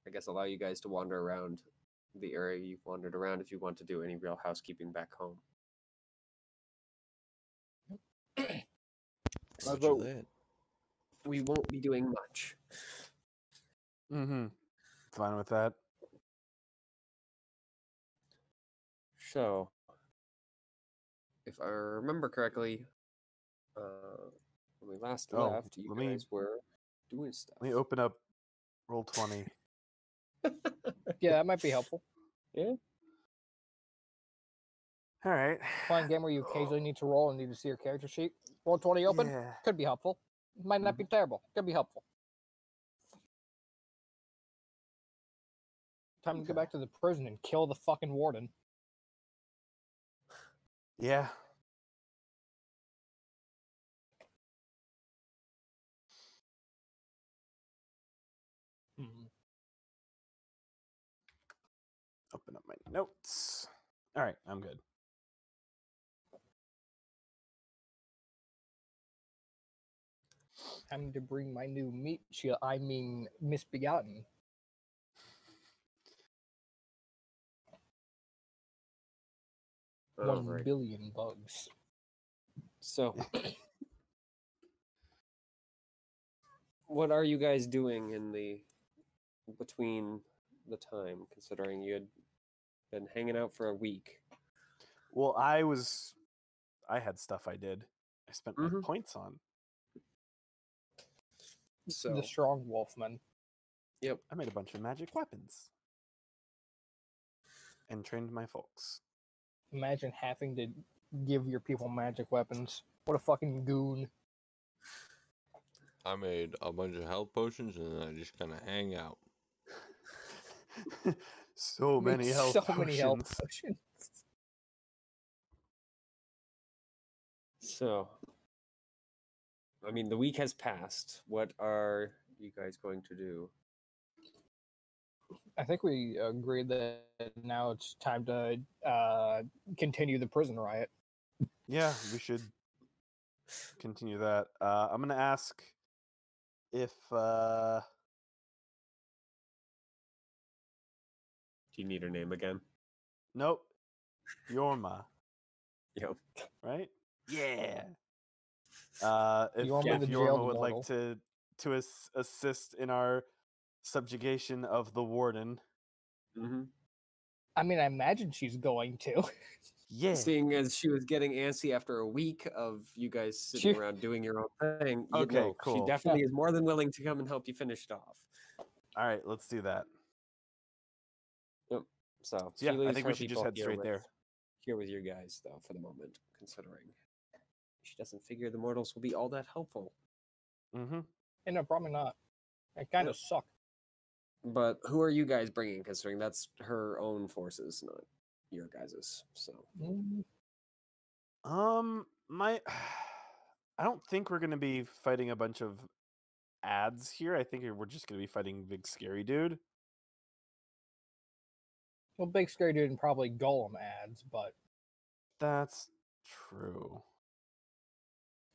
I guess, allow you guys to wander around the area you've wandered around if you want to do any real housekeeping back home. Roger that. We won't be doing much. Mm-hmm. Fine with that. So, if I remember correctly, when we last left, you guys were doing stuff. Let me open up Roll20. Yeah, that might be helpful. Yeah. All right. Playing game where you occasionally need to roll and need to see your character sheet. Roll20 open. Yeah. Could be helpful. Might not be terrible. Could be helpful. Time to go back to the prison and kill the fucking warden. Yeah. Open up my notes. All right, I'm good. Time to bring my new meat shield. I mean, misbegotten. Oh, 1 billion bugs. So, what are you guys doing in the between the time, considering you had been hanging out for a week? Well, I had stuff I did. I spent my points on. So the strong wolfman. Yep. I made a bunch of magic weapons. And trained my folks. Imagine having to give your people magic weapons. What a fucking goon. I made a bunch of health potions and then I just kind of hang out. So many health potions. So, I mean, the week has passed. What are you guys going to do? I think we agreed that now it's time to continue the prison riot. Yeah, we should continue that. I'm going to ask if... Do you need her name again? Nope. Yorma. Yep. Right? Yeah. If Yorma would like to assist in our subjugation of the warden. Mm-hmm. I mean, I imagine she's going to. Yeah. Seeing as she was getting antsy after a week of you guys sitting around doing your own thing. Okay, cool. She definitely is more than willing to come and help you finish it off. All right, let's do that. Yep. So yeah, I think we should just head straight there. Here with you guys, though, for the moment, considering she doesn't figure the mortals will be all that helpful. Mm-hmm. And no, probably not. I kind of suck. But who are you guys bringing, considering that's her own forces, not your guys's? So, I don't think we're gonna be fighting a bunch of ads here. I think we're just gonna be fighting Big Scary Dude. Well, Big Scary Dude and probably Golem ads, but that's true.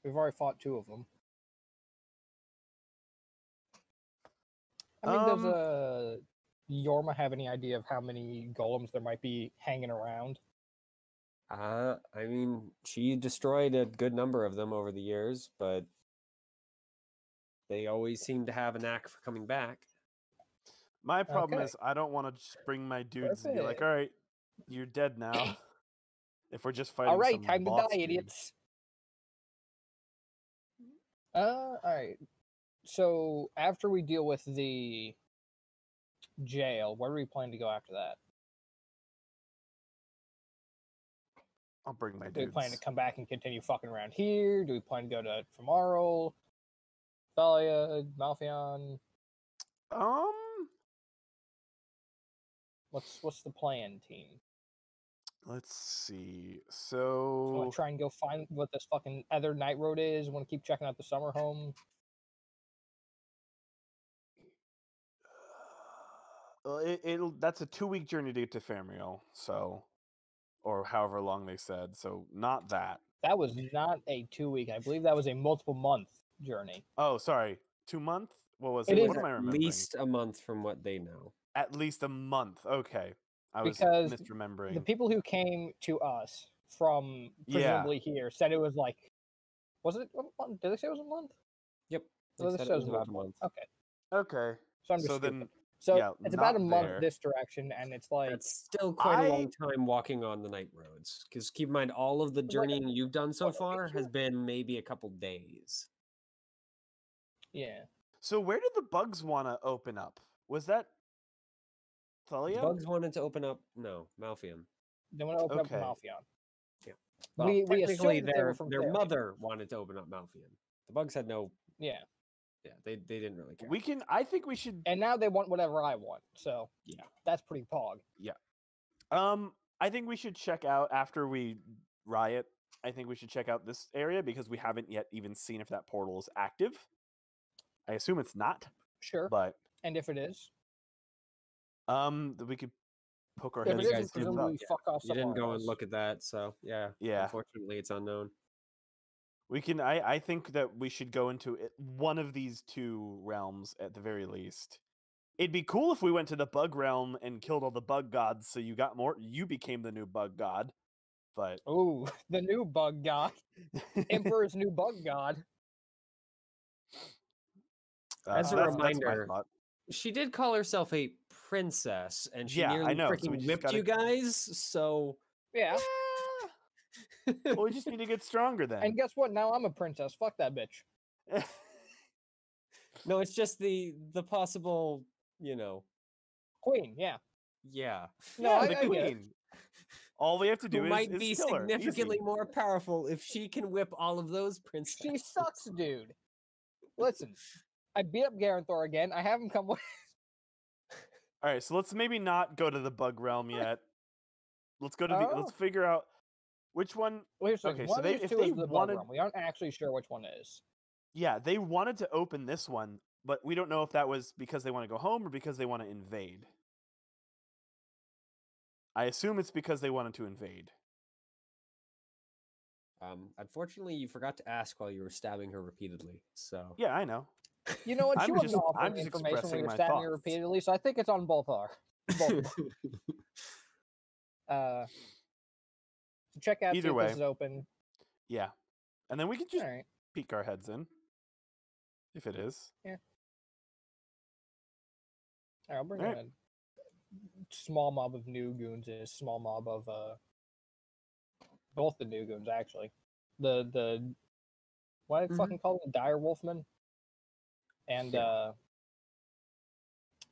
We've already fought 2 of them. I mean, does Yorma have any idea of how many golems there might be hanging around? I mean, she destroyed a good number of them over the years, but they always seem to have a knack for coming back. My problem is I don't want to just bring my dudes and be like, all right, you're dead now. If we're just fighting all right, some time to die, dude. idiots. All right. So after we deal with the jail, where do we plan to go after that? I'll bring my dudes. Do we plan to come back and continue fucking around here? Do we plan to go to Femarl, Thalia, Malfion? What's the plan, team? Let's see. So want to try and go find what this fucking other night road is? Want to keep checking out the summer home? That's a 2-week journey to get to Famriel, so, or however long they said. So not that. That was not a 2-week. I believe that was a multiple month journey. Oh, sorry, 2 month. What was It it? is What am I At remembering? least a month from what they know. At least a month. Okay. I was Because misremembering. the people who came to us from Yeah. presumably here said it was like, was it a month? Did they say it was a month? Yep. They Well, said this it shows was about a multiple. month. Okay, Okay. so I'm just So stupid. then, So yeah, it's about a not month there. this direction, and it's like That's still quite a I- long time walking on the night roads. Because keep in mind, all of the like a- journeying you've done so what, a week far has here? been maybe a couple days. yeah. So where did the bugs want to open up? Was that The Thalia? bugs wanted to open up. No, Malfium. They want to open Okay. up Malfion. Yeah. Well, we technically, assumed that they were from their Faerie. mother wanted to open up Malfium. The bugs had no. Yeah, Yeah, they didn't really care. We can. I think we should. and now they want whatever I want. So Yeah. that's pretty pog. I think we should check out after we riot. I think we should check out this area because we haven't yet even seen if that portal is active. I assume it's not, Sure. but And if it is, we could poke our if heads it you in guys isn't, and see what's presumably up. Yeah. fuck off You didn't somewhere go else. and look at that, so yeah. Yeah. Unfortunately, it's unknown. We can. I think that we should go into one of these two realms at the very least. It'd be cool if we went to the bug realm and killed all the bug gods, so you got more. You became the new bug god, but Ooh, the new bug god, Emperor's new bug god. As a that's my reminder, thought. She did call herself a princess, and she Yeah, I nearly know, so we freaking just whipped gotta- you guys. So Yeah. Well, we just need to get stronger then. And guess what? Now I'm a princess. Fuck that bitch. no, it's just the possible, you know, Queen. Yeah. yeah, No, yeah, I the get it. queen. All we have to do who is, might is be kill her. significantly Easy. more powerful if she can whip all of those princesses. She sucks, dude. Listen, I beat up Garanthor again. I have him come with. All right, so let's maybe not go to the bug realm yet. Let's go to the. Oh. Let's figure out which one. Well, here's the thing. Okay, so One they- of these if two they is the bug wanted- realm. We aren't actually sure which one is. Yeah, they wanted to open this one, but we don't know if that was because they want to go home or because they want to invade. I assume it's because they wanted to invade. Unfortunately, you forgot to ask while you were stabbing her repeatedly. So Yeah, I know. You know what? She I'm wasn't just- offering I'm just information when expressing you were my stabbing her thoughts. repeatedly, so I think it's on both our. Both. So check out Either see if way. this is open. Yeah, and then we can just All right. peek our heads in, if it is. All right, I'll bring All right. in a small mob of new goons and a small mob of both the new goons actually. The what do you Mhm. fucking call them? Dire Wolfmen and Yeah.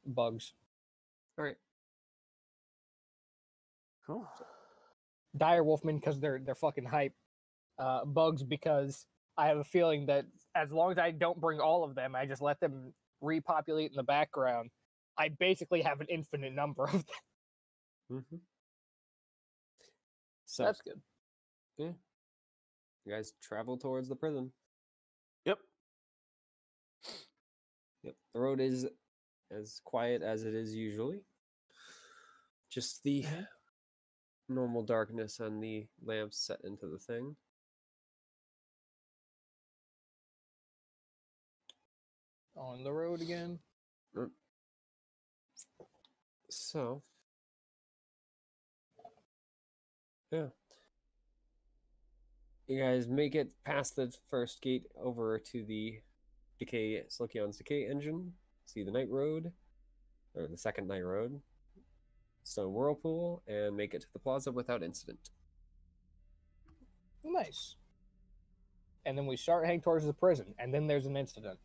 bugs. all right. Cool. Dire Wolfmen because they're fucking hype. Bugs because I have a feeling that as long as I don't bring all of them, I just let them repopulate in the background. I basically have an infinite number of them. Mm-hmm. So That's good. yeah, you guys travel towards the prison. Yep. Yep, the road is as quiet as it is usually. Just the Mhm. normal darkness and the lamps set into the thing. On the road again. So, yeah. You guys make it past the first gate over to the Slokion's Decay engine. See the night road, or the second night road. Stone Whirlpool, and make it to the plaza without incident. Nice. And then we start heading towards the prison, and then there's an incident.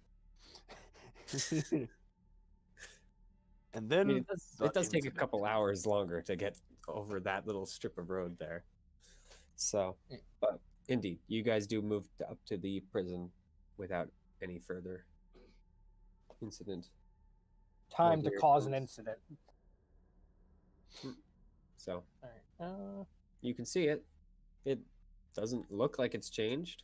And I then mean, the it does take a incident. couple hours longer to get over that little strip of road there. So, Mm. but indeed, you guys do move up to the prison without any further incident. Time to here it cause an comes. incident. So, All right. you can see it. It doesn't look like it's changed.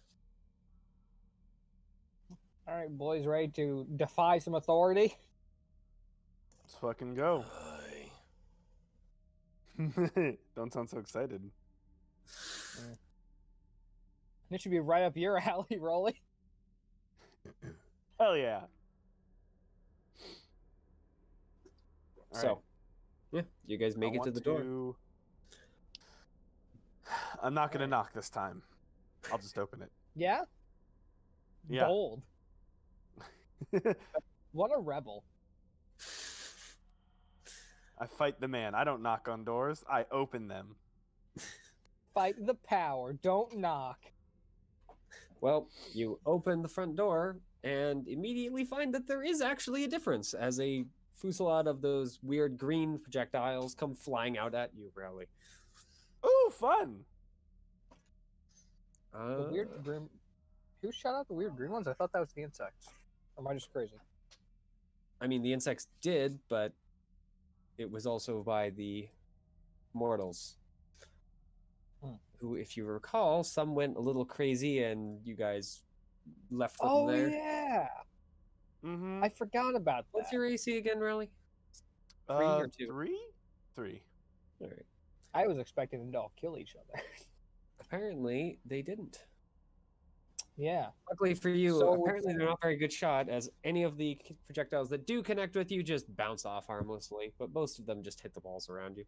All right, boys, ready to defy some authority? Let's fucking go. Aye. Don't sound so excited. This should be right up your alley, Rolly. Hell yeah. So, right. yeah, you guys make I it to want the door. to- I'm not gonna Alright. knock this time. I'll just open it. Yeah? Yeah. Bold. What a rebel. I fight the man. I don't knock on doors. I open them. Fight the power. Don't knock. Well, you open the front door and immediately find that there is actually a difference as a fusillade of those weird green projectiles come flying out at you, Rowley. Ooh, fun! The weird green. Who shot out the weird green ones? I thought that was the insects. Or am I just crazy? I mean, the insects did, but it was also by the mortals. Who, if you recall, some went a little crazy and you guys left them Oh there. yeah, Mm-hmm. I forgot about that. What's your AC again, Rowley? 3 or 2? 3? 3. All right. I was expecting them to all kill each other. Apparently, they didn't. Yeah. Luckily for you, So apparently they're not very good shot, as any of the projectiles that do connect with you just bounce off harmlessly, but most of them just hit the walls around you.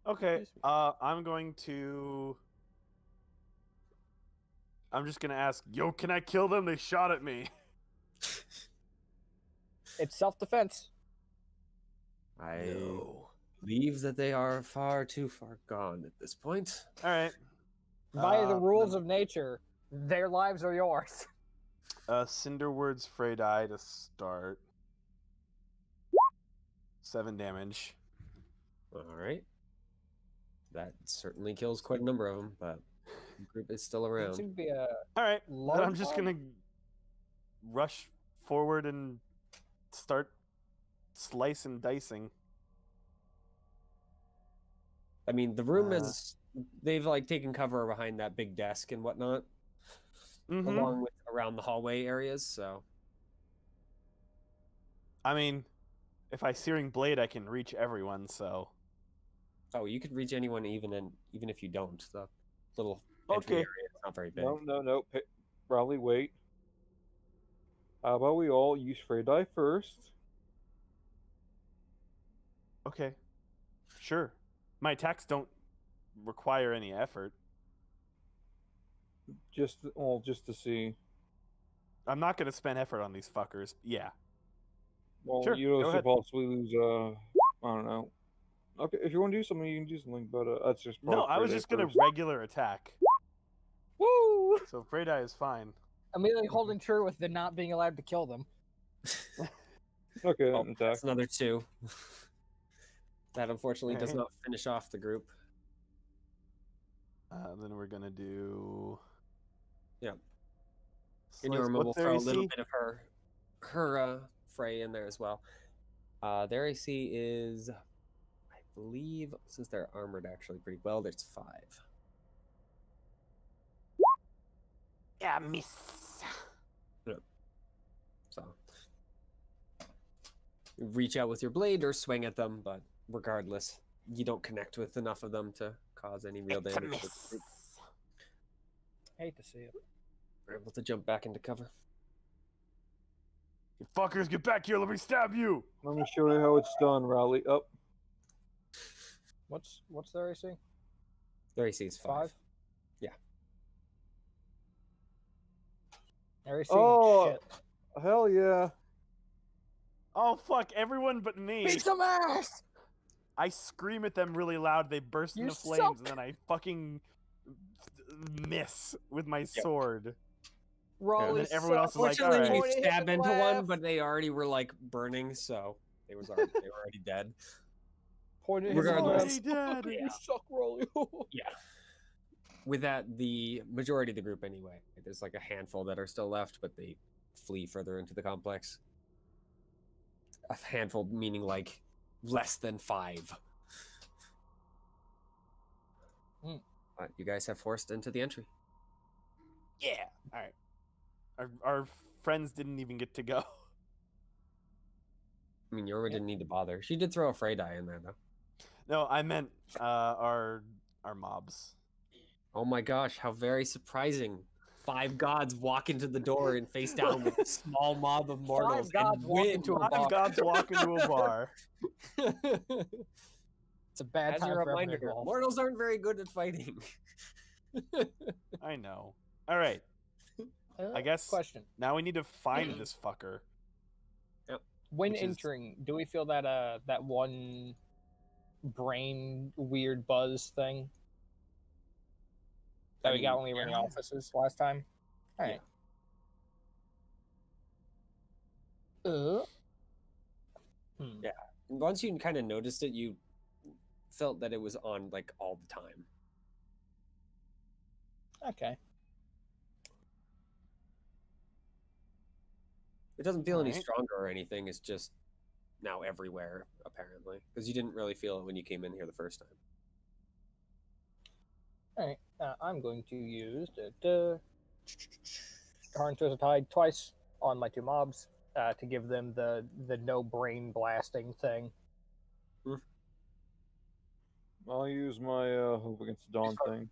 Okay. I'm going to. I'm just gonna ask. Yo, can I kill them? They shot at me. It's self-defense. I believe that they are far too far gone at this point. All right. Via the rules then- of nature, their lives are yours. Cinder words Frey die to start. 7 damage. All right. That certainly kills quite a number of them, but the group is still It around. seemed to be a All right. Then low I'm just gonna rush forward and start slice and dicing. I mean, the room Uh, is, they've like taken cover behind that big desk and whatnot, Mhm. along with around the hallway areas, so. I mean, if I Searing Blade, I can reach everyone. So Oh, you could reach anyone even if you don't. The little entry Okay. area is not very big. No. Raleigh, wait. How about we all use Frey Die first? okay, sure. My attacks don't require any effort. Just to see. I'm not gonna spend effort on these fuckers. Yeah. Well, Sure, you go also ahead. possibly lose. I don't know. Okay, if you want to do something, you can do something. But that's just. No, part of I was Frey Die just gonna first. regular attack. woo. So Frey die is fine. Immediately holding true with the not being allowed to kill them. Okay, Oh, then attack. that's another 2. That unfortunately does Okay. not finish off the group. Then we're gonna do. Yeah. Slice. And Yorma will What's their throw a little AC? bit of her fray in there as well. Their AC is, I believe, since they're armored actually pretty well, it's 5. Yeah, miss. So you reach out with your blade or swing at them, but regardless, you don't connect with enough of them to cause any real It's a damage. To the miss. group. Hate to see it. We're able to jump back into cover. You fuckers, get back here! Let me stab you! Let me show you how it's done, Raleigh. Up. What's their AC? Their AC is 5. Yeah. Their AC Oh. shit. Hell yeah. Oh fuck! Everyone but me. Beat some ass! I scream at them really loud. They burst You into flames, suck. and then I fucking miss with my sword. Raleigh then everyone else is like, Fortunately, "Alright." you Point, hit stab the into left. one, but they already were like burning, so they were already dead. Point at his Regardless. left. Already dead. You suck, Raleigh. Yeah. With that, the majority of the group anyway. There's like a handful that are still left, but they flee further into the complex. A handful meaning like less than 5. But you guys have forced into the entry. Yeah. All right. Our friends didn't even get to go. I mean, Yorma didn't need to bother. She did throw a fray die in there, though. No, I meant our mobs. Oh my gosh, how very surprising. 5 gods walk into the door and face down with a small mob of mortals 5 gods and walk win. into a bar. Five gods walk into a bar. It's a bad As time a for everyone reminder, involved. mortals aren't very good at fighting. I know. All right. I guess Question. now we need to find this fucker. When Which is- entering, do we feel that that one brain weird buzz thing that we got when we were in the offices last time? All right. Yeah. Once you kind of noticed it, you felt that it was on like all the time. Okay. It doesn't feel any Alright. stronger or anything. It's just now everywhere, apparently, because you didn't really feel it when you came in here the first time. All right. I'm going to use the Harn Twisted Tide twice on my 2 mobs to give them the no brain blasting thing. I'll use my Hope Against the Dawn thing.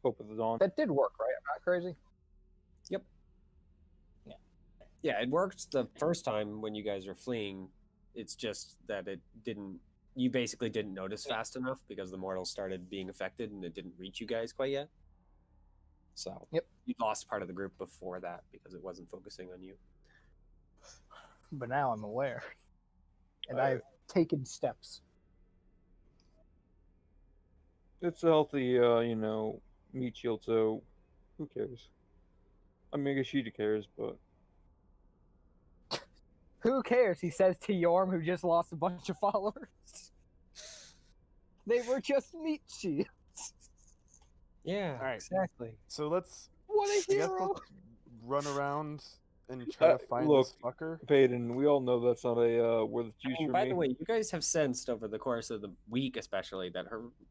Hope of the Dawn. That did work, right? I'm not crazy. Yeah, it worked the first time when you guys were fleeing. It's just that it didn't. You basically didn't notice fast enough because the mortals started being affected and it didn't reach you guys quite yet. So Yep. you lost part of the group before that because it wasn't focusing on you. But now I'm aware, and Alright. I've taken steps. It's a healthy, meat shield, so who cares? I mean, I guess Sheeta cares, but Who cares? He says to Yorm, who just lost a bunch of followers. They were just meat shields. Yeah, All right. exactly. So let's What a I guess hero! let's run around and try to find look, this fucker. Peyton, we all know that's not a worth I juice mean, for by me. the way, you guys have sensed over the course of the week, especially, that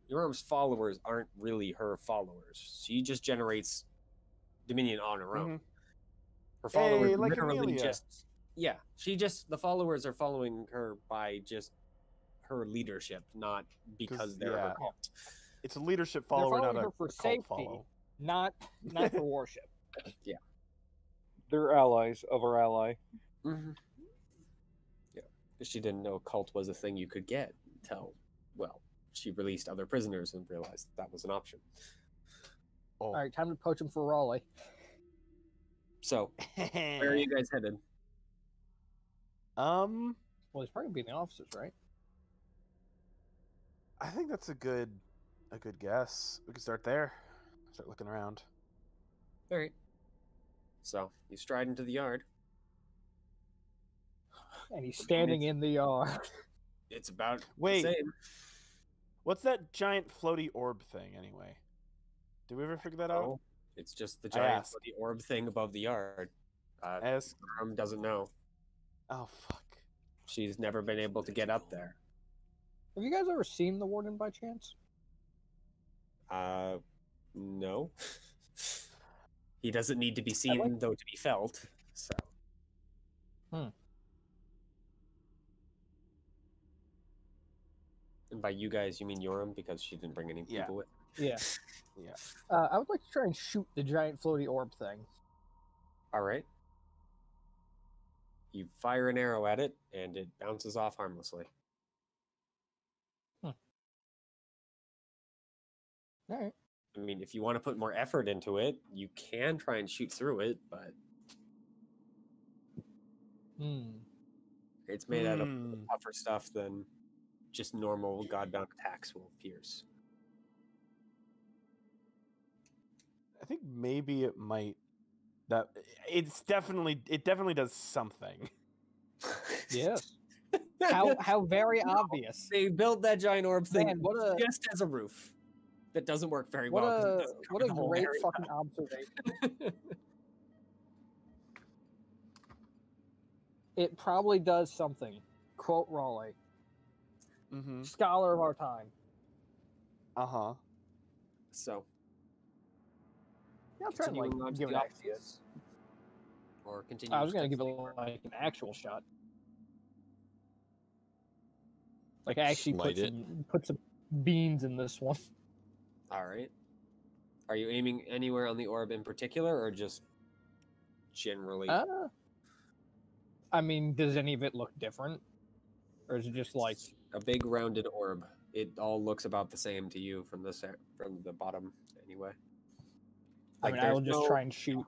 Yorm's followers aren't really her followers. She just generates Dominion on her own. Mhm. Her followers Hey, like literally Amelia. the followers are following her by just her leadership, not because they're her yeah. cult. It's a leadership They're follower, not following a her for cult safety, follow. not for worship. They're allies of our ally. Mm-hmm. Yeah, because she didn't know a cult was a thing you could get until, well, she released other prisoners and realized that was an option. Oh. All right, time to poach him for Raleigh. So, where are you guys headed? Um, Well, he's probably gonna be in the offices, right? I think that's a good guess. We can start there. Start looking around. All right. So, you stride into the yard. And he's standing in the yard. It's about Wait. the same. What's that giant floaty orb thing anyway? Did we ever figure that out? Oh, it's just the I giant asked. bloody orb thing above the yard. Ask. Doesn't know. Oh fuck. She's never been able to get up there. Have you guys ever seen the Warden by chance? No. He doesn't need to be seen, though, to be felt. So. And by you guys, you mean Yoram, because she didn't bring any Yeah. people with. Yeah. Yeah. I would like to try and shoot the giant floaty orb thing. All right. You fire an arrow at it, and it bounces off harmlessly. All right. I mean, if you want to put more effort into it, you can try and shoot through it, but it's made out of tougher stuff than just normal Godbound attacks will pierce. I think maybe it might. It definitely does something. Yes. How very obvious. They built that giant orb thing Man, what a- just as a roof. That doesn't work very What well. 'cause it a doesn't what cover a the whole great area. fucking observation. It probably does something. Quote Raleigh, Mm-hmm. scholar of our time. Uh-huh. So, Yeah, I'll try and continuing on like to give the it actually. offices? Or continue. I was gonna give it like an actual shot. Like actually Smite it. put some beans in this one. All right. Are you aiming anywhere on the orb in particular, or just generally. I mean, does any of it look different, or is it just like It's a big rounded orb. It all looks about the same to you from the bottom anyway. I mean, I will just try and shoot.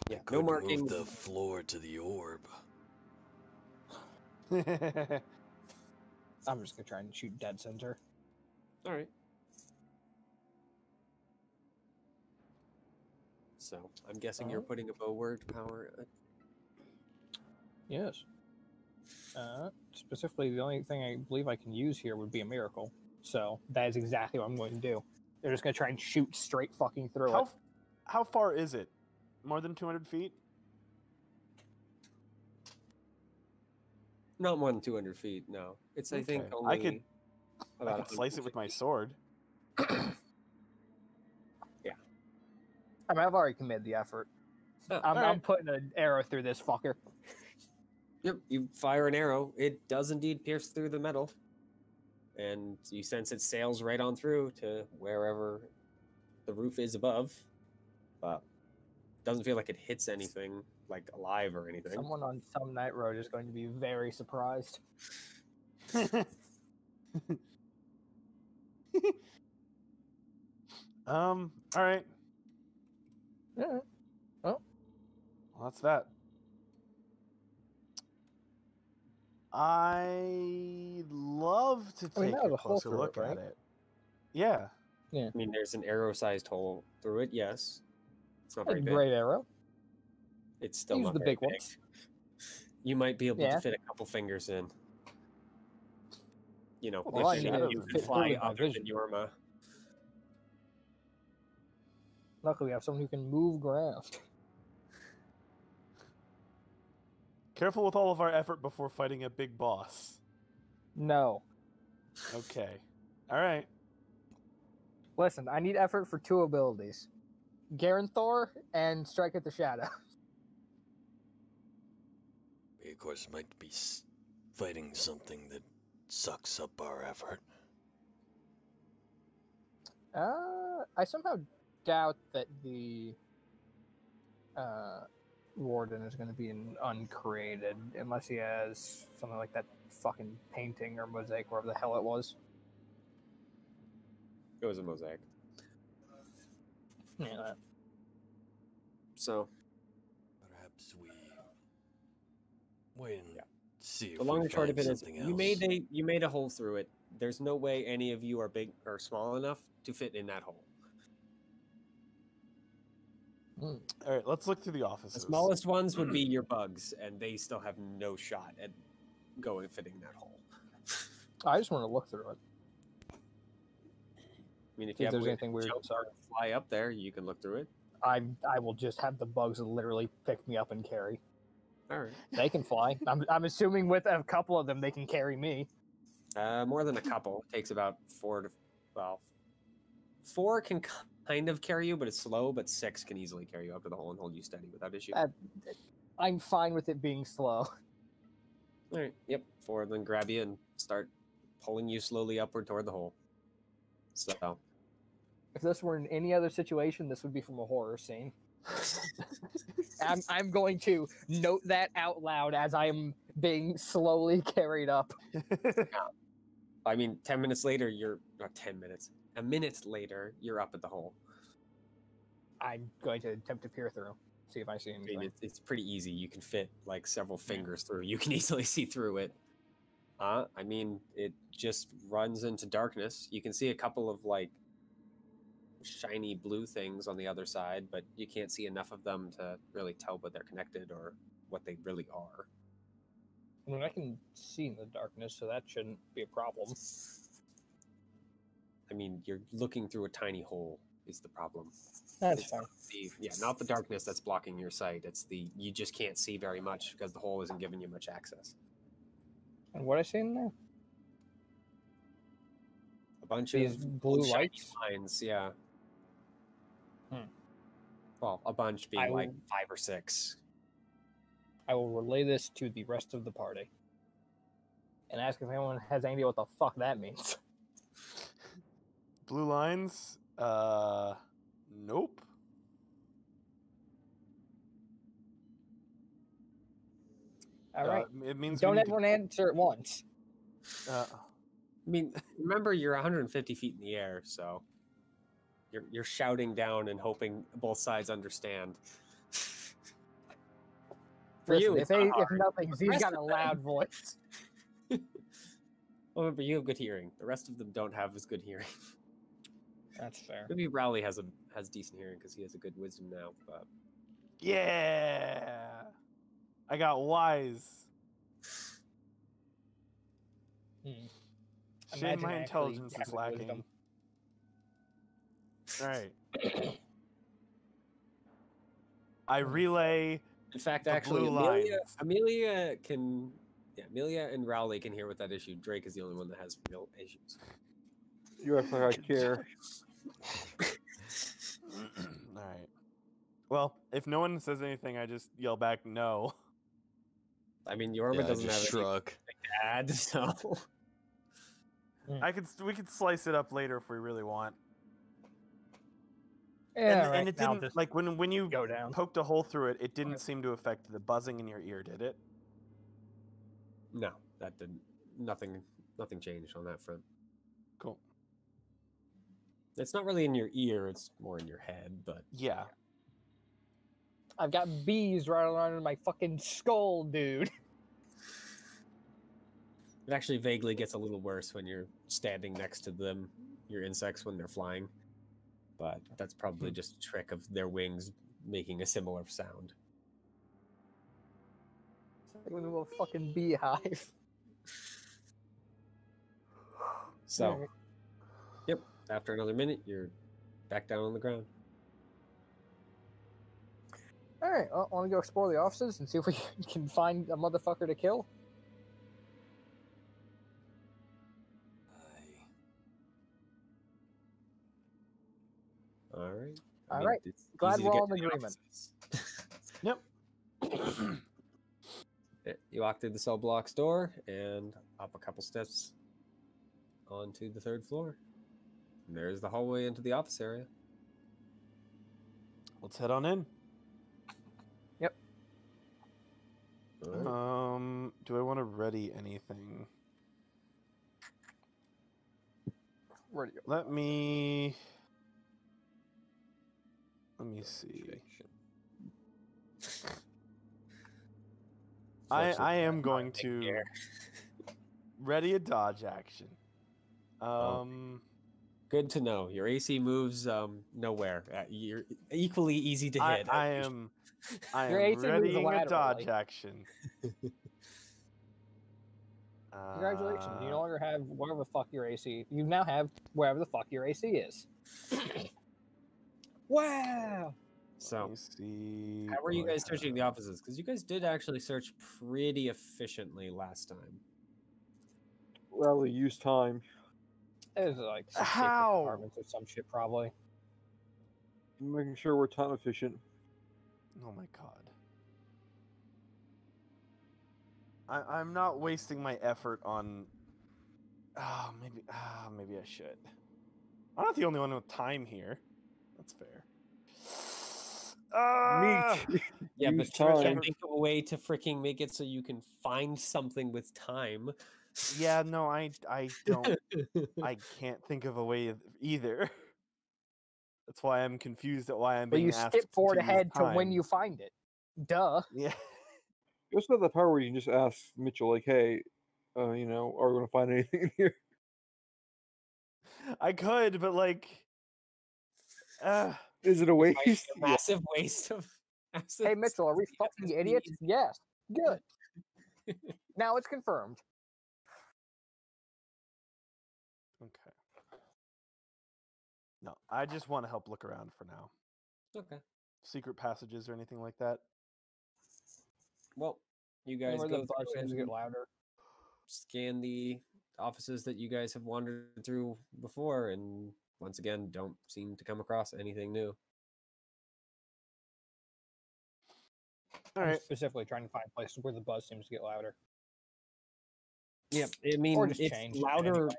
Yeah, Could no move markings. the floor to the orb. I'm just gonna try and shoot dead center. All right. So I'm guessing you're putting a bow word power. Yes. Specifically, the only thing I believe I can use here would be a miracle. So that is exactly what I'm going to do. They're just going to try and shoot straight fucking through it. How far is it? More than 200 feet? Not more than 200 feet. No, it's I think Okay. only. I could about slice it with 150 my sword. I mean, I've already committed the effort. Oh, I'm putting an arrow through this fucker. Yep, you fire an arrow. It does indeed pierce through the metal, and you sense it sails right on through to wherever the roof is above. But doesn't feel like it hits anything like alive or anything. Someone on some night road is going to be very surprised. All right. Yeah. Well, that's that. I'd love to I mean, take that was a a hole closer through look it, right? at it. Yeah. I mean, there's an arrow-sized hole through it. Yes, it's not A very big. great arrow. It's still Use not the very big big. ones. You might be able Yeah. to fit a couple fingers in. You know, Well, I if need to you fit can through fly with my other vision. than Yorma. Luckily, we have someone who can move ground. Careful with all of our effort before fighting a big boss. No. Okay. All right. Listen, I need effort for two abilities. Garanthor and Strike at the Shadow. We, of course, might be fighting something that sucks up our effort. I somehow doubt that the Warden is going to be uncreated unless he has something like that fucking painting or mosaic, wherever the hell it was. It was a mosaic. Yeah. So Perhaps we wait and see if the long we and short of find it is, something you made a hole through it. There's no way any of you are big or small enough to fit in that hole. All right. Let's look through the offices. The smallest ones would be your bugs, and they still have no shot at fitting that hole. I just want to look through it. I mean, if See you if have there's a way anything to weird jump inside. or fly up there, you can look through it. I will just have the bugs literally pick me up and carry. All right. They can fly. I'm assuming with a couple of them, they can carry me. More than a couple. It takes about 4 can kind of carry you, but it's slow. But 6 can easily carry you up to the hole and hold you steady without issue. I'm fine with it being slow. All right. Yep. 4 of them grab you and start pulling you slowly upward toward the hole. So. If this were in any other situation, this would be from a horror scene. I'm going to note that out loud as I am being slowly carried up. I mean, 10 minutes later, not 10 minutes. A minute later, you're up at the hole. I'm going to attempt to peer through, see if I see anything. I mean, it's pretty easy. You can fit like several fingers through. You can easily see through it. I mean, it just runs into darkness. You can see a couple of like shiny blue things on the other side, but you can't see enough of them to really tell whether they're connected or what they really are. I mean, I can see in the darkness, so that shouldn't be a problem. I mean, you're looking through a tiny hole is the problem. That's fine. Not the darkness that's blocking your sight. It's you just can't see very much because the hole isn't giving you much access. And what I see in there? A bunch These of blue shiny lights? lines, yeah. Hmm. Well, a bunch being like 5 or 6. I will relay this to the rest of the party and ask if anyone has any idea what the fuck that means. Blue lines? Nope. All right. It means Don't we need everyone answer at once. to, I mean, remember you're 150 feet in the air, so you're shouting down and hoping both sides understand. For Listen, you, if it's not if hard. nothing, The he's rest got of a them- loud voice. Well, but you have good hearing. The rest of them don't have as good hearing. That's fair. Maybe Rowley has decent hearing because he has a good wisdom now. But yeah. I got wise. Hmm. Shame Imagine my actually intelligence is having lacking. wisdom. All right. I relay. in fact, The actually, blue Amelia, lines. Amelia can, yeah, Amelia and Rowley can hear without issue. Drake is the only one that has real issues. You act like I care. All right. Well, if no one says anything, I just yell back no. I mean, Yorma Yeah, I doesn't have just any shrug. bad, so We could slice it up later if we really want. Yeah, And it now didn't just like when you go down. poked a hole through it. It didn't seem to affect the buzzing in your ear, did it? no, that didn't. Nothing changed on that front. Cool. It's not really in your ear; it's more in your head. But Yeah. I've got bees right around my fucking skull, dude. it actually vaguely gets a little worse when you're standing next to them, your insects when they're flying. But that's probably just a trick of their wings making a similar sound. It's like a little fucking beehive. So, Alright. yep. After another minute, you're back down on the ground. All right, well, want to go explore the offices and see if we can find a motherfucker to kill? All right. All right. It's Glad easy to we're get all to in the agreement. offices. Yep. You walk through the cell block's door and up a couple steps onto the third floor. And there's the hallway into the office area. Let's head on in. All right. Do I want to ready anything? Where do you go? Let me see. I am going to ready a dodge action. Good to know. Your AC moves nowhere. You're equally easy to hit. I am Your AC moves readying a laterally. dodge action. Congratulations, you no longer have whatever the fuck your AC. You now have wherever the fuck your AC is. Wow. So, Let me see. how were you what I guys searching the have. offices? Because you guys did actually search pretty efficiently last time. Rally, use time. It was like some secret How? compartments or some shit, probably. Making sure we're time efficient. Oh my god. I'm not wasting my effort on. Maybe I should. I'm not the only one with time here. That's fair. Neat. Yeah, Use but you time. can't think of a way to freaking make it so you can find something with time. Yeah, no, I don't. I can't think of a way either. That's why I'm confused at why I'm But being you asked skip forward to use ahead to when time. you find it. Duh. Yeah. You also have the power where you can just ask Mitchell, like, hey, are we going to find anything in here? I could, but like, Is it a waste? Might be a massive waste of assets. Hey, Mitchell, are we That's fucking pretty idiots? easy. Yes. Good. Now it's confirmed. okay. No, I just want to help look around for now. Okay. Secret passages or anything like that. Well, you guys Where go the buzz through seems to get and louder. scan the offices that you guys have wandered through before, and once again, don't seem to come across anything new. All I'm right. specifically trying to find places where the buzz seems to get louder. Yep, I mean, Or just it's change. louder Anyway.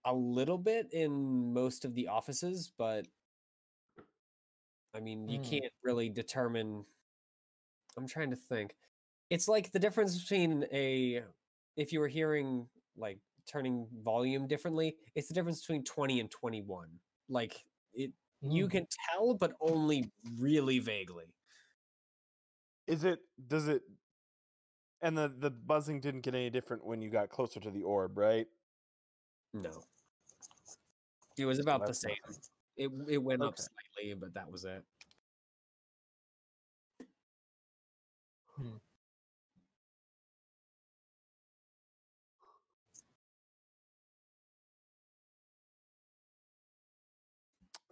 a little bit in most of the offices, but I mean, you Hmm. can't really determine. I'm trying to think. It's like the difference between if you were hearing like turning volume differently, it's the difference between 20 and 21. Like you can tell, but only really vaguely. Does it, and the buzzing didn't get any different when you got closer to the orb, right? No. It was about the that's same. nothing. It went up Okay. slightly, but that was it.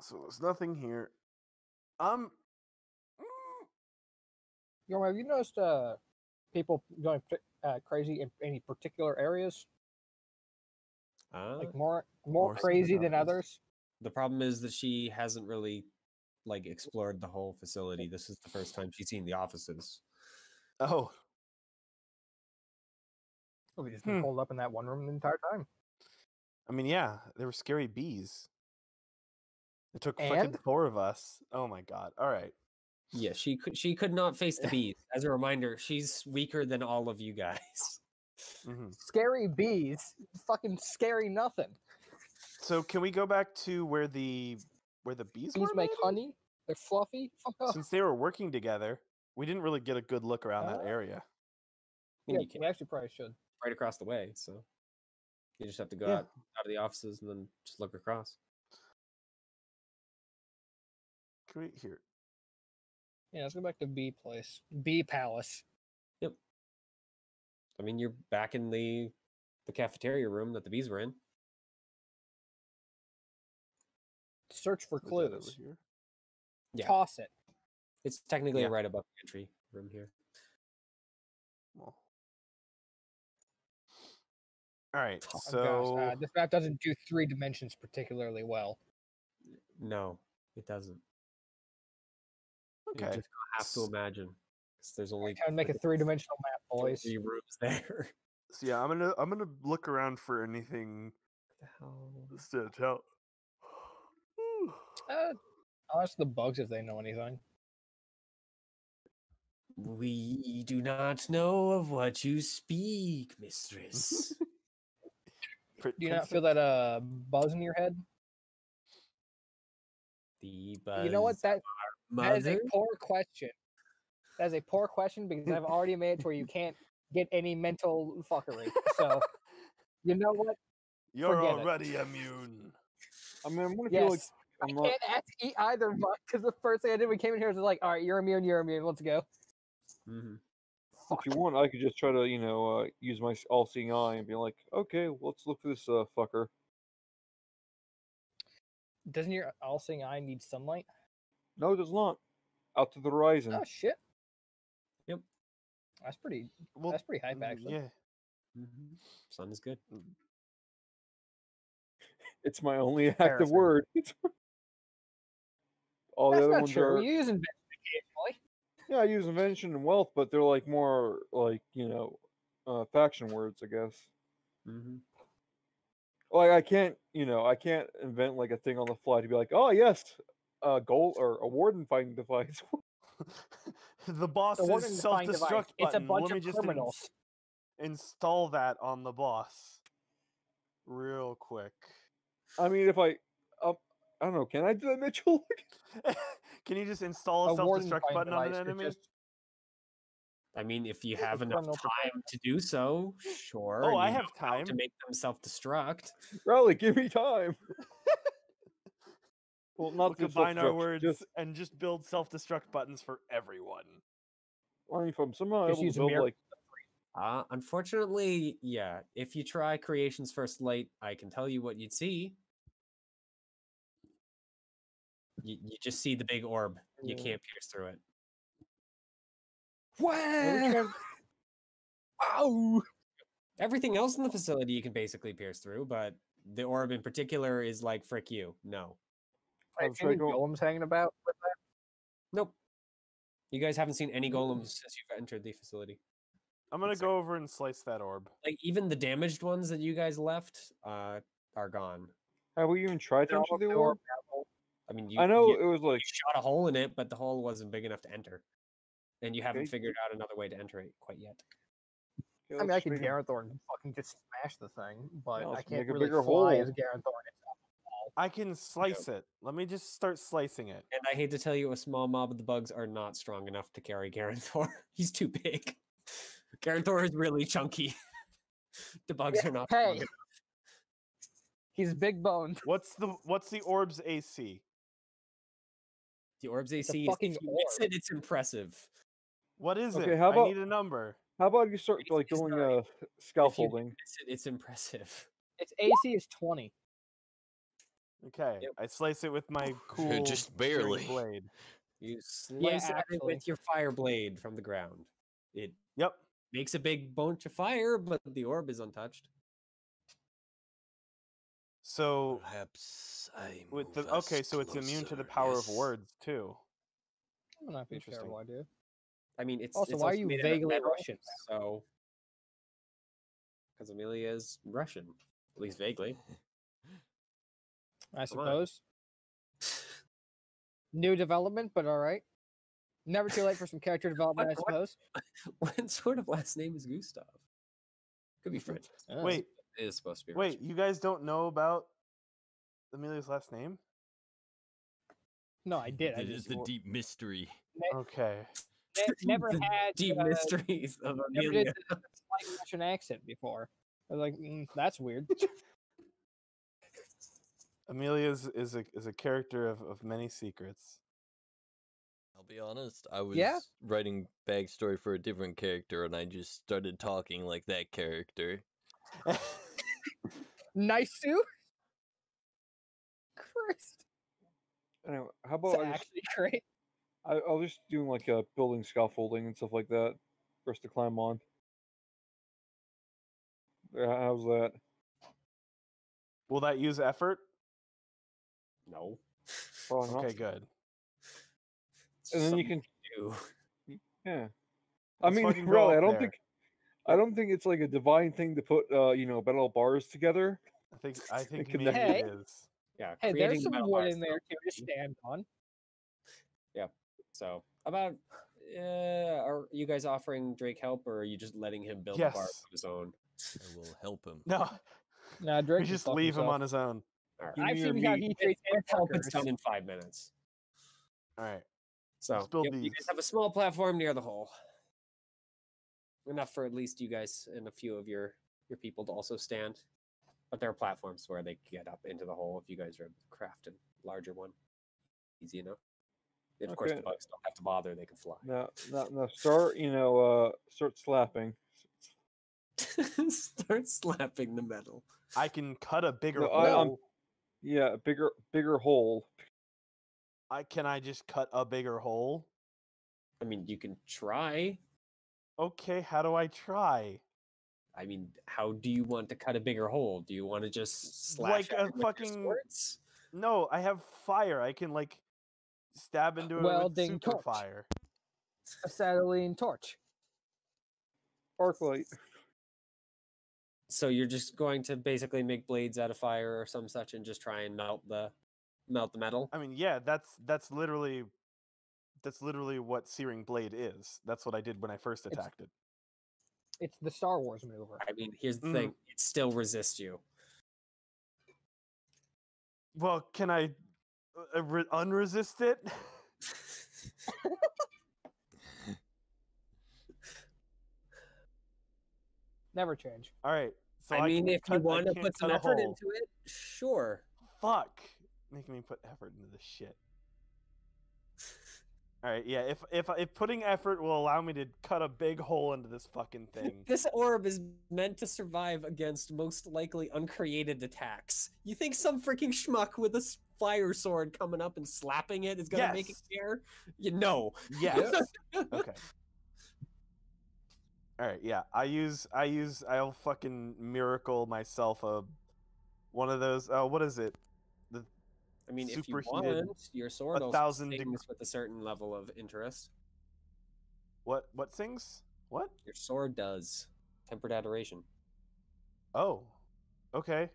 So there's nothing here. Mm, Have you noticed people going crazy in any particular areas? Like more More so crazy than than others? The problem is that she hasn't really like explored the whole facility. This is the first time she's seen the offices. Oh, Oh, we just been holed up in that one room the entire time. I mean, yeah, there were scary bees. It took And? fucking 4 of us. Oh my god! All right. Yeah, she could not face the bees. As a reminder, she's weaker than all of you guys. Mm-hmm. Scary bees, fucking scary nothing. So can we go back to where the bees were? Bees make maybe? honey. They're fluffy. Fuck off. Since they were working together, we didn't really get a good look around that area. Yeah, You can we actually probably should. right across the way, so you just have to go Yeah. out of the offices and then just look across. Can we here? Yeah, let's go back to Bee Place. Bee Palace. Yep. I mean, you're back in the cafeteria room that the bees were in. Search for Was that over clues. here? Yeah. Toss it. It's technically Yeah. right above the entry room here. Well. All right. Oh, So gosh, this map doesn't do 3 dimensions particularly well. No, it doesn't. okay. You just have to imagine. 'Cause there's only Trying to make a 3-dimensional map, boys. 3 rooms there. So yeah, I'm gonna look around for anything What the hell? to tell. I'll ask the bugs if they know anything. We do not know of what you speak, mistress. Do you not feel that buzz in your head? The buzz. You know what? That is a mother? poor question. That is a poor question because I've already made it to where you can't get any mental fuckery. So, you know what? You're Forget it. already immune. I mean, I'm gonna feel like Yes. I I'm not. can't ask either bug because the first thing I did when we came in here was like, all right, you're immune, let's go. Mhm. If you want, I could just try to, use my all-seeing eye and be like, okay, let's look for this fucker. Doesn't your all-seeing eye need sunlight? No, it does not. Out to the horizon. Oh shit. Yep. That's pretty. Well, That's pretty hype, actually. Yeah. Mhm. Sun is good. It's my only active Comparison. word. All the That's other not ones true. are. You use invention occasionally. Yeah, I use invention and wealth, but they're like more like faction words, I guess. Mm-hmm. Like I can't invent like a thing on the fly to be like, oh yes, goal or a warden fighting device. The boss The says warden defined device. self-destruct It's a button. bunch Let me of just criminals. install that on the boss real quick. I mean, if I don't know, can I do that, Mitchell? Can you just install a warden self-destruct defined button on an device is enemy? just- I mean, if you Yeah, have it's enough criminal time to do so, sure. Oh, and I you have know how to time. make them self-destruct. Riley, give me time. Well, We'll not just combine our self-destruct, words just and just build self-destruct buttons for everyone. I mean, if I'm somehow Just able use to a build mirror. like Unfortunately, yeah. If you try Creation's First Light, I can tell you what you'd see. You just see the big orb. You Yeah. can't pierce through it. Wow! Wow! Everything else in the facility you can basically pierce through, but the orb in particular is like, frick you. No. I'm I've seen any trying to- golems hanging about with that. Nope. You guys haven't seen any golems since you've entered the facility. I'm gonna go over and slice that orb. Like, even the damaged ones that you guys left are gone. have we even tried to They're enter all the the orb? I mean, I know you it was like shot a hole in it, but the hole wasn't big enough to enter. and you haven't Okay. figured out another way to enter it quite yet. Okay, I mean, I let's could make a- Garanthorn and fucking just smash the thing, but Yeah, I let's can't make a really bigger fly hole. as Garanthorn. I can slice it. Let me just start slicing it. And I hate to tell you, a small mob of the bugs are not strong enough to carry Garanthor. He's too big. Garanthor is really chunky. The bugs are not strong Hey, enough. he's big boned. What's the orb's AC? The orb's a AC is fucking if you miss orb. it, it's impressive. What is Okay, it? how I about- need a number. How about you start like It's doing nine. If you scaffolding? miss it, it's impressive. Its AC is 20. Okay, Yep. I slice it with my cool Just searing barely. blade. You slice at it actually. with your fire blade from the ground. It Yep. makes a big bunch of fire, but the orb is untouched. So Perhaps I with move the okay, us so it's immune to the closer, power of yes? words too. That would not be a Interesting. terrible idea. I mean, it's Also, it's why are you made out of vaguely metal, Russian? So, because Amelia is Russian, at least vaguely. I Come on. suppose. New development, but all right. Never too late for some character development, I What- suppose. What sort of last name is Gustav? Could be French. Oh. Wait, It is supposed to be. wait, Russian. you guys don't know about Amelia's last name? No, I did. I It is just the deep mystery. Okay. never The had deep mysteries of never Amelia. did the slight Russian accent before. I was like, that's weird. Amelia is a character of many secrets. I'll be honest, I was Yeah? writing backstory for a different character and I just started talking like that character. Nice suit. Christ, Anyway, how it's about actually great. I'll just do like building scaffolding and stuff like that for us to climb on. How's that? Will that use effort? No. Probably not. Okay, good. It's And just then you something can, to do. yeah. I Let's mean, fucking go really, up I don't there. think, I don't think it's like a divine thing to put, metal bars together. I think can maybe Hey. it is. Yeah. Hey, creating there's the some metal wood bars in there is too to stand on. So, about are you guys offering Drake help, or are you just letting him build the bars Yes. on his own? I will help him. No, Nah, Drake we can just fuck leave him himself. on his own. All right. Give me I've your seen how meat. he treats Help it's workers. done in 5 minutes. All right. So Let's build you guys these. have a small platform near the hole, enough for at least you guys and a few of your people to also stand. But there are platforms where they can get up into the hole if you guys are able to craft a larger one. Easy enough. And of course, the Okay. bugs don't have to bother; they can fly. Now, start, start slapping. Start slapping the metal. I can cut a bigger No, hole. Yeah, bigger hole. Can I just cut a bigger hole? I mean, you can try. Okay, how do I try? I mean, how do you want to cut a bigger hole? Do you want to just slash Like at a it with your fucking- swords? No, I have fire. I can like stab into it with Welding super torch. fire. Acetylene torch. Arc light. So you're just going to basically make blades out of fire or some such, and just try and melt the metal. I mean, yeah, that's literally what searing blade is. That's what I did when I first It's- attacked it. It's the Star Wars maneuver. I mean, here's the Mhm. thing: it still resists you. Well, can I unresist it? Never change. All right. So I mean, can if you cut- I want to can't put some cut a effort hole. into it, sure. Fuck, making me put effort into this shit. All right, yeah. If putting effort will allow me to cut a big hole into this fucking thing. This orb is meant to survive against most likely uncreated attacks. You think some freaking schmuck with a fire sword coming up and slapping it is gonna make it Yes. care? You know. Yes. Okay. All right. Yeah. I'll fucking miracle myself one of those. What is it? I mean, if you Superheated want, your sword also 1,000 sings with a certain level of interest. What sings? What? Your sword does. Tempered adoration. Oh. Okay.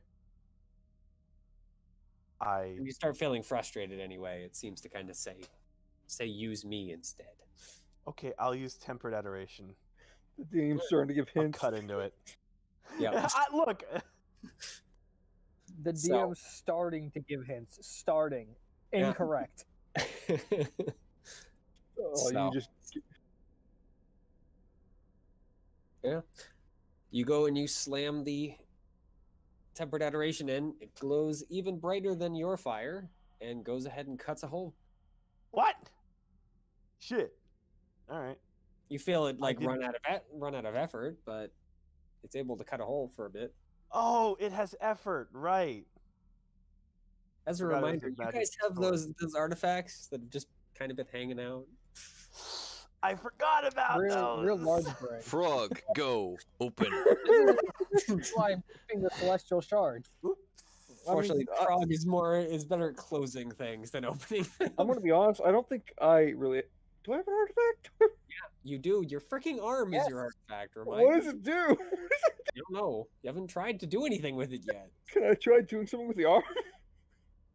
When you start feeling frustrated anyway, it seems to kind of say use me instead. Okay, I'll use tempered adoration. The DM's starting to give I'll hints. cut into it. Yeah. Look. The So- DM's starting to give hints. Starting. Yeah. Incorrect. Oh, So- you just Yeah. You go and you slam the tempered adoration in. It glows even brighter than your fire and goes ahead and cuts a hole. What? Shit. All right. You feel it like didn't- run out of effort, but it's able to cut a hole for a bit. Oh, it has effort, right? As a Forgot it was reminder, a you magic guys have sword. those artifacts that have just kind of been hanging out. I forgot about those. Real large brain. Frog, go, open. That's why I'm keeping the celestial shard. Oops. Fortunately, Frog is better at closing things than opening them. I'm gonna be honest, I don't think I really do I have an artifact? You do. Your freaking arm Yes. is your artifact. What does it do? I don't know. You haven't tried to do anything with it yet. Can I try doing something with the arm?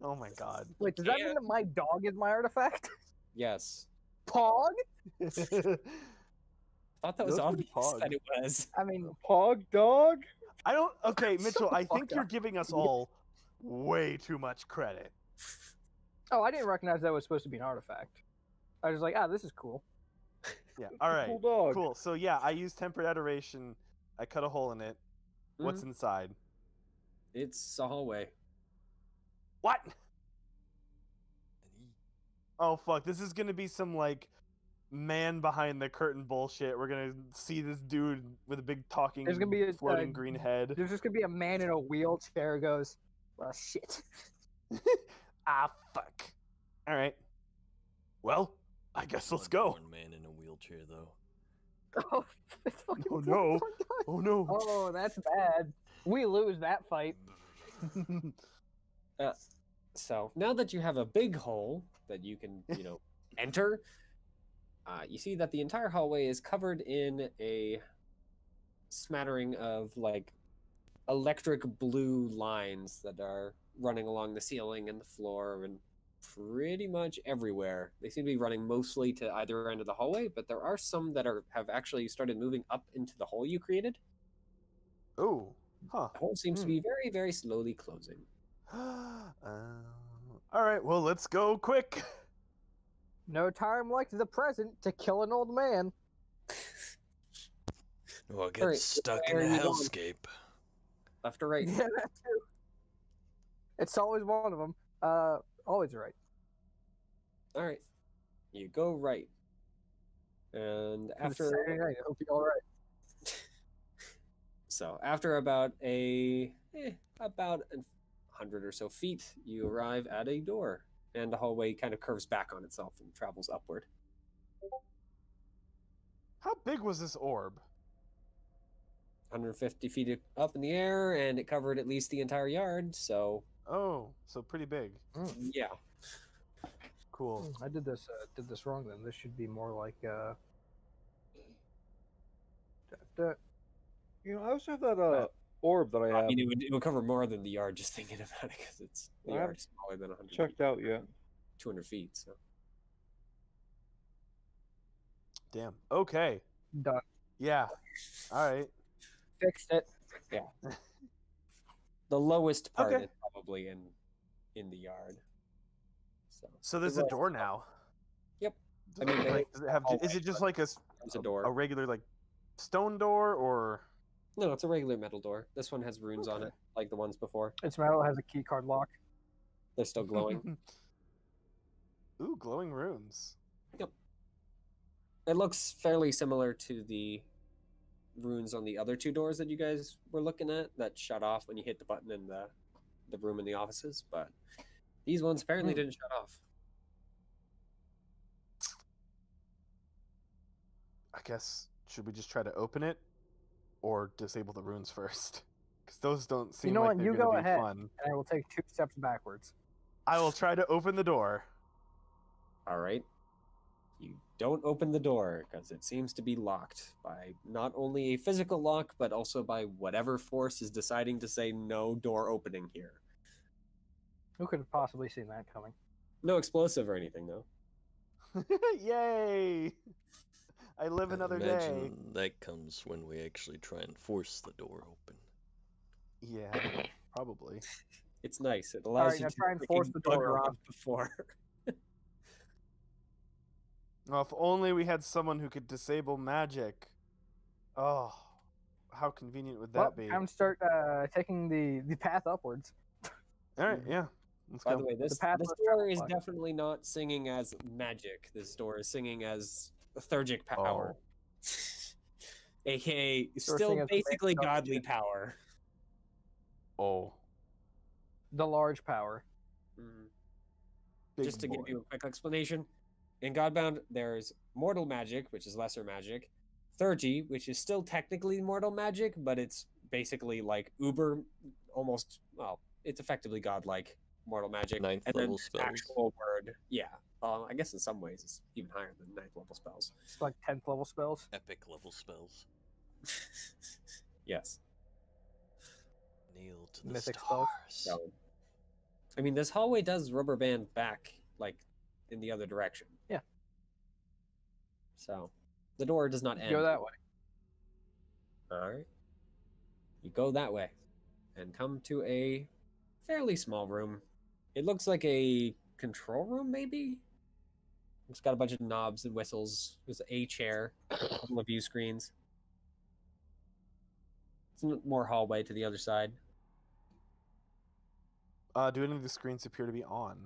Oh my god. Wait, does that mean that my dog is my artifact? Yes. Pog? I thought that was Those were obvious Pog. that it was. I mean, Pog dog? I don't. Okay, Mitchell. I the think fuck you're up. giving us all way too much credit. oh, I didn't recognize that was supposed to be an artifact. I was like, this is cool. Yeah. All right. Cool dog. Cool. So yeah, I used tempered adoration. I cut a hole in it. What's Mhm. inside? It's a hallway. What? Oh fuck! This is gonna be some like man behind the curtain bullshit. We're gonna see this dude with a big talking, There's gonna be a floating green head. There's just gonna be a man in a wheelchair who goes, well, shit. Ah fuck! All right. Well, I guess let's go. One man in a wheelchair, though. Oh, it's fucking Oh, no. oh, God. Oh no! Oh, that's bad. We lose that fight. So now that you have a big hole that you can, enter, you see that the entire hallway is covered in a smattering of like electric blue lines that are running along the ceiling and the floor and pretty much everywhere. They seem to be running mostly to either end of the hallway, but there are some that have actually started moving up into the hole you created. Oh, huh. The hole seems to be very, very slowly closing. All right. Well, let's go quick. No time like the present to kill an old man. Well, get Alright, stuck where in are a you going? hellscape. Left or right? Yeah, that too. It's always one of them. Always right. All right. You go right. And It's after Saturday night. I hope you're all right. so after about about 100 or so feet, you arrive at a door, and the hallway kind of curves back on itself and travels upward. How big was this orb? 150 feet up in the air, and it covered at least the entire yard. So Oh, so pretty big. yeah, Cool. I did this wrong then. This should be more like I also have that orb that I I have mean it would cover more than the yard just thinking about it because it's the I yard haven't is smaller than 100 checked out yet. 200 feet. So Damn. Okay. done. Yeah. All right. Fixed it. the lowest part Okay. is probably in the yard. So there's a left. door now. Yep. I mean, they- Like, does it have? Is it just like There's a door. a regular like stone door or? No, it's a regular metal door. This one has runes on Okay. it, like the ones before. Its metal has a key card lock. They're still glowing. Ooh, glowing runes. It looks fairly similar to the runes on the other two doors that you guys were looking at that shut off when you hit the button in the room in the offices, but these ones apparently didn't shut off. I guess should we just try to open it, or disable the runes first? Because those don't seem know like what, they're you going go to be ahead. fun. And I will take 2 steps backwards. I will try to open the door. All right. You don't open the door because it seems to be locked by not only a physical lock, but also by whatever force is deciding to say no door opening here. Who could have possibly seen that coming? No explosive or anything, though. Yay! I live another day. Imagine that comes when we actually try and force the door open. Yeah, probably. It's nice. It All allows right, you now to try and force freaking the door bugger off. off before. Oh, if only we had someone who could disable magic. Oh, how convenient would Well, that be? time to start taking the path upwards. All right, yeah. Let's By go. the way, this path this less door is traveled by. definitely not singing as magic. This door is singing as lethargic power, aka still singing as basically command godly intelligence. power. Oh, The large power. Mhm. big Just to boy. give you a quick explanation, in Godbound there's mortal magic, which is lesser magic, 30, which is still technically mortal magic, but it's basically like uber, almost, well, it's effectively godlike mortal magic. Ninth And then level there's spells. actual word, yeah. I guess in some ways it's even higher than ninth level spells. It's like 10th level spells. Epic level spells. Yes. Kneel to the Mythic stars. spells. So, I mean, this hallway does rubber band back, like, in the other direction. Yeah. So, the door does not end. Go that way. All right. You go that way and come to a fairly small room. It looks like a control room, maybe? It's got a bunch of knobs and whistles. There's a chair, a couple of view screens. Some more hallway to the other side. Do any of the screens appear to be on?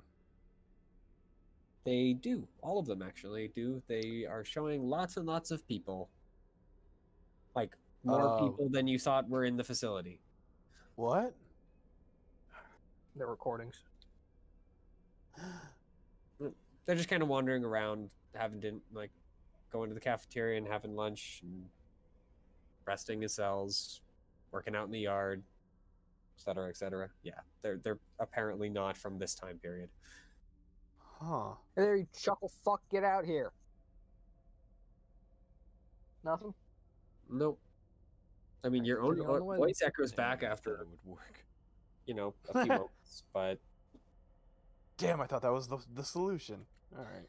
They do. All of them actually do. They are showing lots and lots of people. Like, more people than you thought were in the facility. What? The recordings. They're just kind of wandering around, like, going to the cafeteria and having lunch, and resting in cells, working out in the yard, etc., etc. Yeah, they're apparently not from this time period. Huh. Hey there, you chuckle fuck, get out here. Nothing? Nope. I mean, your own Continue on the way, voice echoes back Damn, I after, thought it would work. a few moments, but Damn, I thought that was the solution. All right.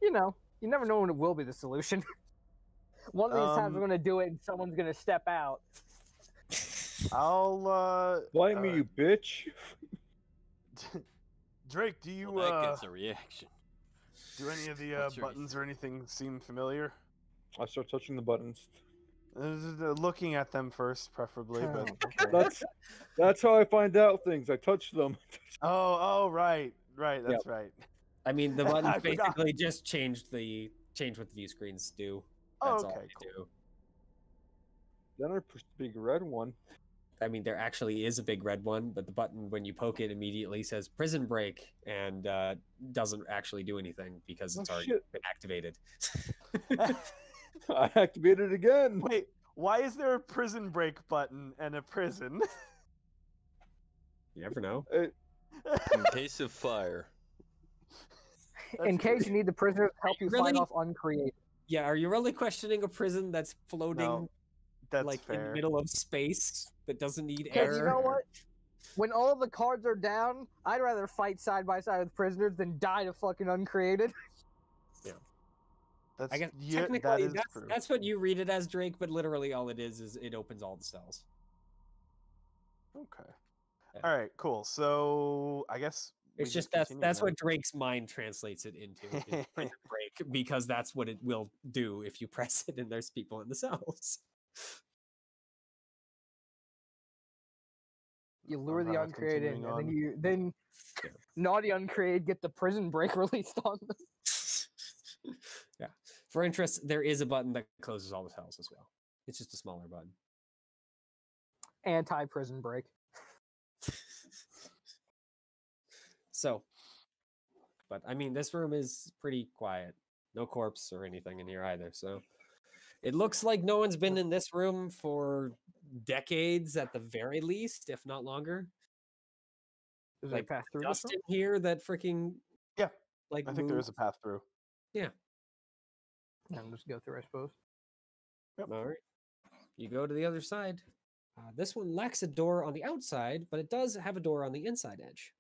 You know, you never know when it will be the solution. One of these times we're gonna do it and someone's gonna step out. I'll Blame me, you bitch. Drake, do you Well, that gets a reaction. do any of the What's your buttons or anything seem familiar? I start touching the buttons. Looking at them first, preferably. But That's how I find out things. I touch them. oh, right, that's Yep. right. I mean, the I buttons forgot. basically just change what the view screens do. Oh, That's all okay, they cool. do. Then I push the big red one. I mean, there actually is a big red one, but the button, when you poke it, immediately says prison break and doesn't actually do anything because it's Oh, already shit. been activated. I activated it again. Wait, why is there a prison break button and a prison? You never know. In case of fire. In case you need the prisoners to help you fight Really? off uncreated. Yeah, are you really questioning a prison that's floating No, that's like fair. in the middle of space that doesn't need Okay, air? you know what? When all of the cards are down, I'd rather fight side by side with prisoners than die to fucking uncreated. That's I guess yeah, technically that is true. that's what you read it as, Drake, but literally all it is it opens all the cells. Okay. Yeah. All right, cool. So I guess It's we just continue that's then. what Drake's mind translates it into is prison break, because that's what it will do if you press it and there's people in the cells. You lure the uncreated in, continuing and on. then naughty uncreated get the prison break released on them. Yeah. For interest, there is a button that closes all the cells as well. It's just a smaller button. Anti-prison break. So, but I mean, this room is pretty quiet. No corpse or anything in here either. So it looks like no one's been in this room for decades at the very least, if not longer. Is Like there a path through this dust room? in here that freaking Yeah, like I think there is a path through. Yeah. And just go through, I suppose. All right. You go to the other side. This one lacks a door on the outside, but it does have a door on the inside edge.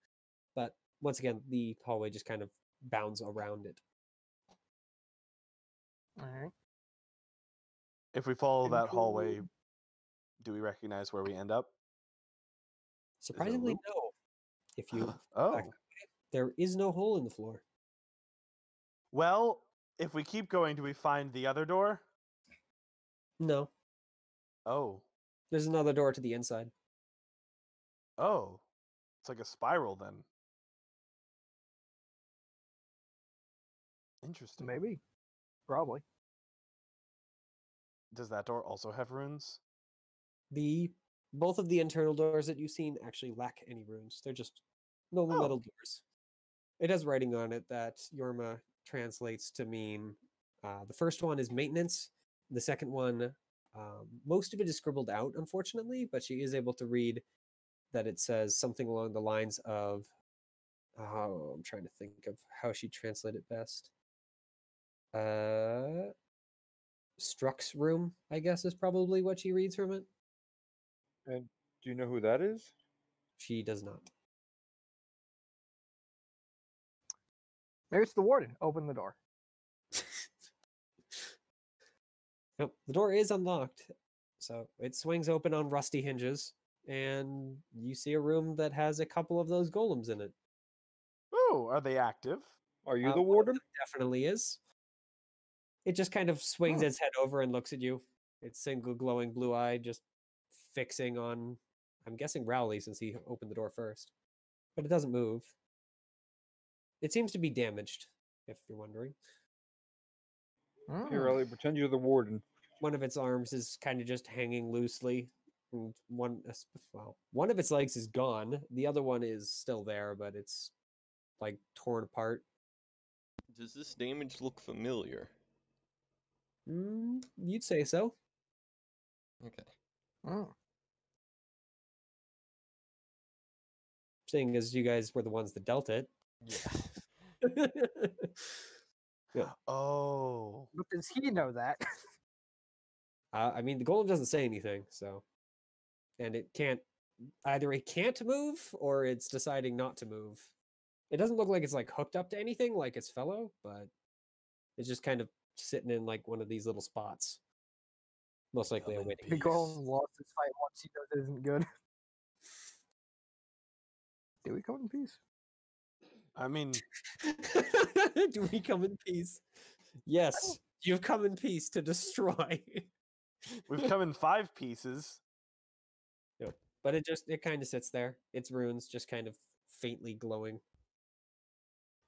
But once again, the hallway just kind of bounds around it. All right. If we follow that Control hallway, room. do we recognize where we end up? Surprisingly, loop? no. If you back Oh. that way, there is no hole in the floor. Well, if we keep going, do we find the other door? No, Oh. there's another door to the inside. Oh. It's like a spiral then. Interesting. Maybe. Probably. Does that door also have runes? Both of the internal doors that you've seen actually lack any runes. They're just normal Oh. metal doors. It has writing on it that Yorma translates to mean the first one is maintenance. The second one, most of it is scribbled out, unfortunately, but she is able to read that it says something along the lines of, oh, I'm trying to think of how she translated it best. Struck's room, I guess, is probably what she reads from it. And do you know who that is? She does not. Maybe it's the warden. Open the door. Nope, the door is unlocked, so it swings open on rusty hinges, and you see a room that has a couple of those golems in it. Oh, are they active? Are you the One of warden? them definitely is. It just kind of swings Huh. its head over and looks at you. Its single glowing blue eye just fixing on, I'm guessing Rowley since he opened the door first. But it doesn't move. It seems to be damaged, if you're wondering. Here, Mm. Ellie, pretend you're the warden. One of its arms is kind of just hanging loosely. And one of its legs is gone. The other one is still there, but it's like torn apart. Does this damage look familiar? You'd say so. Okay. Mm. Seeing as you guys were the ones that dealt it. Yeah. Yeah. Oh. But does he know that? I mean, the golem doesn't say anything, so. And it can't. Either it can't move or it's deciding not to move. It doesn't look like it's like hooked up to anything like its fellow, but it's just kind of sitting in like one of these little spots. Most likely Come in awaiting. The peace. golem lost his fight once he knows it isn't good. Do we come in peace? I mean, Do we come in peace? Yes, you've come in peace to destroy. we've come in 5 pieces. Yep. But it kind of sits there. Its runes just kind of faintly glowing.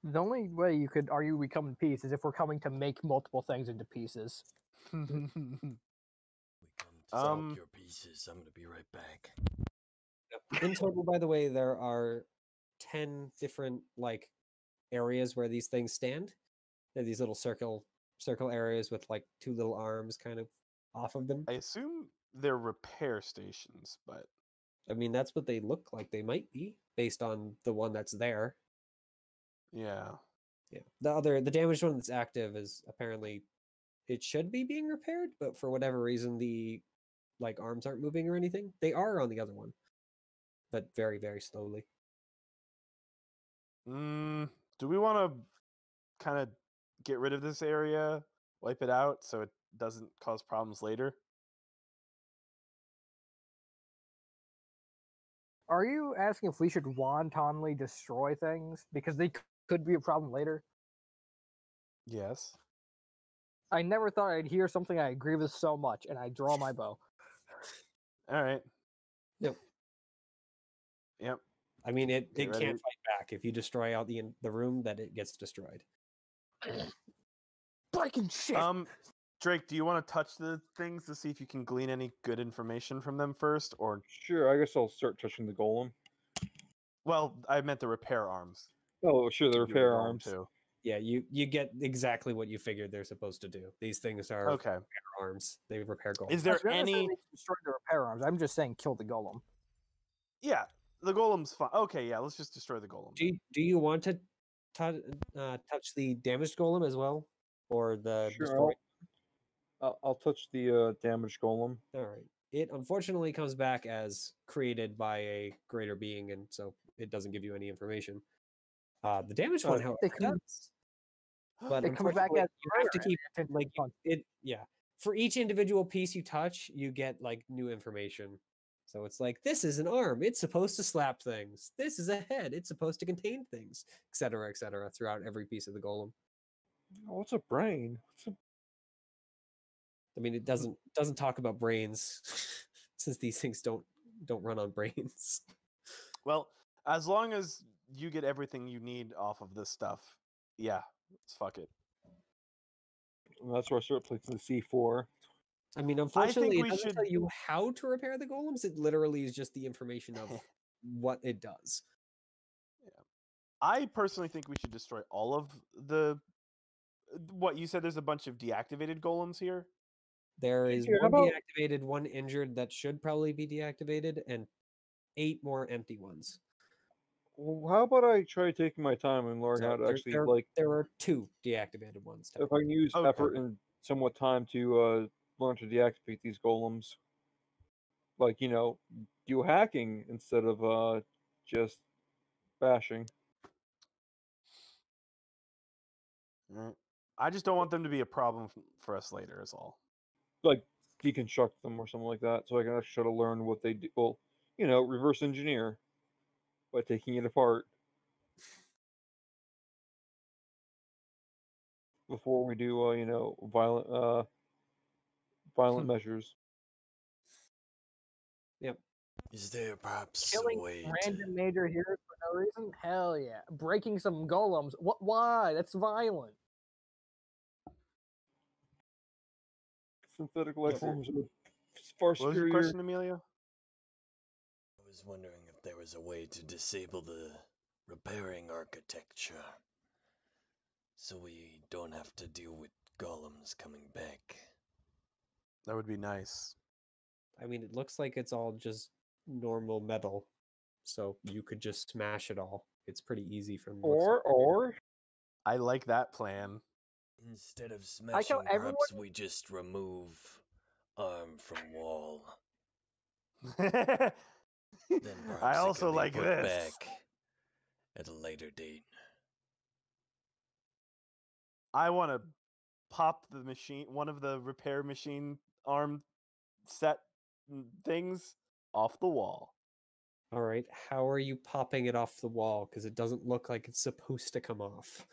The only way you could argue we come in peace is if we're coming to make multiple things into pieces. We come to solve your pieces. I'm gonna be right back. In total, by the way, there are 10 different like areas where these things stand. They're these little circle areas with like 2 little arms kind of off of them. I assume they're repair stations, but I mean, that's what they look like they might be based on the one that's there. yeah. Yeah. The damaged one that's active is apparently it should be being repaired, but for whatever reason the like arms aren't moving or anything. They are on the other one, but very, very slowly. Do we want to kind of get rid of this area, wipe it out so it doesn't cause problems later? Are you asking if we should wantonly destroy things because they could be a problem later? Yes. I never thought I'd hear something I agree with so much, and I draw my bow. All right. Yep. Yep. I mean, it Get can't ready. fight back. If you destroy out the room, that it gets destroyed. Breaking shit! Drake, do you want to touch the things to see if you can glean any good information from them first? Or, Sure, I guess I'll start touching the golem. well, I meant the repair arms. Oh, sure, the You and repair golem arms. too. Yeah, you get exactly what you figured they're supposed to do. These things are Okay. repair arms. They repair golems. Is there I'm not saying any? we should destroy the repair arms. I'm just saying kill the golem. Yeah, the golem's fine. Okay, yeah, let's just destroy the golem. Do you want to touch the damaged golem as well, or the Sure, destroyed? I'll touch the damaged golem. All right. It unfortunately comes back as created by a greater being, and so it doesn't give you any information. The damaged one, however, They come- does. But it comes back unfortunately, as you have to prayer keep and like fun. it. Yeah, for each individual piece you touch, you get like new information. So it's like, this is an arm, it's supposed to slap things. This is a head, it's supposed to contain things, etc., throughout every piece of the golem. Oh, what's a brain? I mean, it doesn't talk about brains, since these things don't run on brains. Well, as long as you get everything you need off of this stuff, yeah, fuck it. And that's where I start placing the C4. I mean, I unfortunately, think it we doesn't should. tell you how to repair the golems. It literally is just the information of what it does. I personally think we should destroy all of the. What you said? There's a bunch of deactivated golems here. There is Here, how one about- deactivated, one injured that should probably be deactivated, and 8 more empty ones. Well, how about I try taking my time and learn So how to there, actually, there, like, there are 2 deactivated ones. if I can use Okay. effort and somewhat time to learn to deactivate these golems. Like, do hacking instead of just bashing. I just don't want them to be a problem for us later. Is all. Like, deconstruct them or something like that, so I can actually try to learn what they do. Well, reverse engineer by taking it apart before we do, violent measures. Yep. Is there perhaps Killing a way random major heroes for no reason? Hell yeah. Breaking some golems? What? Why? That's violent. Synthetic life Yep. forms are far What was your superior. question, Emilio? I was wondering if there was a way to disable the repairing architecture so we don't have to deal with golems coming back. That would be nice. I mean, it looks like it's all just normal metal, so you could just smash it all. It's pretty easy from the looks of Or I like that plan. Instead of like how smashing, perhaps we just remove arm from wall. I Then perhaps it also can be like put this. back at a later date. I want to pop the machine, one of the repair machine arm set things off the wall. All right, how are you popping it off the wall? Because it doesn't look like it's supposed to come off.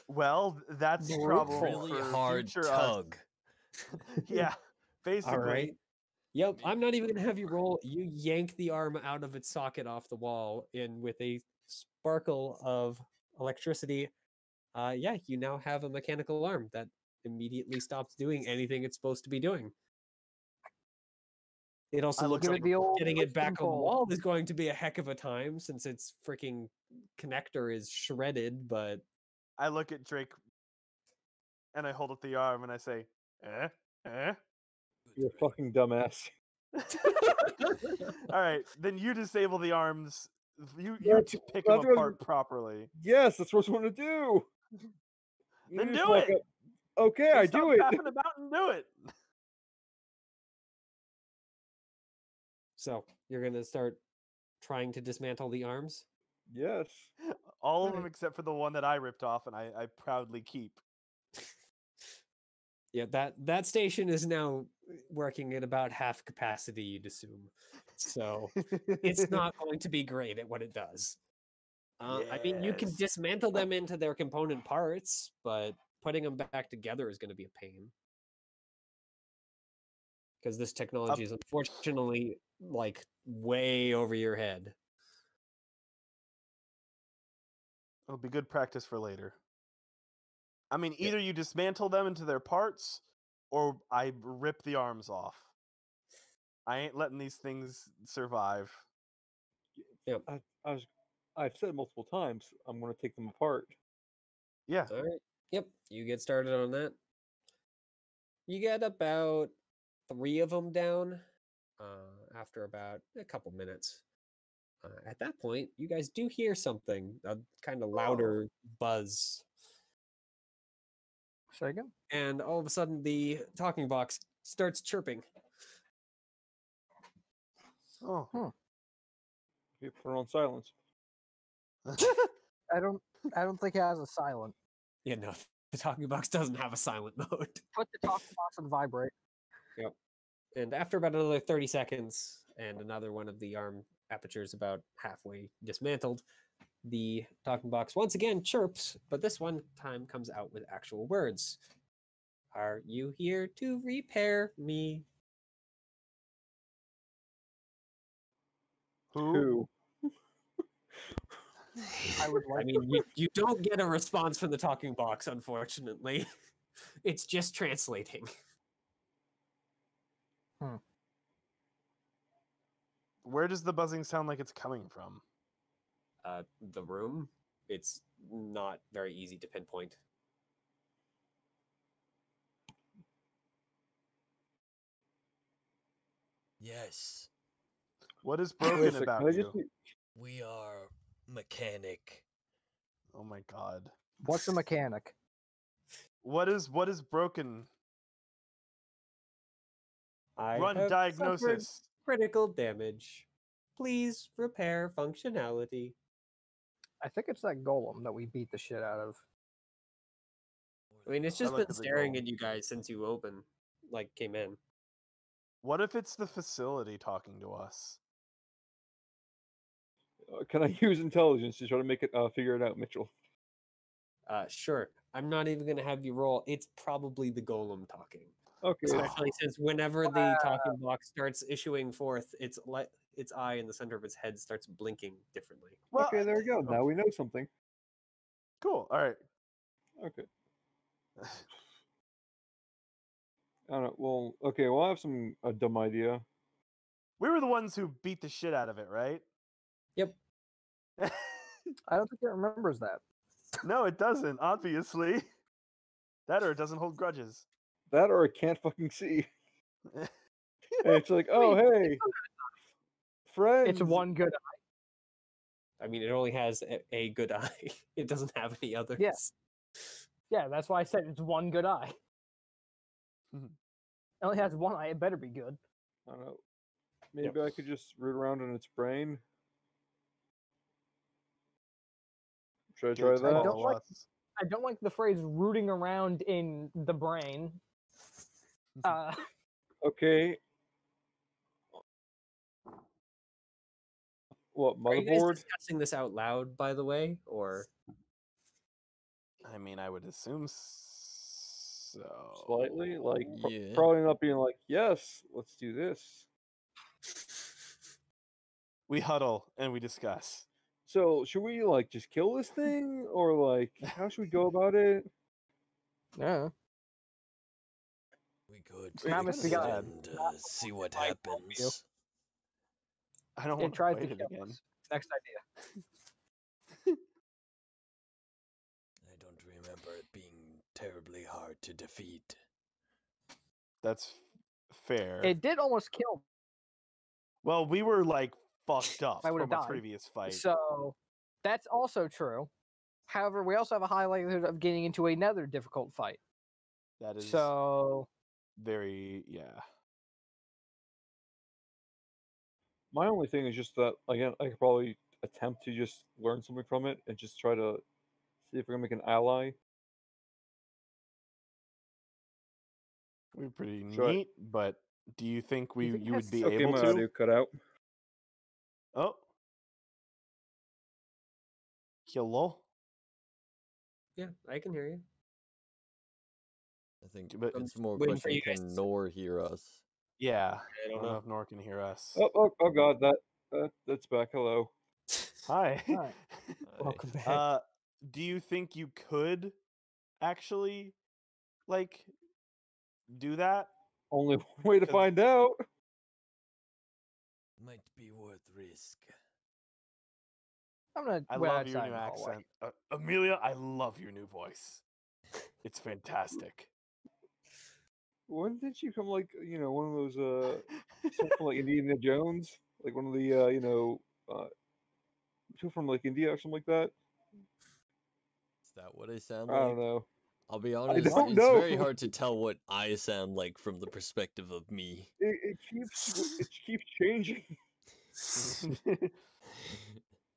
Well, that's the Brute problem Really for hard future tug. yeah, basically. All right. Yep, I'm not even gonna have you roll. You yank the arm out of its socket off the wall, and with a sparkle of electricity, yeah, you now have a mechanical arm that immediately stops doing anything it's supposed to be doing. It also I look looks up- like the old getting it push back and on the pull. wall is going to be a heck of a time since its freaking connector is shredded, but I look at Drake and I hold up the arm and I say, eh? Eh? you're a fucking dumbass. All right, then you disable the arms. You That's- pick them that's what I was- apart properly. Yes, that's what I want to do. You Then just do walk it. up, okay, Then I stop do it. faffing about and do it. so you're gonna start trying to dismantle the arms. Yes. All of them Alright. except for the one that I ripped off and I proudly keep. Yeah, that station is now working at about half capacity, you'd assume. So it's not going to be great at what it does. I mean, you can Yes. dismantle them into their component parts, but putting them back together is going to be a pain. Because this technology is unfortunately like way over your head. It'll be good practice for later. I mean, Yeah. either you dismantle them into their parts, or I rip the arms off. I ain't letting these things survive. Yep. I've said multiple times I'm going to take them apart. Yeah. All right. Yep. You get started on that. You get about 3 of them down after about a couple minutes. At that point, you guys do hear something, a kind of louder buzz. Say again? And all of a sudden, the talking box starts chirping. Oh. You put it on silence. I don't think it has a silent. Yeah, no, the talking box doesn't have a silent mode. Put the talking box on vibrate. Yep. And after about another 30 seconds and another one of the arm apertures about halfway dismantled, the talking box once again chirps, but this one time comes out with actual words. Are you here to repair me? Who? I would I like. mean, you don't get a response from the talking box, unfortunately. It's just translating. Where does the buzzing sound like it's coming from? The room, it's not very easy to pinpoint. Yes, What is Wait a broken sec, about can I you? just we are mechanic. Oh my god. What's a mechanic? What is broken? I Run have suffered diagnosis. critical damage. Please repair functionality. I think it's that golem that we beat the shit out of. I mean, it's I just look been at the staring golem. at you guys since you came in. What if it's the facility talking to us? can I use intelligence to try to make it figure it out, Mitchell? Sure. I'm not even gonna have you roll. It's probably the golem talking. Okay. Especially since whenever the talking box starts issuing forth, its eye in the center of its head starts blinking differently. Well, Okay, there we go. Now we know something. cool. All right. Okay. I don't know. Well, okay. Well, I have a dumb idea. We were the ones who beat the shit out of it, right? Yep. I don't think it remembers that. No, it doesn't, obviously. That or it doesn't hold grudges. That or I can't fucking see. And it's like, oh hey, friends. It's one good. I mean, it only has a good eye. It doesn't have any others. Yeah, that's why I said it's one good eye. Mhm. It only has one eye. It better be good. I don't know. Maybe I could just root around in its brain. Should I Get try it to that? don't follow like- us. I don't like the phrase "rooting around in the brain." Okay. What Are you guys motherboard? discussing this out loud, by the way, or I mean, I would assume so. Slightly, like Yeah. probably not being like, yes, let's do this. We huddle and we discuss. So should we like just kill this thing, or like how should we go about it? Yeah. We could Not fix Mr. it God. and see what might help you. happens. I don't It want to tries to fight it kill again. us. Next idea. I don't remember it being terribly hard to defeat. That's fair. It did almost kill. Well, we were like fucked up I would've from a died. previous fight. So that's also true. However, we also have a high likelihood of getting into another difficult fight. That is So very, yeah. My only thing is just that again, I could probably attempt to just learn something from it and just try to see if we can make an ally. We're pretty Sure. neat, but do you think Do you think it you has would be Okay, able my to? audio cut out. Oh. Hello? yeah, I can hear you. I think But- it's more a waiting for question, you guys can to- Nor hear us? Yeah. I don't know know. if Nor can hear us. Oh god, that's back. Hello. Hi. Hi. Welcome back. Do you think you could actually like do that? Only one way to 'Cause- find out. Might be worth risk. I'm gonna I wait love your outside new in the hallway. accent. Amelia, I love your new voice. It's fantastic. When did you come like one of those something from like Indiana Jones, like one of the people from like India or something like that? Is that what I sound I like? don't know. I'll be honest, don't it's know. very hard to tell what I sound like from the perspective of me. It keeps changing.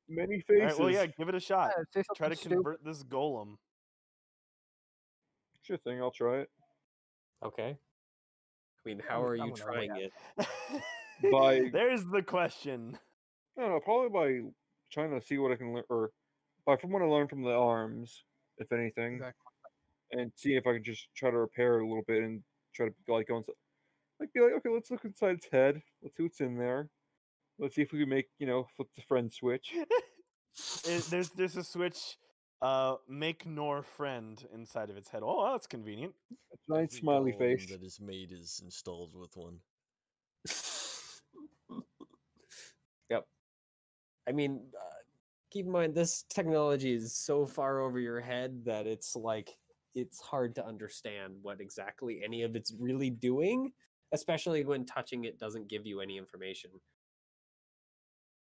Many All faces. right, well, yeah, give it a shot. Yeah, say Try to something stupid. convert this golem. Sure thing. I'll try it. Okay. I mean, how are you gonna trying wait. it? By- There's the question. I don't know, probably by trying to see what I can learn, or from what I learned from the arms, if anything, Exactly. and see if I can just try to repair it a little bit and try to like go inside, like be like, okay, let's look inside its head. Let's see what's in there. Let's see if we can make flip the friend switch. There's a switch, make nor friend inside of its head. Oh, that's convenient. A giant Every smiley golem face. that is made is installed with one. Yep. I mean, keep in mind this technology is so far over your head that it's like it's hard to understand what exactly any of it's really doing, especially when touching it doesn't give you any information.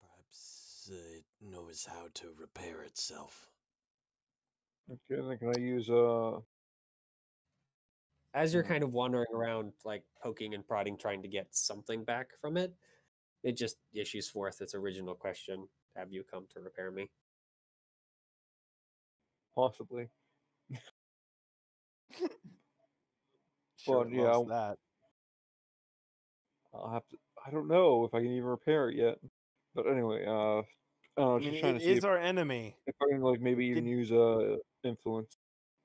Perhaps it knows how to repair itself. Okay, then can I use As you're kind of wandering around, like poking and prodding, trying to get something back from it, it just issues forth its original question: have you come to repair me? possibly? Sure, But it yeah, loves that. I'll have to. I don't know if I can even repair it yet. But anyway, I don't know, I mean, just trying it to see is our enemy. if I can like maybe even Did- use influence,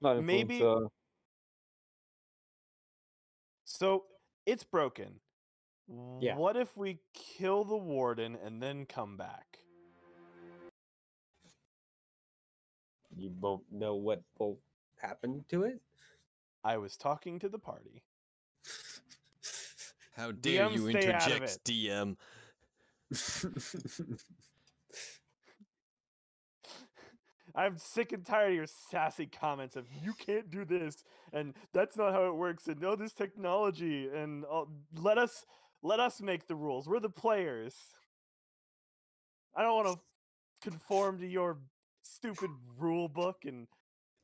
not influence. Maybe so. It's broken. Yeah. What if we kill the warden and then come back? You won't know what will happen to it. I was talking to the party. How dare DM, you stay out of interject, it. DM? I'm sick and tired of your sassy comments of you can't do this and that's not how it works and no, this technology and let us make the rules. We're the players. I don't want to conform to your stupid rule book and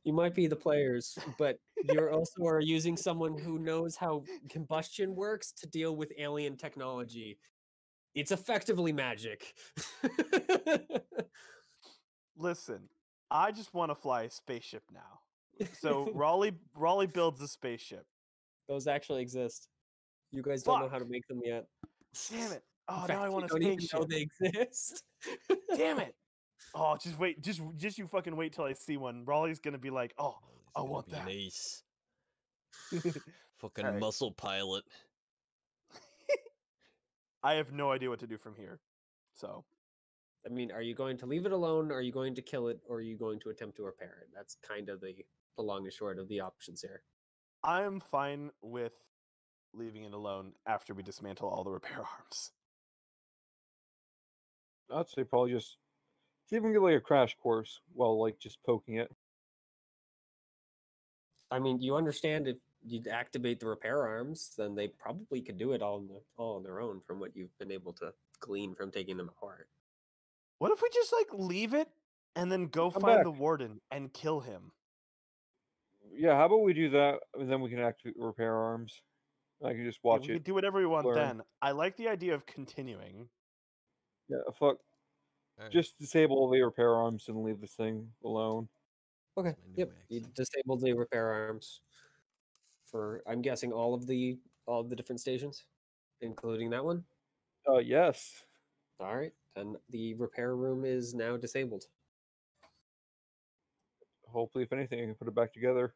You might be the players, but you're also are using someone who knows how combustion works to deal with alien technology. It's effectively magic. listen. I just want to fly a spaceship now. So Raleigh builds a spaceship. Those actually exist. You guys don't know how to Fuck. make them yet. Damn it. In Oh, now fact, I you want a don't even know spaceship. they exist. Damn it. Oh, just wait. Just you fucking wait till I see one. Raleigh's gonna be like, oh, He's I gonna want be an that. ace. Fucking Alright. muscle pilot. I have no idea what to do from here. So I mean, are you going to leave it alone? Are you going to kill it? Or are you going to attempt to repair it? That's kind of the long and short of the options here. I'm fine with leaving it alone after we dismantle all the repair arms. I'd say probably just see if we can get like a crash course while like just poking it. I mean, you understand if you activate the repair arms, then they probably could do it all on their own from what you've been able to glean from taking them apart. What if we just like leave it and then go Come find back. the warden and kill him? Yeah, how about we do that and then we can activate repair arms. I can just Yeah, watch we it. could do whatever we want learn. then. I like the idea of continuing. Yeah, fuck. Alright, Just disable the repair arms and leave this thing alone. Okay. my new Yep. You accent. disabled the repair arms for I'm guessing all of the different stations, including that one. Yes. All right. Then the repair room is now disabled. Hopefully, if anything, I can put it back together.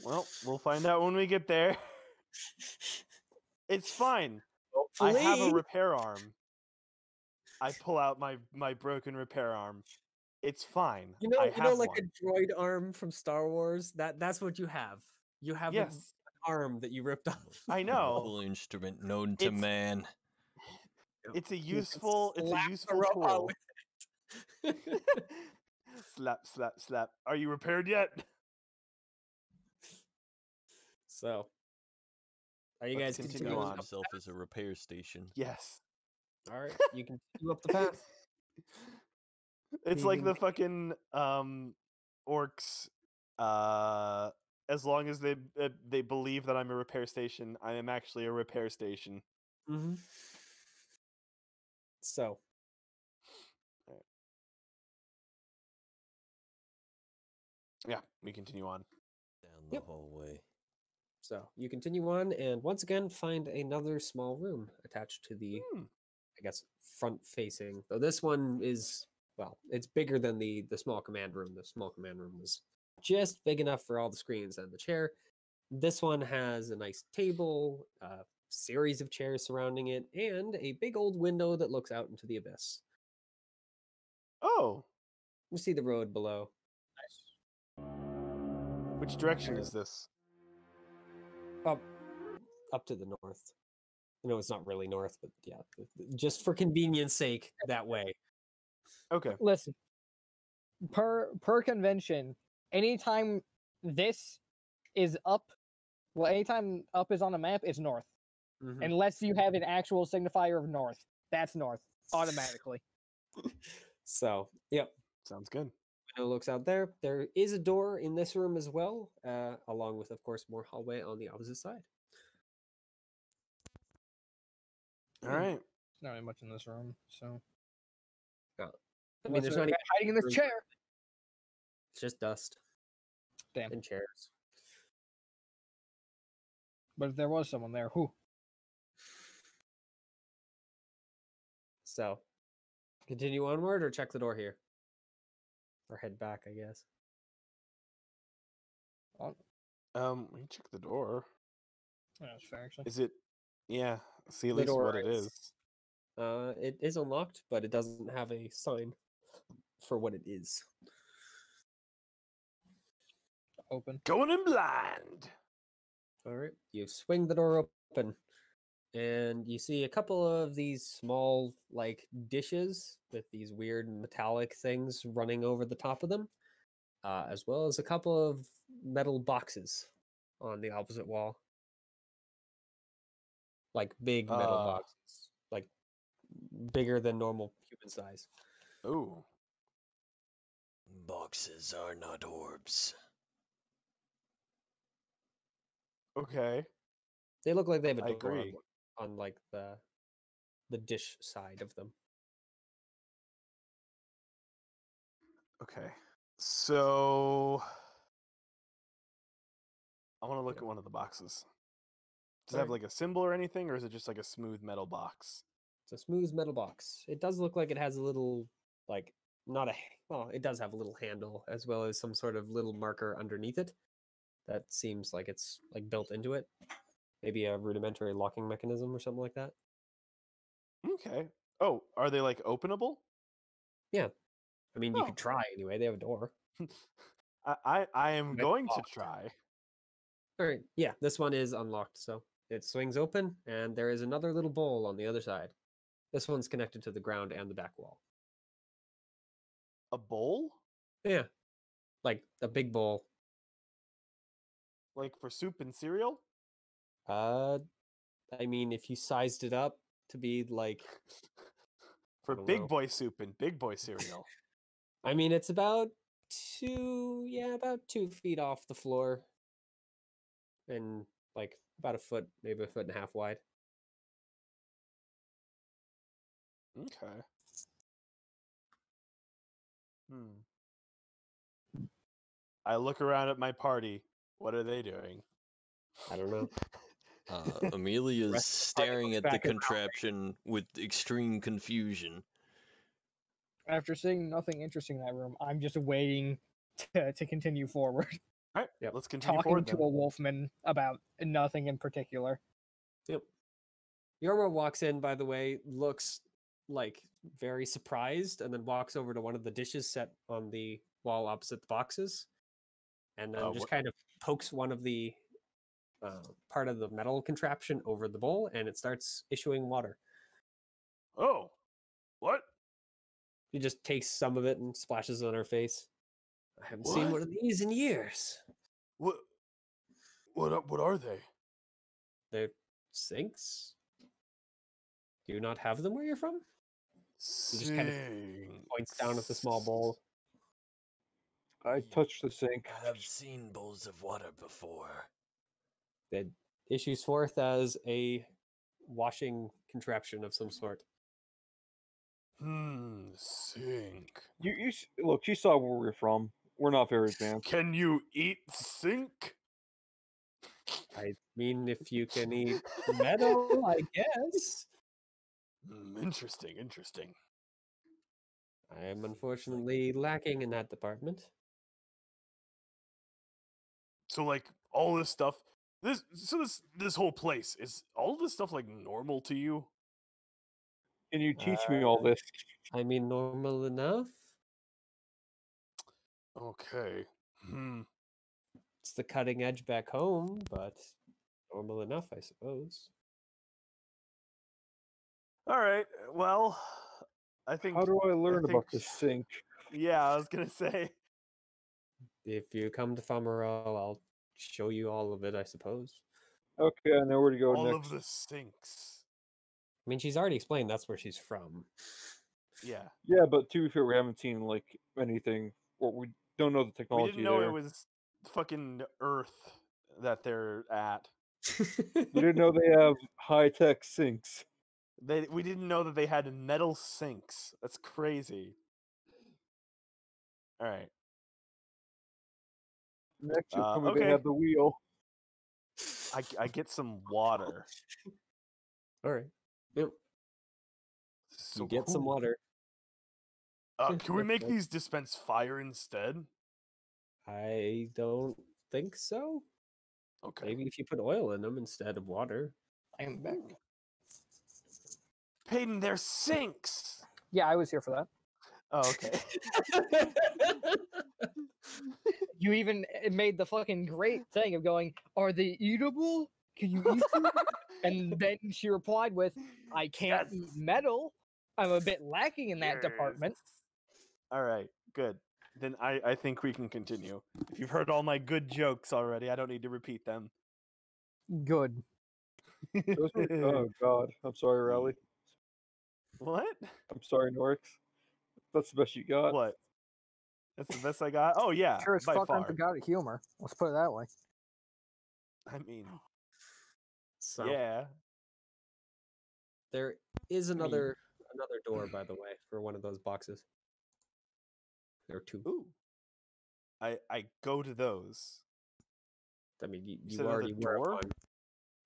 Well, we'll find out when we get there. It's fine. I Hopefully. have a repair arm. I pull out my broken repair arm. It's fine. I You know, have like one. a droid arm from Star Wars. That's what you have. You have an Yes, arm that you ripped off. I A know. mobile instrument known to It's- man. It's a You can useful slap the tool. robot with it. Slap, slap, slap. Are you repaired yet? So, are you Let's guys continue continuing on. up? himself as a repair station. Yes. All right, you continue up the path. It's like Leaving the fucking orcs. As long as they believe that I'm a repair station, I am actually a repair station. Mm-hmm. So, Yeah, we continue on. Down the Yep. hallway. So you continue on, and once again find another small room attached to the, Hmm. I guess, front facing. Though this one is, well, it's bigger than the small command room. The small command room was just big enough for all the screens and the chair. This one has a nice table, a series of chairs surrounding it, and a big old window that looks out into the abyss. Oh, You see the road below. which direction is this? Up to the north. No, it's not really north, but yeah, just for convenience sake, that way. Okay. Listen, per convention, anytime this is up, well, anytime up is on a map, it's north. Mhm. Unless you have an actual signifier of north, that's north automatically. So, yep. Sounds good. Window looks out there. There is a door in this room as well, along with, of course, more hallway on the opposite side. All right. There's not really much in this room, so I mean, unless there's there's not a even guy hiding in this room. chair. It's just dust Damn. and chairs. But if there was someone there, who? So, continue onward or check the door here? Or head back, I guess. We can check the door. Yeah, that's fair, actually. Is it? Yeah. See at The least door what it is- is. It is unlocked, but it doesn't have a sign for what it is. Open. Going in blind. All right, you swing the door open, and you see a couple of these small, like, dishes with these weird metallic things running over the top of them, as well as a couple of metal boxes on the opposite wall. Like big metal boxes, like bigger than normal human size. Ooh. Boxes are not orbs. Okay. They look like they have a I door agree. on like the dish side of them. Okay. So I want to look at one of the boxes. Does it have Alright. like a symbol or anything, or is it just like a smooth metal box? It's a smooth metal box. It does look like it has a little, like, not a, well, it does have a little handle as well as some sort of little marker underneath it. That seems like it's like built into it. Maybe a rudimentary locking mechanism or something like that. Okay. Oh, are they like openable? Yeah. I mean, you Oh. could try anyway. They have a door. I am It's going to locked. try. All right. Yeah, this one is unlocked. So it swings open, and there is another little bowl on the other side. This one's connected to the ground and the back wall. A bowl? Yeah. Like a big bowl. Like for soup and cereal? I mean, if you sized it up to be like, For don't big know. boy soup and big boy cereal. I mean, it's about about 2 feet off the floor, and like about a foot, maybe a foot and a half wide. Okay. I look around at my party. What are they doing? I don't know. Amelia's Rest of the party staring looks at the back at Ralphie. contraption with extreme confusion. After seeing nothing interesting in that room, I'm just waiting to continue forward, All right, Yep. let's continue talking forward to then. a wolfman about nothing in particular. Yep. Yorma walks in, by the way, looks like very surprised, and then walks over to one of the dishes set on the wall opposite the boxes, and then just What- kind of pokes one of the part of the metal contraption over the bowl, and it starts issuing water. Oh, what? He just takes some of it and splashes it on her face. I haven't seen What? one of these in years. What? What are they? They're sinks. Do you not have them where you're from? He just kind of points down at the small bowl. I touched the sink. I have seen bowls of water before. That issues forth as a washing contraption of some sort. Sink. Look. She saw where we're from. We're not very advanced. Can you eat sink? I mean, if you can eat metal, I guess. Interesting, interesting. I am unfortunately lacking in that department. So like all this stuff, this whole place is all this stuff like normal to you? Can you teach me all this? I mean, normal enough. Okay. Hmm. It's the cutting edge back home, but normal enough, I suppose. All right. Well, I think. How do I learn think- about this sink? Yeah, I was gonna say. If you come to Famarel, I'll show you all of it, I suppose. Okay, I know where to go All next. of the sinks. I mean, she's already explained that's where she's from. Yeah. Yeah, but to be fair, we haven't seen like anything, or we don't know the We technology didn't know there. it was fucking Earth that they're at. We didn't know they have high-tech sinks. We didn't know that they had metal sinks. That's crazy. All right. Next, you'll tell me okay. they have the wheel. I get some water. All right. Yep. So You get some cool. water. Can we make these dispense fire instead? I don't think so. Okay. Maybe if you put oil in them instead of water. I am back. Peyton, they're sinks. Yeah, I was here for that. Oh, okay. You even made the fucking great thing of going, "Are they eatable? Can you eat them?" And then she replied with, "I can't eat Yes. metal. I'm a bit lacking in that department." All right, good. Then I think we can continue. If you've heard all my good jokes already, I don't need to repeat them. Good. Those were, oh God, I'm sorry, Raleigh. What? I'm sorry, Norix. That's the best you got. What? That's the best I got? Oh, yeah, Sure as by fuck far. I'm forgot of humor. Let's put it that way. I mean, So yeah. there is mean- another door, by the way, for one of those boxes. There are two. Ooh. I go to those. I mean, you said another already were at door? one.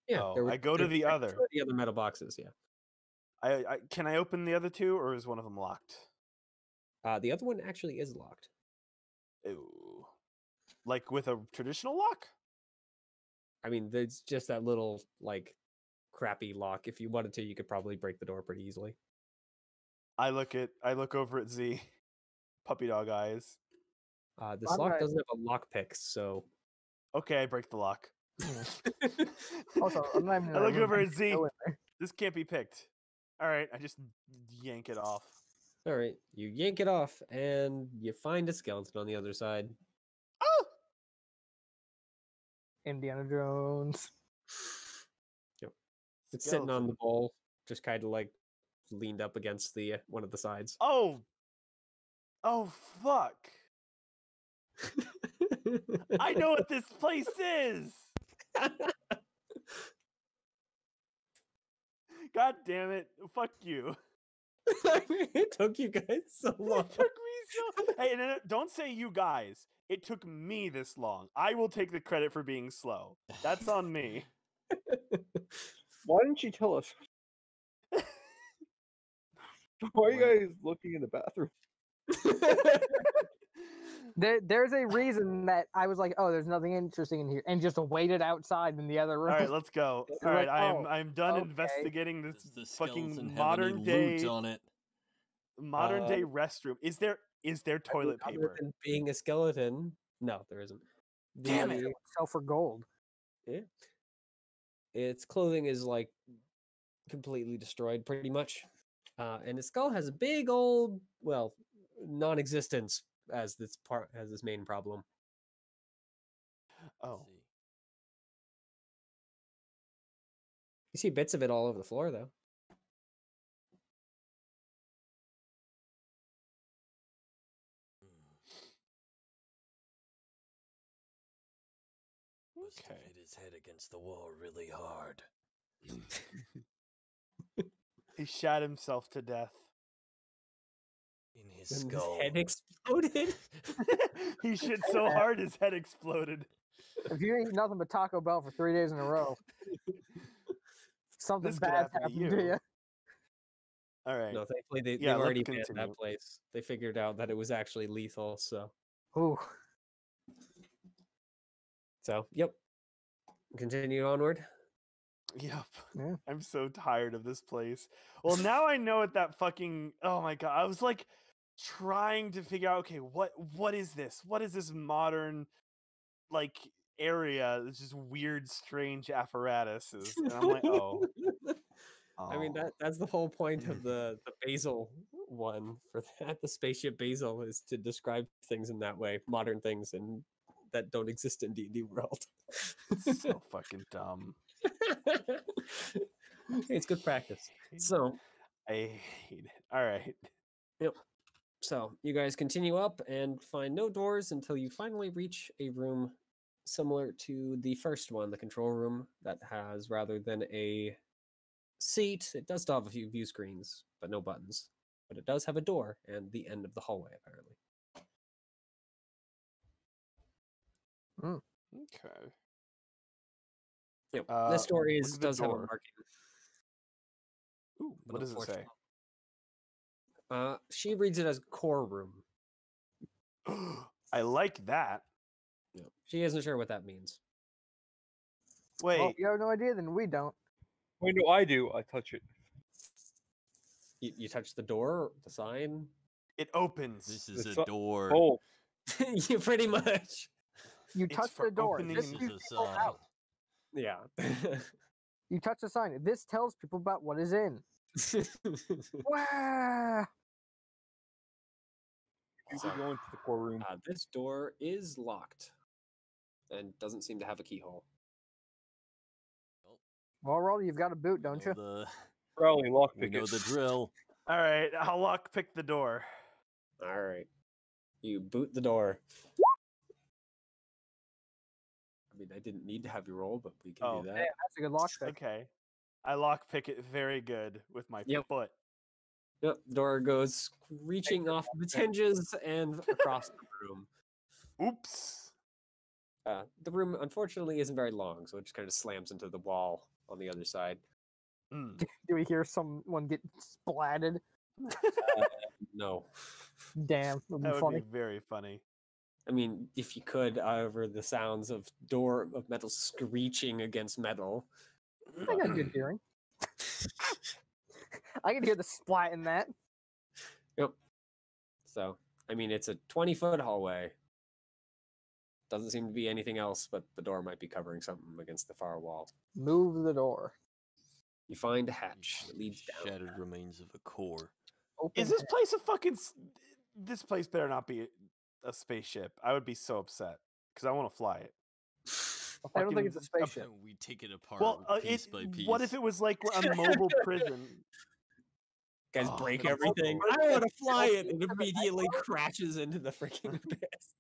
Yeah, Oh, I go to the there were other. two of the other metal boxes. Yeah, Can I open the other two, or is one of them locked? the other one actually is locked. Ooh. Like with a traditional lock? I mean, there's just that little like crappy lock. If you wanted to, you could probably break the door pretty easily. I look over at Z. Puppy dog eyes. This I'm lock not- doesn't have a lock pick, so Okay, I break the lock. Also, I'm not even I look over remembering at to Z. go in there. This can't be picked. All right, I just yank it off. all right, you yank it off, and you find a skeleton on the other side. Oh! Indiana Jones. Yep. It's sitting on Skeleton. the bowl, just kind of like leaned up against the one of the sides. Oh! Oh, fuck. I know what this place is! God damn it. Fuck you. It took you guys so long. It took me so. Hey, no, don't say you guys. It took me this long. I will take the credit for being slow. That's on me. Why didn't you tell us? Why are you guys looking in the bathroom? There's a reason that I was like, "Oh, there's nothing interesting in here," and just waited outside in the other room. All right, let's go. It's All right, like, oh, I'm done okay. investigating this Does the fucking skeleton have modern any day loot on it? restroom. Is there toilet Other paper? than being a skeleton, no, there isn't. Damn it. Sell for gold. Yeah. Its clothing is like completely destroyed, pretty much, and its skull has a big old, well, non-existence as this main problem. Oh, See. You see bits of it all over the floor, though. Must have okay. hit his head against the wall really hard. He shot himself to death. In his When his skull. head exploded. He shit so hard his head exploded. If you eat nothing but Taco Bell for 3 days in a row, something This could bad's happen to happened to you. you. All right. No, thankfully they've let's already banned continue. that place. They figured out that it was actually lethal, so Ooh. yep. Continue onward. Yep. Yeah. I'm so tired of this place. Well, now I know what that fucking. Oh my god! I was like trying to figure out. Okay, what is this? What is this modern like area? It's just weird, strange apparatuses, and I'm like, oh. I mean Oh. that's the whole point of the basil one for that. The spaceship basil is to describe things in that way, modern things and that don't exist in D&D world. It's so fucking dumb. It's good practice. So, I hate it. All right. yep. So you guys continue up and find no doors until you finally reach a room similar to the first one, the control room, that has, rather than a seat, it does still have a few view screens, but no buttons. But it does have a door and the end of the hallway, apparently. Okay. Yep. This door look at the does have a door. marking. Ooh, but what does it say? She reads it as core room. I like that. Yep. She isn't sure what that means. Wait, Well, you have no idea, then we don't. Wait, no, I do. I touch it. You touch the door, the sign. it opens. This is It's a door. Oh, You pretty much. You It's touch for the door. opening This and- This keeps is a people sign. out. Yeah. You touch the sign. This tells people about what is in. Wow. you can go into the core room. This door is locked and doesn't seem to have a keyhole. Well, Roll, you've got a boot, don't you? Probably We lockpick know it. the drill. All right, I'll lock pick the door. All right. You boot the door. I mean, I didn't need to have you roll, but we can Oh. do Yeah, that. that's a good lock pick. Okay. I lock pick it very good with my Yep. foot. Yep. The door goes reaching off of its hinges and across the room. Oops. The room, unfortunately, isn't very long, so it just kind of slams into the wall on the other side. Mm. Do we hear someone get splatted? No. Damn, would be That would funny. be very funny. I mean, if you could, however, the sounds of door of metal screeching against metal. I got good hearing. I can hear the splat in that. Yep. So, I mean, it's a 20-foot hallway. Doesn't seem to be anything else, but the door might be covering something against the far wall. Move the door. You find a hatch that leads down. Shattered remains of a core. Open Is this hatch. place a fucking? This place better not be a spaceship. I would be so upset because I want to fly it. I don't think it's a spaceship. We take it apart Well, piece by piece. what if it was like a mobile prison? Guys Oh, break that's everything. so I want to fly it. It immediately crashes into the freaking abyss.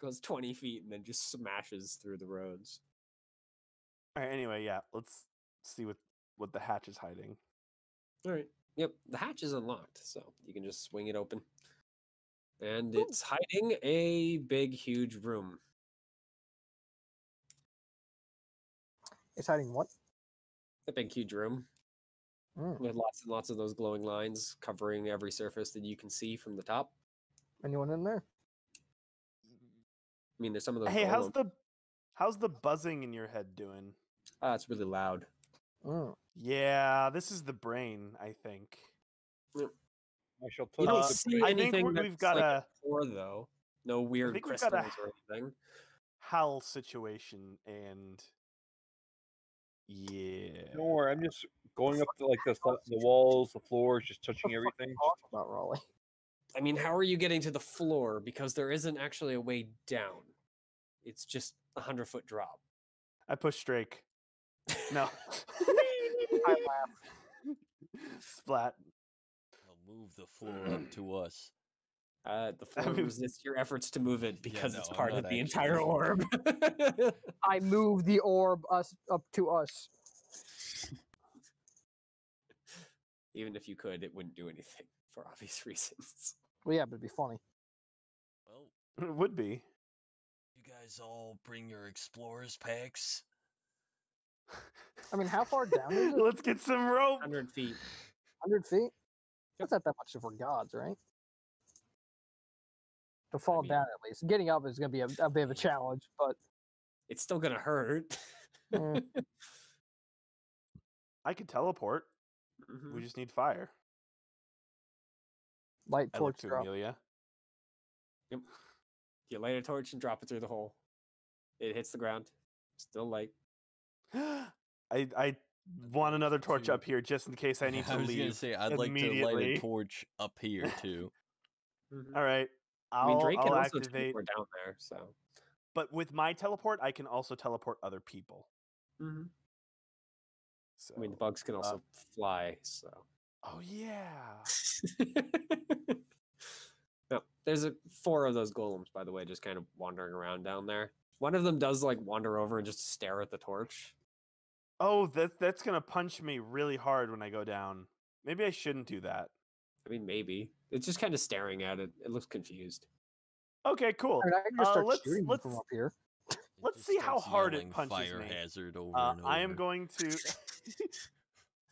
Goes 20 feet and then just smashes through the roads. All right. Anyway, yeah. Let's see what the hatch is hiding. All right. Yep. The hatch is unlocked, so you can just swing it open. And it's hiding a big, huge room. It's hiding what? A big, huge room Mm. with lots and lots of those glowing lines covering every surface that you can see from the top. Anyone in there? I mean, there's some of those. Hey, golem- how's the buzzing in your head doing? It's really loud. Mm. Yeah, this is the brain. I think. I shall You touch don't the see I think anything we've that's got like a core, though. No weird think we've got crystals a- or anything. Hal situation, and yeah. Don't worry, I'm just going up to like the walls, the floors, just What touching the fuck everything. you talking about, Raleigh? I mean, how are you getting to the floor? Because there isn't actually a way down. It's just a 100-foot drop. I push Drake. No. I laugh. Splat. I'll move the floor up to us. The floor mean- resists your efforts to move it because it's no, I'm part of not the actually. entire orb. I move the orb up to us. Even if you could, it wouldn't do anything for obvious reasons. Well, yeah, but it'd be funny. Well, It would be. you guys all bring your explorers packs? I mean, how far down is it? Let's get some rope. 100 feet. 100 feet? That's not that much for gods, right? To fall mean- down at least. Getting up is going to be a bit of a challenge, but It's still gonna hurt. Eh. I could teleport. Mhm. We just need fire. light I look torch to drop. Amelia. You light a torch and drop it through the hole. It hits the ground. Still light. I want another torch To- up here just in case I need to I was leave. gonna say I'd like to light immediately. a torch up here too. Mhm. All right. I mean, Drake can I'll also activate. teleport down there, so. But with my teleport, I can also teleport other people. Mhm. So I mean, the bugs can also fly, so. oh yeah. No, there's 4 of those golems, by the way, just kind of wandering around down there. One of them does like wander over and just stare at the torch. Oh, that's gonna punch me really hard when I go down. Maybe I shouldn't do that. I mean, maybe it's just kind of staring at it. It looks confused. Okay, cool. I mean, I can just start let's shooting them let's from up here. It Let's just see how starts hard it yelling punches fire me. hazard over and over. I am going to.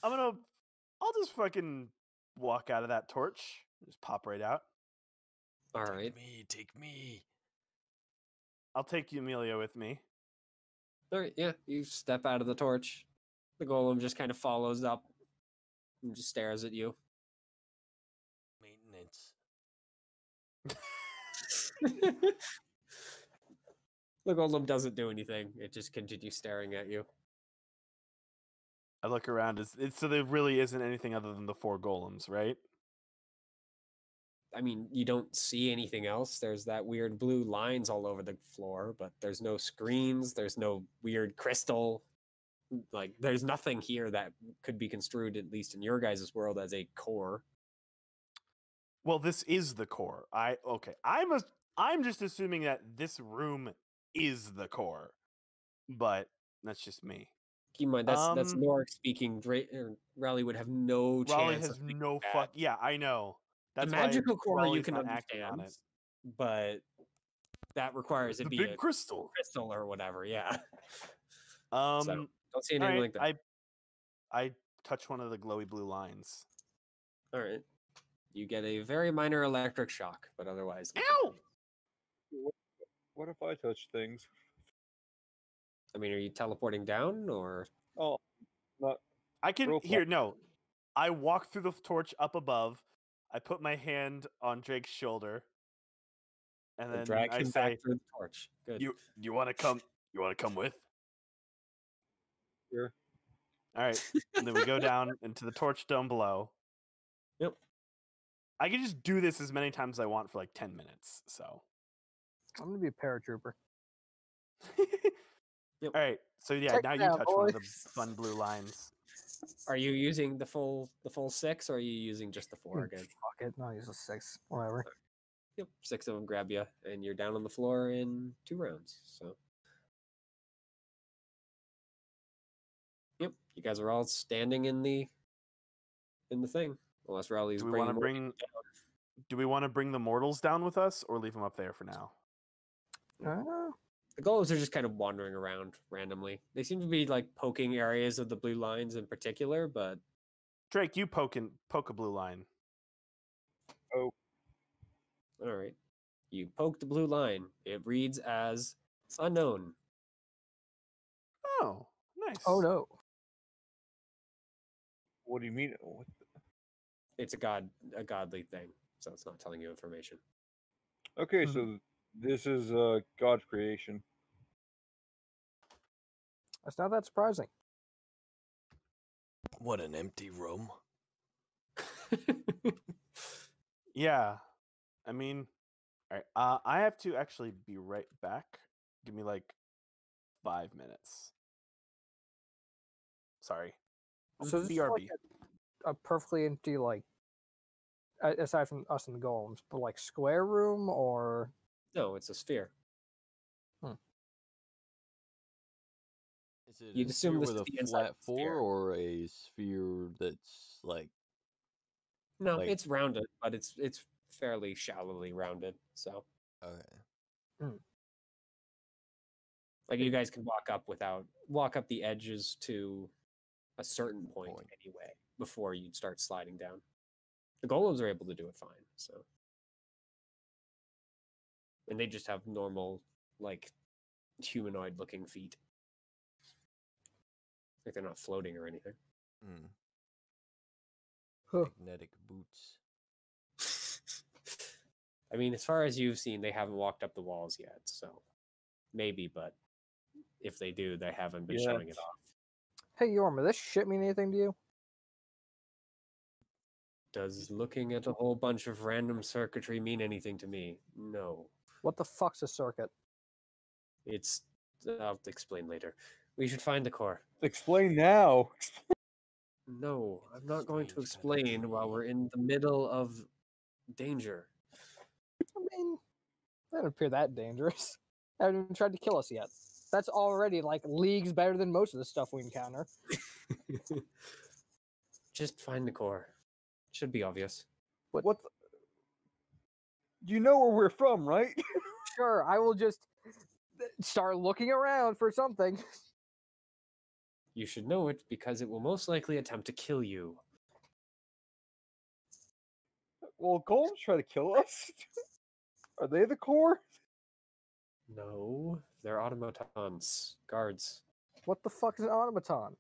I'll just fucking walk out of that torch. Just pop right out. All Take right. me, take me. I'll take you, Amelia, with me. All right. Yeah, you step out of the torch. The golem just kind of follows up and just stares at you. Maintenance. The golem doesn't do anything. It just continues staring at you. I look around. So there really isn't anything other than the 4 golems, right? I mean, you don't see anything else. There's that weird blue lines all over the floor, but there's no screens. There's no weird crystal. Like, there's nothing here that could be construed, at least in your guys' world, as a core. Well, this is the core. I'm just assuming that this room is the core, but that's just me. Keep in mind, that's Um, Norik speaking. Raleigh would have no Raleigh chance has of thinking no that. fuck. Yeah, I know. The That's why magical core you Raleigh's can not acting on understand, it. but that requires it The be big a crystal. crystal or whatever. Yeah. So don't see all anything right. like that. I touch one of the glowy blue lines. All right. You get a very minor electric shock, but otherwise. Ow! What if I touch things? I mean, are you teleporting down or? Oh, not I can Real here. No, I walk through the torch up above. I put my hand on Drake's shoulder, and then Drag I him say, back through the torch. Good. "You want to come? You want to come with?" here. All right, and then we go down into the torch dome below. Yep. I can just do this as many times as I want for like 10 minutes. So. I'm going to be a paratrooper. Yep. All right. So yeah, Check now it you out, touch one of the boys. fun blue lines. Are you using the full 6, or are you using just the 4 again? Fuck it. No, use a 6. Whatever. Yep. 6 of them grab you, and you're down on the floor in 2 rounds. So. Yep. You guys are all standing in the thing, unless Raleigh's Do we bringing want to more bring? people down. Do we want to bring the mortals down with us, or leave them up there for now? The golems are just kind of wandering around randomly. They seem to be like poking areas of the blue lines in particular, but Drake, you poke a blue line. Oh, all right. You poke the blue line. It reads as unknown. Oh, nice. Oh, no. what do you mean? What It's a godly thing, so it's not telling you information. Okay, so this is God's creation. That's not that surprising. What an empty room. Yeah. I mean, all right. I have to actually be right back. Give me like 5 minutes. Sorry. So this is like BRB. a perfectly empty, like, aside from us and the golems, but like square room or. No, it's a sphere. Is it You'd a assume sphere this with is a the inside flat of the sphere. floor or a sphere that's like No, like- it's rounded, but it's fairly shallowly rounded. So okay. Like you guys can walk up the edges to a certain point anyway before you'd start sliding down. The golems are able to do it fine, so. And they just have normal, like, humanoid-looking feet. Like they're not floating or anything. Huh. Magnetic boots. I mean, as far as you've seen, they haven't walked up the walls yet, so maybe, but if they do, they haven't been showing it off. Hey, Yorma, this shit mean anything to you? Does looking at a whole bunch of random circuitry mean anything to me? No. What the fuck's a circuit? It's... I'll explain later. We should find the core. Explain now. No, I'm not going to Strange kind of explain while tree. we're in the middle of danger. I mean, that doesn't appear that dangerous. They haven't even tried to kill us yet. That's already like leagues better than most of the stuff we encounter. Just find the core. Should be obvious. What? You know where we're from, right? Sure, I will just start looking around for something. You should know it because it will most likely attempt to kill you. Well, golems try to kill us. Are they the core? No, they're automatons. Guards. What the fuck is an automaton?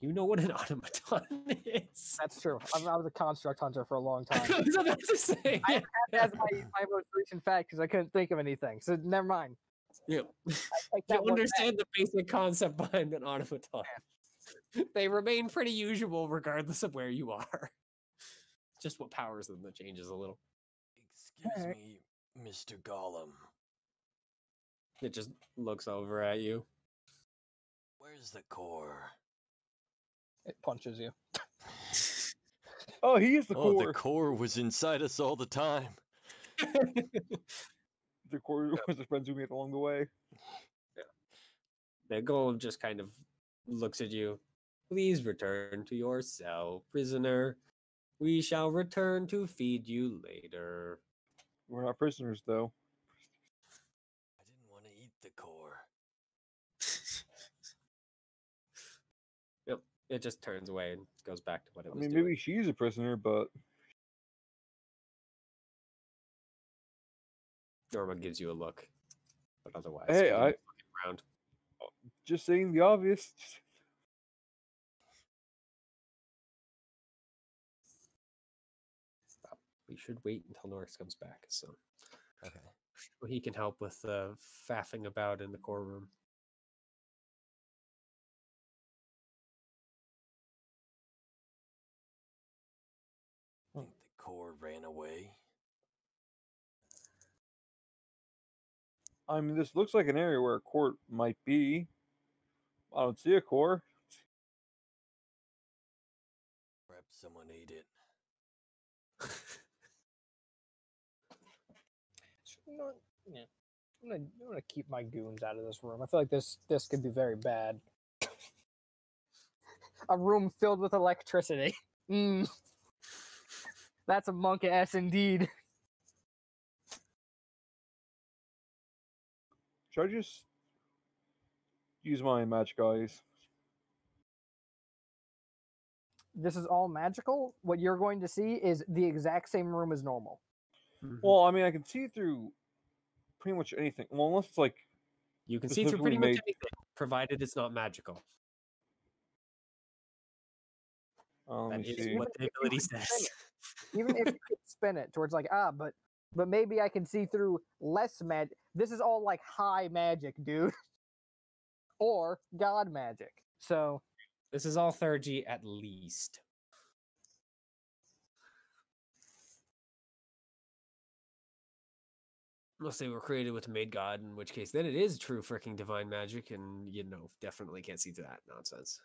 You know what an automaton is. That's true. I was a construct hunter for a long time. I was about to say. That's my most recent fact because I couldn't think of anything. So never mind. Yeah. Take that You one understand the basic concept behind an automaton. They remain pretty usual regardless of where you are. Just what powers them that changes a little. Excuse me, Mr. Golem. It just looks over at you. Where's the core? It punches you. Oh, he is the Oh, core. the core was inside us all the time. The core was the friends we made along the way. The golem just kind of looks at you. Please return to your cell, prisoner. We shall return to feed you later. We're not prisoners, though. I didn't want to eat the core. Yep, it just turns away and goes back to what it I was mean, doing. maybe she's a prisoner, but Norma gives you a look, but otherwise, Hey, continues looking around. just saying the obvious. We should wait until Norris comes back, so Okay. he can help with faffing about in the core room. Think the core ran away. I mean, this looks like an area where a court might be. I don't see a core. Perhaps someone ate it. You know what? Yeah. I'm gonna keep my goons out of this room. I feel like this could be very bad. A room filled with electricity. That's a monk-ass indeed. Should I just use my magic eyes? This is all magical. What you're going to see is the exact same room as normal. Well, I mean, I can see through pretty much anything. Well, unless it's like You can see through pretty specifically much made. anything, provided it's not magical. Let That me is see. what the ability says. Even if you could spin it towards like, but maybe I can see through less magic. This is all like high magic, dude. Or god magic. So This is all 3rd at least. Unless they were created with a made god, in which case then it is true freaking divine magic, and definitely can't see through that nonsense.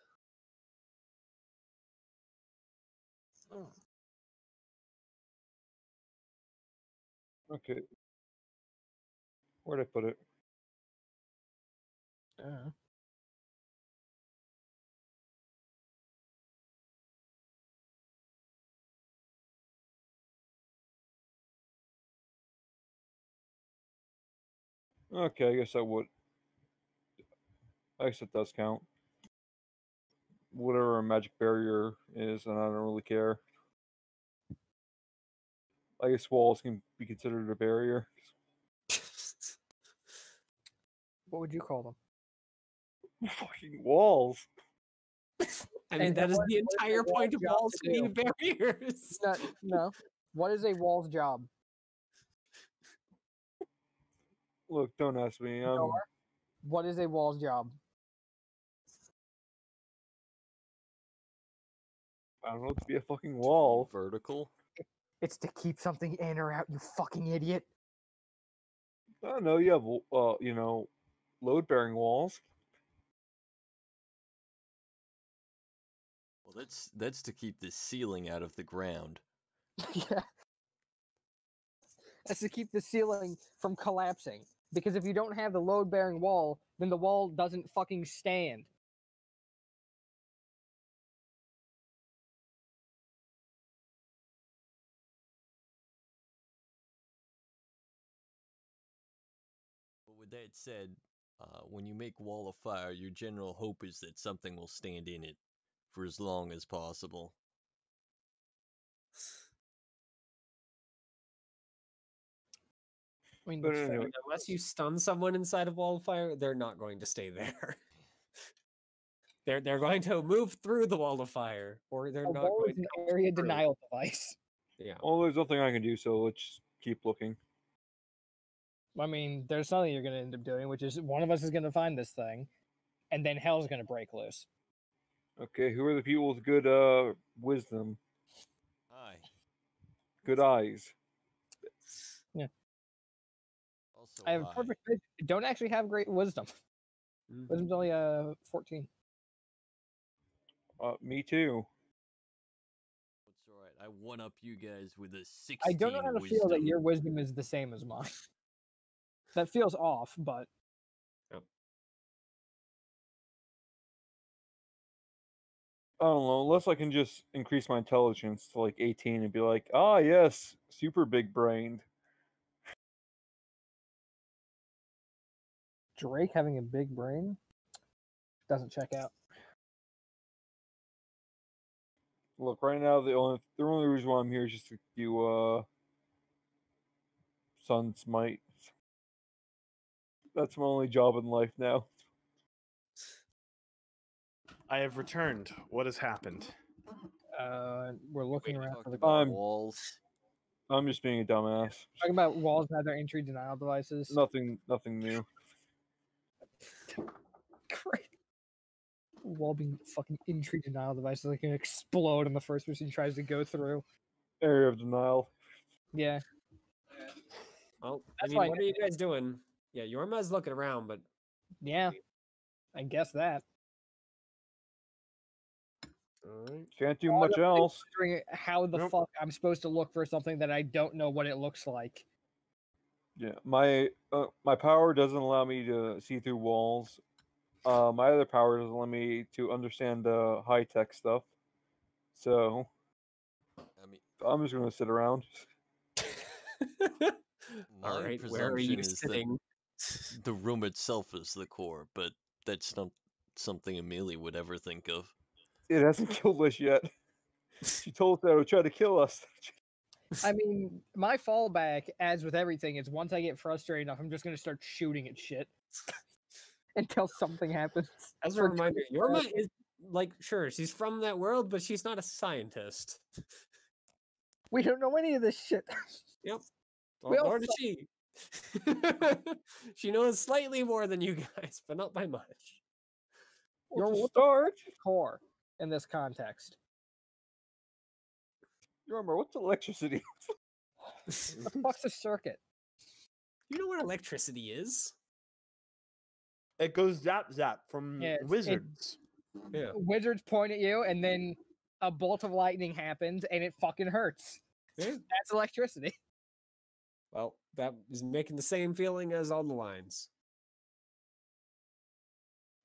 Okay. Where'd I put it? Okay, I guess I would. I guess it does count. Whatever a magic barrier is, and I don't really care. I guess walls can be considered a barrier. What would you call them? Fucking walls. I mean, And that is what the is a entire point of wall's job walls to being barriers. No, no. What is a wall's job? Look, don't ask me. Nor. What is a wall's job? I don't know, to be a fucking wall. Vertical. It's to keep something in or out, you fucking idiot. I don't know. You have, load-bearing walls. Well, that's to keep the ceiling out of the ground. Yeah. That's to keep the ceiling from collapsing. Because if you don't have the load-bearing wall, then the wall doesn't fucking stand. But with that said, when you make wall of fire, your general hope is that something will stand in it for as long as possible. I mean, But that's fair. anyway, Unless you stun someone inside of wall of fire, they're not going to stay there. They're going to move through the wall of fire, or they're A not wall going is to an come area through. denial device. Yeah. well, there's nothing I can do, so let's just keep looking. I mean, there's something you're going to end up doing, which is one of us is going to find this thing, and then hell's going to break loose. Okay, who are the people with good wisdom, Hi. good eyes? Also, I have hi. perfect vision. Don't actually have great wisdom. Mhm. Wisdom's only 14. Me too. It's alright. I one up you guys with a 16 I don't know how to feel that your wisdom is the same as mine. That feels off, but I don't know, unless I can just increase my intelligence to like 18 and be like, ah, yes, super big brained. Drake having a big brain doesn't check out. Look, right now the only reason why I'm here is just to do Sun Smite. That's my only job in life now. I have returned. What has happened? We're looking Wait, around talking for the about I'm- walls. I'm just being a dumbass. talking about walls and other entry denial devices. Nothing new. Great. Wall being fucking entry denial devices like can explode on the first person he tries to go through. Area of denial. Yeah. Well, That's I why I mean, what are you guys doing? Yeah, Yorma's looking around, but Yeah. I guess that. all right. Can't do Well, much I'm else. wondering how the Nope. fuck I'm supposed to look for something that I don't know what it looks like. Yeah, my power doesn't allow me to see through walls. My other power doesn't allow me to understand high tech stuff. So I mean, I'm just gonna sit around. All my right, where are you presumption is sitting? that the room itself is the core, but that's not something Amelie would ever think of. It hasn't killed us yet. She told us that it would try to kill us. I mean, my fallback, as with everything, is once I get frustrated enough, I'm just gonna start shooting at shit until something happens. As a For reminder, Yorma is like, sure, she's from that world, but she's not a scientist. We don't know any of this shit. Yep. We all Nor does she. She knows slightly more than you guys, but not by much. You're Well, to what start, the core in this context. remember what's electricity? What the fuck's a circuit? You know what electricity is? It goes zap zap from Yeah, it- wizards. Yeah. Wizards point at you, and then a bolt of lightning happens, and it fucking hurts. Yeah. That's electricity. Well, that is making the same feeling as all the lines.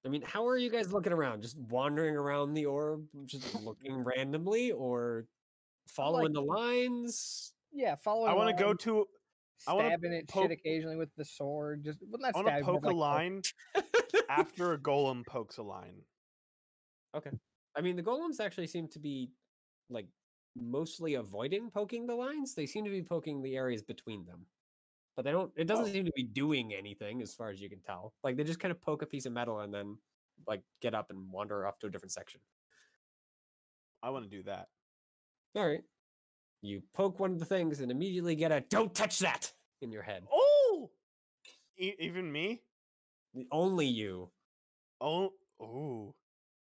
I mean, how are you guys looking around? Just wandering around the orb, just looking randomly, or following the lines? Yeah, following. I want to go lines, to. I wanna stabbing at poke- shit occasionally with the sword. Just well, not I want to stabbing, poke but a like, line. After a golem pokes a line. Okay. I mean, the golems actually seem to be like mostly avoiding poking the lines. They seem to be poking the areas between them. But they don't it doesn't Oh. seem to be doing anything as far as you can tell. Like they just kind of poke a piece of metal and then like get up and wander off to a different section. I want to do that. All right. You poke one of the things and immediately get a "don't touch that" in your head. Oh! Even me? Only you. Oh,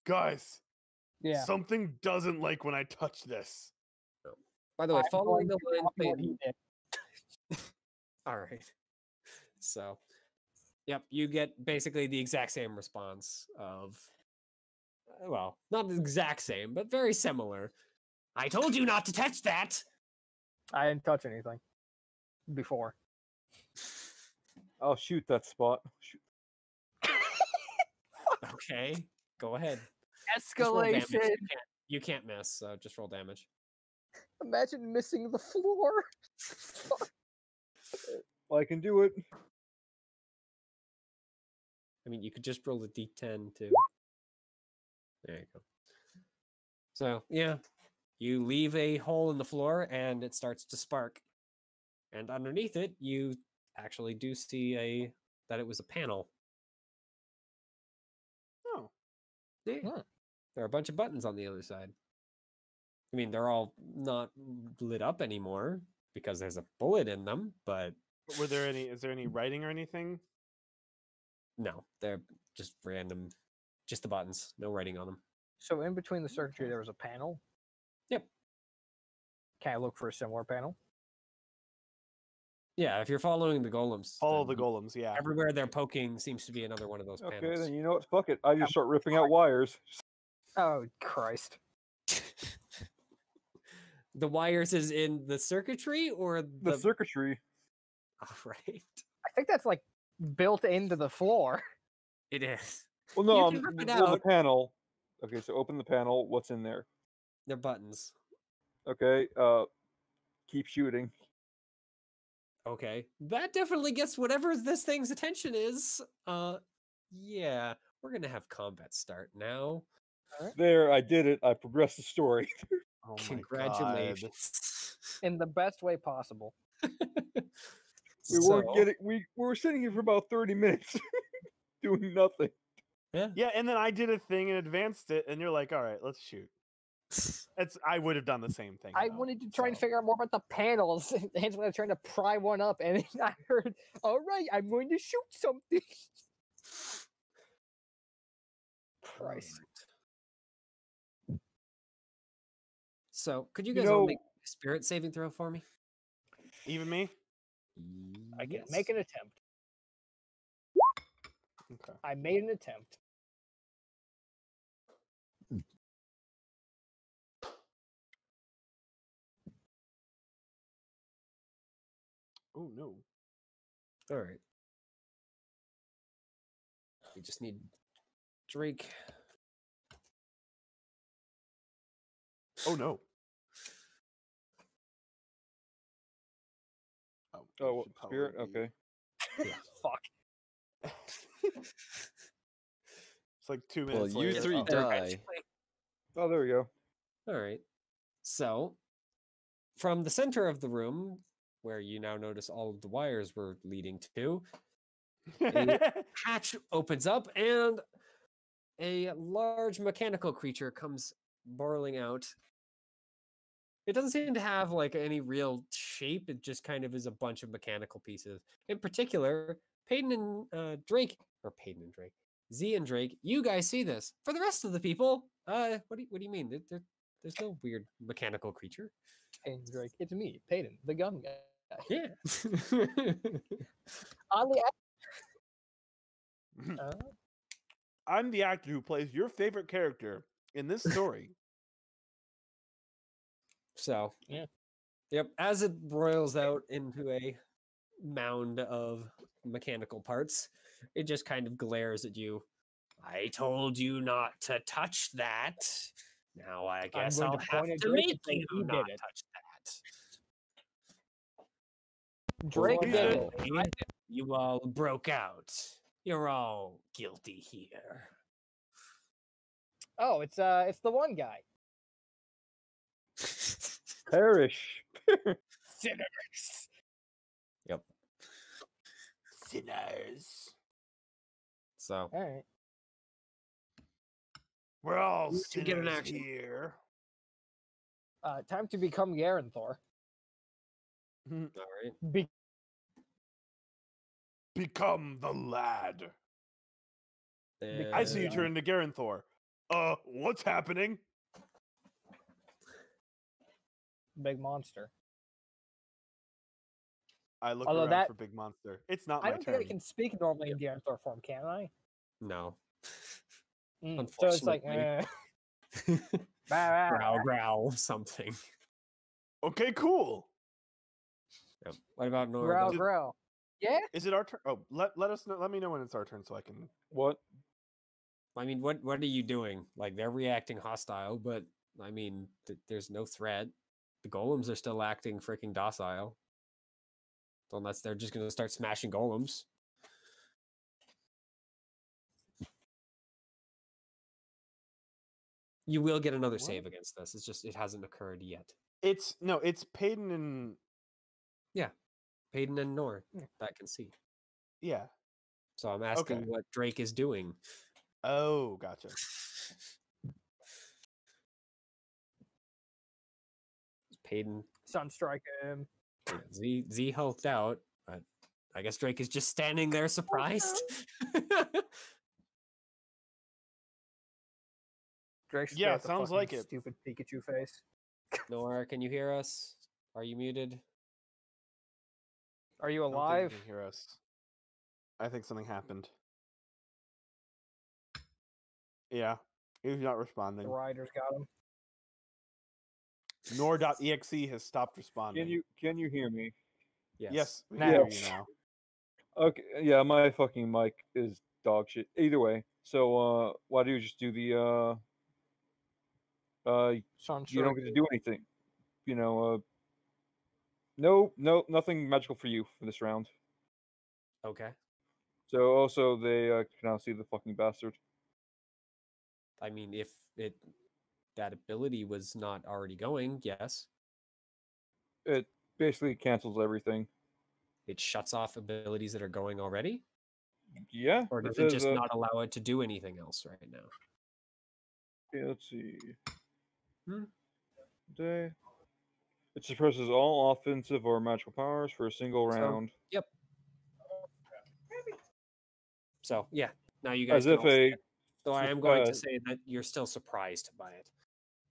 guys, Yeah. something doesn't like when I touch this. By the way, I'm following going the to line copy what thing. he did. All right. So, yep, you get basically the exact same response of, well, not the exact same, but very similar. I told you not to touch that. I didn't touch anything before. I'll shoot that spot. Shoot. Okay, go ahead. Just roll damage. Escalation. You can't miss, so just roll damage. Imagine missing the floor. Well, I can do it. I mean, you could just roll a d10 too. There you go. So, yeah, you leave a hole in the floor and it starts to spark. And underneath it, you actually do see that it was a panel. Oh. Yeah. Hmm. There are a bunch of buttons on the other side. I mean, they're all not lit up anymore because there's a bullet in them, but Is there any writing or anything? no, they're just random, just the buttons, no writing on them. So in between the circuitry, there was a panel. Yep. Can I look for a similar panel? Yeah, if you're following the golems. Follow then the golems, yeah. Everywhere they're poking seems to be another one of those Okay, panels. then you know what? Fuck it. I just start ripping out wires. Oh Christ! The wires is in the circuitry or The circuitry. All right. I think that's like built into the floor. It is. Well, no, You can rip it well, the out. panel. Okay, so open the panel. What's in there? They're buttons. Okay, keep shooting. Okay. That definitely gets whatever this thing's attention is. Yeah. We're gonna have combat start now. There, I did it. I progressed the story. Oh my god. Congratulations. In the best way possible. We weren't getting. We were sitting here for about 30 minutes, doing nothing. Yeah. Yeah, and then I did a thing and advanced it, and you're like, all right, let's shoot. I would have done the same thing. I though, wanted to try and so. figure out more about the panels. Angela was trying to pry one up, and I heard, "All right, I'm going to shoot something." Christ. Alright. So, could you You guys all know- make a spirit saving throw for me? Even me? I can make an attempt. Okay. I made an attempt. Oh no. All right. We just need Drake. Oh no. Oh, it what, should probably spirit. be- Okay. Fuck. It's like 2 Well, minutes you later. three Oh, die. Oh, there we go. All right. So, from the center of the room, where you now notice all of the wires were leading to, hatch opens up and a large mechanical creature comes barreling out. It doesn't seem to have like any real shape. It just kind of is a bunch of mechanical pieces. In particular, Peyton and Drake, or Peyton and Drake, Z and Drake, you guys see this. For the rest of the people, what do you mean? There's no weird mechanical creature. Peyton Drake, it's me, Peyton, the gun guy. Yeah. Oddly, I'm the actor who plays your favorite character in this story. So, Yeah. Yep. As it roils out into a mound of mechanical parts, it just kind of glares at you. I told you not to touch that. Now I guess going I'll to have point at to Drake make and say you he did not it. touch that. Drake Well, did then- it. You all broke out. You're all guilty here. Oh, it's the one guy. Perish. Sinners. Yep. Sinners. So All right. We're all You can get an sinners action. here. Time to become Garanthor. all right. Become the lad. I see you And- turn into Garanthor. What's happening? Big monster. I look Although around that- for Big Monster. It's not I my don't turn. think I can speak normally in Garanthor form, can I? No. So it's like, Unfortunately. bah, bah, growl, bah. growl, something. Okay, cool. Yep. What about Nora? growl, though? growl. Yeah. Is it our turn? Oh, let us know. Let me know when it's our turn so I can. What? I mean, what are you doing? Like they're reacting hostile, but I mean, there's no threat. The golems are still acting freaking docile, unless they're just gonna start smashing golems. You will get another What? save against this. It's just it hasn't occurred yet. It's Payton and Payton and Nor Yeah. that can see. yeah. So I'm asking Okay. what Drake is doing. Oh, gotcha. Payton, Sunstrike him. Z helped out, but I guess Drake is just standing there surprised. Drake's Yeah, got the sounds fucking like it. Stupid Pikachu face. Nora, can you hear us? Are you muted? Are you I don't think alive? you can hear us. I think something happened. Yeah, he's not The responding. riders got him. Nor.exe has stopped responding. Can you hear me? Yes, we Now. can hear you now. Okay, yeah, my fucking mic is dog shit. Either way, so why do you just do the Sunstrike. you don't get to do anything. No, nothing magical for you for this round. Okay. So also they can now see the fucking bastard. I mean, if that ability was not already going, yes, It basically cancels everything. it shuts off abilities that are going already, Yeah. or does it says, just not allow it to do anything else right now? yeah, let's see. Hmm. Day. It suppresses all offensive or magical powers for a single round. Yep. So yeah, now you guys As can if all see a it. So I am going to say that you're still surprised by it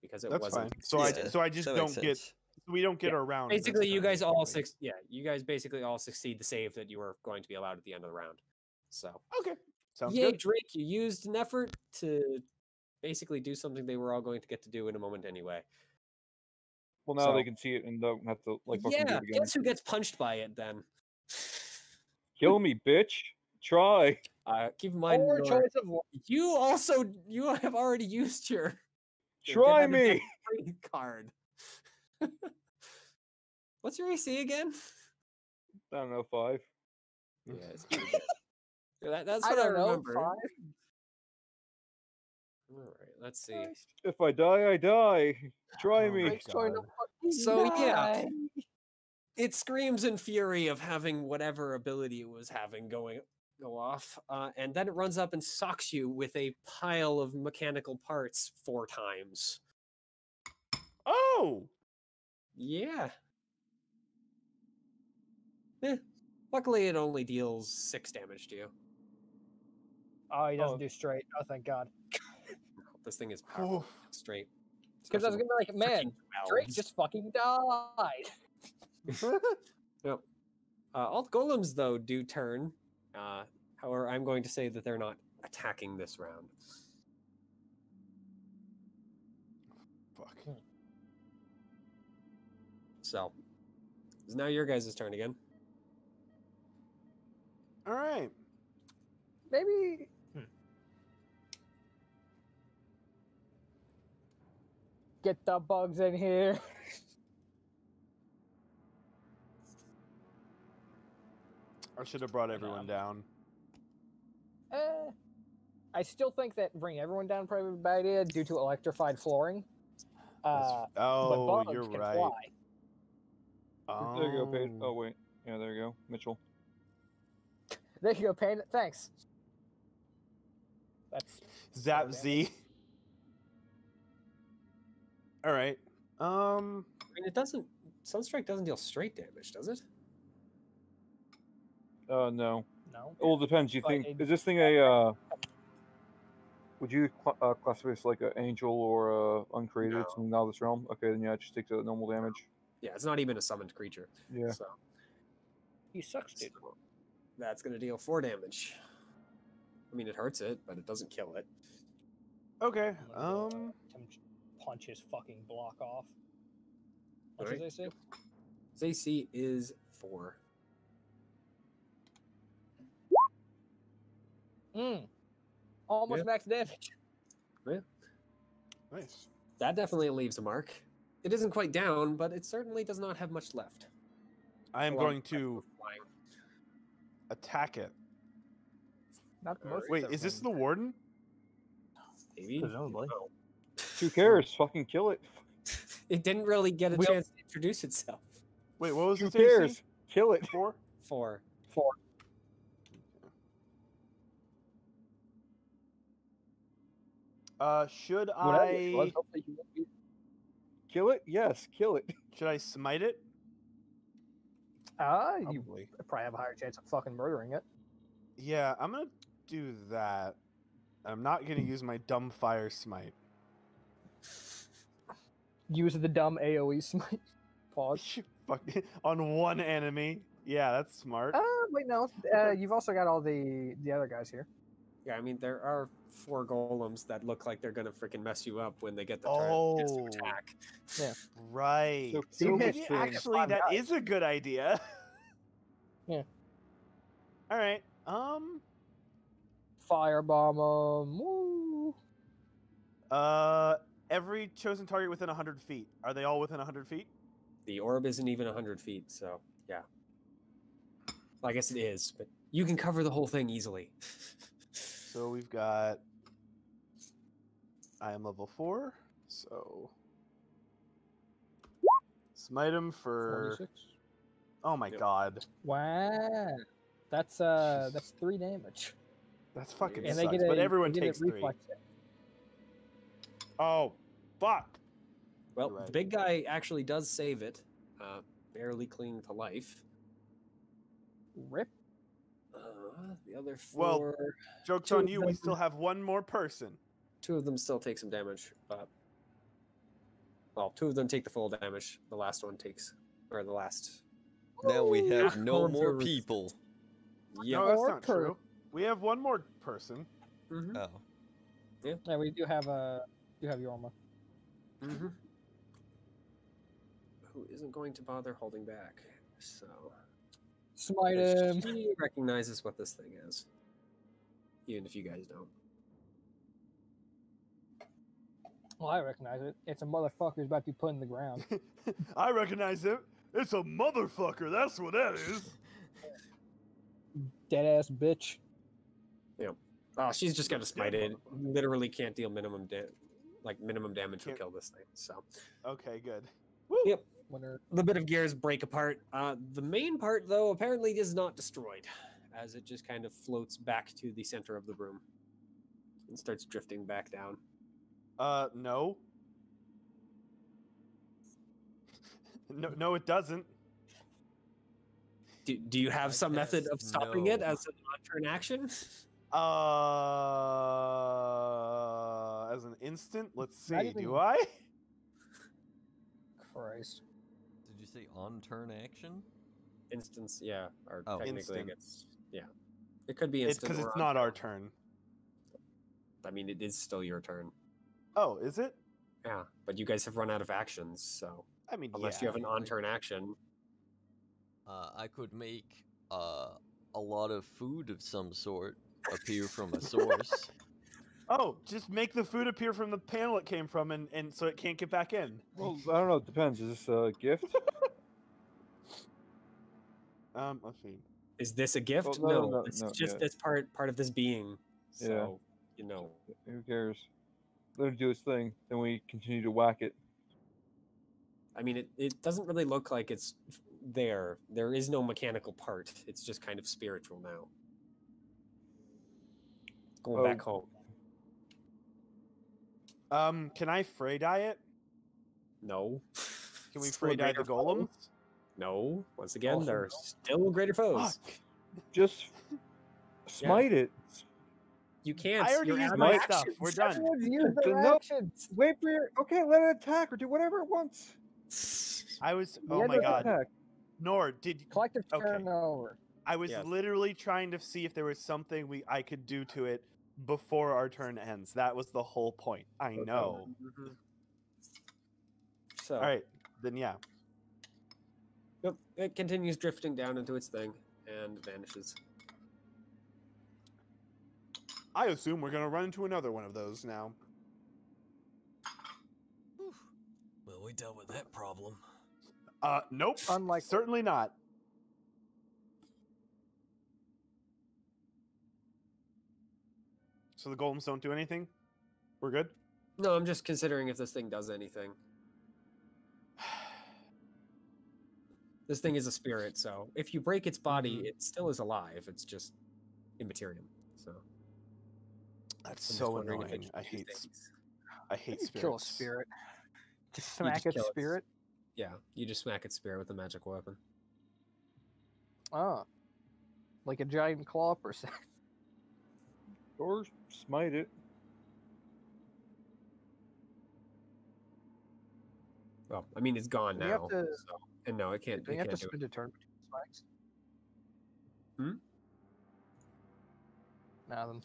because it That's wasn't. fine. So I just that don't makes get. sense. We don't get Yeah, a round. Basically, this you turn, guys all basically. you guys basically all succeed the save that you were going to be allowed at the end of the round. So Okay, sounds yay, good. Drake! You used an effort to basically do something they were all going to get to do in a moment anyway. Well, now So- they can see it and don't have to fucking do Yeah, it again. guess who gets punched by it then? Kill me, bitch. Try. Keep in mind, Or Nora, choice of one. you have already used your Try get me. free card. What's your AC again? I don't know, 5. Yeah, it's pretty good. That's I what I, don't know. remember. 5. All right, let's see. Christ. If I die, I die. Try Oh me. my Drake's going to God. fucking So, yeah. die. It screams in fury of having whatever ability it was having go off, and then it runs up and socks you with a pile of mechanical parts 4 times. Oh, Yeah. Luckily, it only deals 6 damage to you. Oh, he doesn't Oh. do straight. Oh, thank God. This thing is powerful Oof. straight. Because I was especially gonna be like, man, freaking Drake valves. just fucking died. Yep. All the golems, though, do turn. However, I'm going to say that they're not attacking this round. fuck. So, it's now your guys' turn again. All right. Maybe. Get the bugs in here. I should have brought everyone down. I still think that bringing everyone down probably a bad idea due to electrified flooring. But oh, bugs you're can right. fly. There you go, Paige. Oh. Oh wait, yeah, there you go, Mitchell. There you go, Pain. Thanks. That's Zap damage. Z. All right. I mean, it doesn't. Sunstrike doesn't deal straight damage, does it? No. No. Well, it depends. You But think it- is this thing a? Would you classify this like an angel or uncreated? No. It's not this realm. Okay, then yeah, it just takes a normal damage. Yeah, it's not even a summoned creature. Yeah. So He sucks, dude. that's gonna deal 4 damage. I mean, it hurts it, but it doesn't kill it. Okay. I'm gonna go, punch his fucking block off. What's his Right. AC? His AC is 4. Almost Yeah. max damage. Nice. That definitely leaves a mark. It isn't quite down, but it certainly does not have much left. I am A lot of going to flying. attack it. Not the Alright. most. Wait, is this the warden? Maybe. Presumably. No. Who cares? Fucking kill it. It didn't really get a We'll- chance to introduce itself. Wait, what was Who its cares? AC? Kill it. 4? 4. Should Whatever it was, I hopefully he won't be. Kill it. Yes, kill it. should I smite it? You Probably. probably have a higher chance of fucking murdering it. Yeah, I'm gonna do that. I'm not gonna use my dumb fire smite. Use the dumb AoE smite. Pause. Fuck on one enemy. Yeah, that's smart. Wait, no. You've also got all the other guys here. Yeah, I mean, there are 4 golems that look like they're gonna freaking mess you up when they get the turn to Oh. attack. Right. So So kill maybe this thing. actually Five that guys. is a good idea. Yeah. All right. Firebomb 'em. Woo. Every chosen target within 100 feet. Are they all within 100 feet? The orb isn't even 100 feet, so yeah. Well, I guess it is, but you can cover the whole thing easily. So we've got. I am level 4, so smite him for. 26. Oh my Yep. god, Wow. That's 3 damage. that's fucking And And they sucks. get a But everyone they get a takes 3. reflex save. Oh, fuck! Well, You're right. the big guy actually does save it, barely clinging to life. Rip. The other 4, Well, Joke's Two on of you. We them- still have one more person. 2 of them still take some damage, but well, 2 of them take the full damage. The last one takes, or the last. Now we have Ooh. no Arms more are resistant. people. Yeah. No, that's More not true. We have one more person. Mm-hmm. Oh. Yeah, we do have Yorma. Mm-hmm. Who isn't going to bother holding back? So Smite because him. she recognizes what this thing is, even if you guys don't. Well, I recognize it. It's a motherfucker who's about to be put in the ground. I recognize him. It's a motherfucker. That's what that is. Dead ass bitch. Oh, she's just got to smite it. Literally can't deal minimum damage would Can't- kill this thing. So Okay, good. Yep. Winner. the bit of gears break apart. The main part, though, apparently is not destroyed, as it just kind of floats back to the center of the room and starts drifting back down. No. No, it doesn't. Do you have I some method of guess stopping it no. as an on-turn action? As an instant, let's Not see. even- Do I? Christ. Did you say on turn action? Instance, yeah, or Oh. technically, Instant. it's yeah. It could be It's instant. because or it's on not our turn. turn. I mean, it is still your turn. Oh, is it? Yeah, but you guys have run out of actions, so I mean, unless yeah. you have an on-turn action, I could make a lot of food of some sort appear from a source. Oh, just make the food appear from the panel it came from, and so it can't get back in. Well, I don't know. It depends. Is this a gift? Let's see. is this a gift? Well, no, no, no, this no, is just yeah. it's part of this being. So You know. Who cares? Let him do his thing. Then we continue to whack it. I mean, it doesn't really look like it's there. There is no mechanical part. It's just kind of spiritual now. Going back home. Can I Frey dye it? No. Can we Still a Frey dye the greater foe? golems? No. Once again, Also they're no. still greater foes. Fuck. Just smite it. You can't. I already you're used out my of stuff. actions. We're done. Everyone's used their No. actions. Wait for your. Okay, let it attack or do whatever it wants. I was. Let Oh my it god. attack. Nor did. Collective Okay. turnover. I was Yes. literally trying to see if there was something I could do to it before our turn ends. That was the whole point. I Okay. know. Mhm. So, All right, then yeah. yep, it continues drifting down into its thing and vanishes. I assume we're gonna run into another one of those now. Whew. Well, we dealt with that problem. Nope. Unlikely. Certainly not. So the golems don't do anything? We're good? No, I'm just considering if this thing does anything. This thing is a spirit, so if you break its body, Mhm. it still is alive. It's just immaterial. So That's I'm just so wondering if it annoying. can I do hate things. I hate You spirits. kill a spirit. Just You smack just its kill its- spirit. Yeah, you just smack its spirit with a magic weapon. Ah. Like a giant claw per se. Or smite it. Well, I mean, it's gone Do we have now. to- So, and no, it can't. Do It you have to can't do it. spend a turn between spikes? Hmm? Nothing.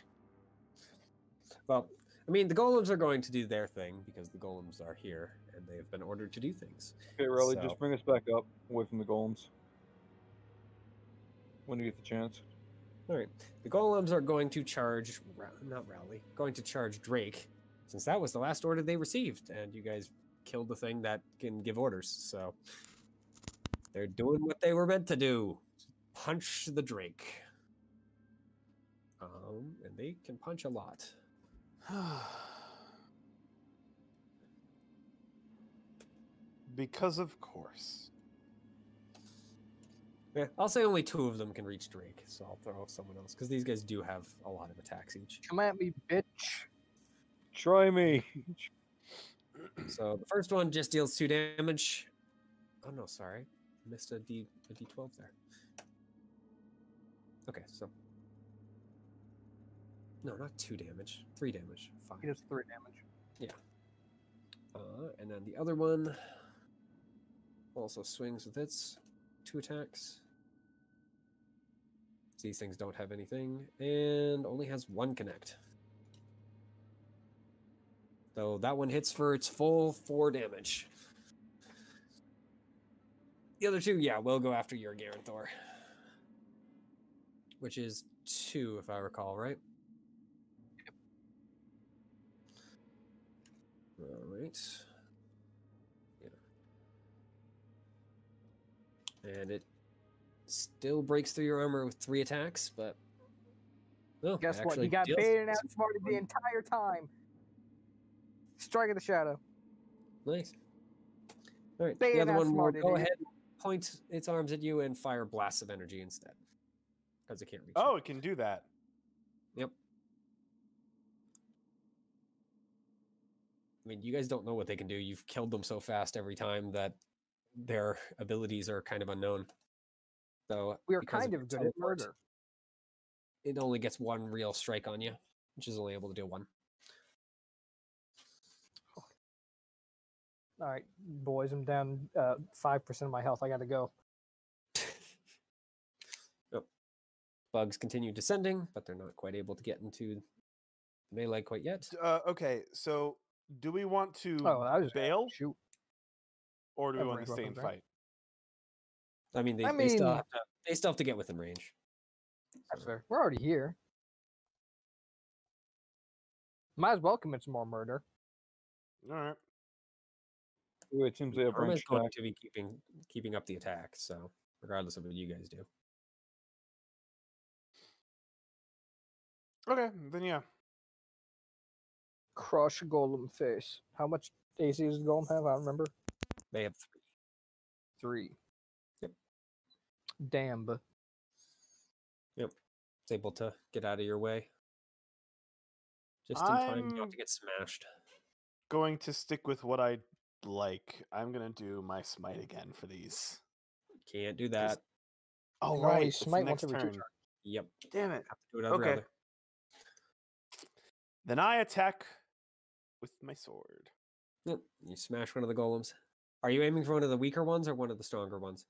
Well, I mean, the golems are going to do their thing because the golems are here and they've been ordered to do things. Okay, Riley, So- just bring us back up away from the golems. When you get the chance. All right, the golems are going to charge, not Rowley, going to charge Drake, since that was the last order they received, and you guys killed the thing that can give orders. So they're doing what they were meant to do: punch the Drake. And they can punch a lot. Because of course. Yeah, I'll say only 2 of them can reach Drake, so I'll throw someone else because these guys do have a lot of attacks each. Come at me, bitch. Try me. So the first one just deals 2 damage. Oh no, sorry, missed a D12 there. Okay, so no, not 2 damage, 3 damage, 5. He does 3 damage. And then the other one also swings with its 2 attacks. These things don't have anything, and only has 1 connect. So that one hits for its full 4 damage. The other 2, yeah, will go after your Garanthor. Which is 2, if I recall, right? Alright. Yeah. And it still breaks through your armor with 3 attacks, but... Oh, Guess it what? He actually got deals baited and some outsmarted the entire time. Strike of the shadow. Nice. All right. Baited The other and one will outsmarted, go idiot. ahead and point its arms at you and fire blasts of energy instead. Because it can't reach Oh, you. it can do that. Yep. I mean, you guys don't know what they can do. You've killed them so fast every time that their abilities are kind of unknown. So We are because kind your of good at teleport, murder. It only gets 1 real strike on you, which is only able to do 1. All right, boys, I'm down 5% of my health. I got to go. Yep. Bugs continue descending, but they're not quite able to get into melee quite yet. Okay, so do we want to Oh, I was bail shoot. or do we Have want ranged to stay and weapons, right? fight? I mean, I they still mean- have to, they still have to get within range. That's So, fair. We're already here. Might as well commit some more murder. All right. Ooh, it seems they have Arma is ranged going attack. to be keeping up the attack, so regardless of what you guys do. Okay, then yeah. Crush golem face. How much AC does the golem have? I don't remember. They have 3. 3. Yep. Damn. Yep. It's able to get out of your way. Just in time not I'm to get smashed. going to stick with what I like. I'm gonna do my smite again for these. Can't do that. Oh, No, right. you It's the smite once next every 2 turn. turns. Yep. Damn it. Have to do it every Okay. other. Then I attack with my sword. Yep. You smash one of the golems. Are you aiming for one of the weaker ones or one of the stronger ones?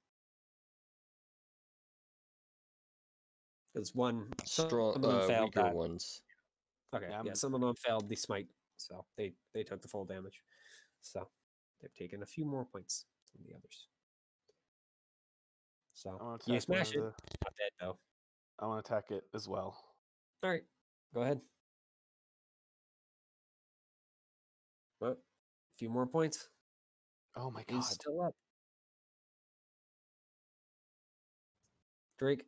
Because some Strong, of them failed weaker that. ones. Okay, Yeah, yeah, some of them failed the smite, so they took the full damage. So they've taken a few more points than the others. I So want to you attack one smash of it. the. Not dead though. I want to attack it as well. All right, go ahead. Well, a few more points. Oh my He's god. still up. Drake.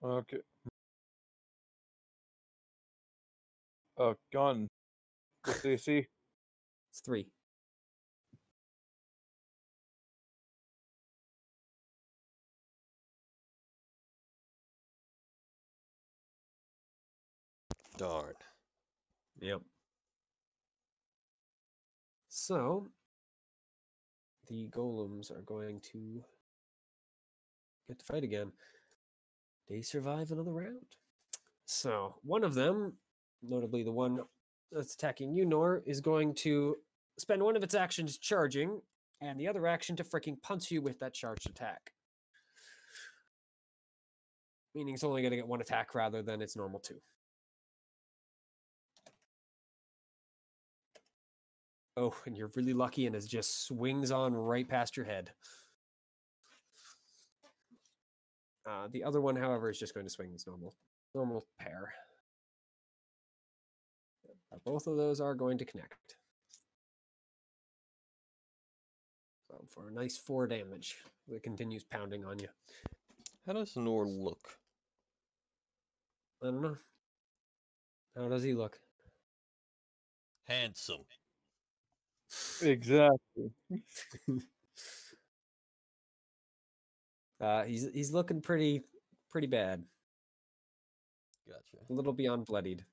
Okay. Gun. What's the AC? It's 3. Darn. Yep. So the golems are going to get to fight again. They survive another round. So one of them, notably the one that's attacking you, Nor, is going to spend one of its actions charging, and the other action to freaking punch you with that charged attack. Meaning it's only going to get 1 attack rather than its normal 2. Oh, and you're really lucky, and it just swings on right past your head. The other one, however, is just going to swing its normal pair. Both of those are going to connect. So for a nice 4 damage, it continues pounding on you. How does Nor look? I don't know. How does he look? Handsome. Exactly. He's looking pretty bad. Gotcha. A little beyond bloodied.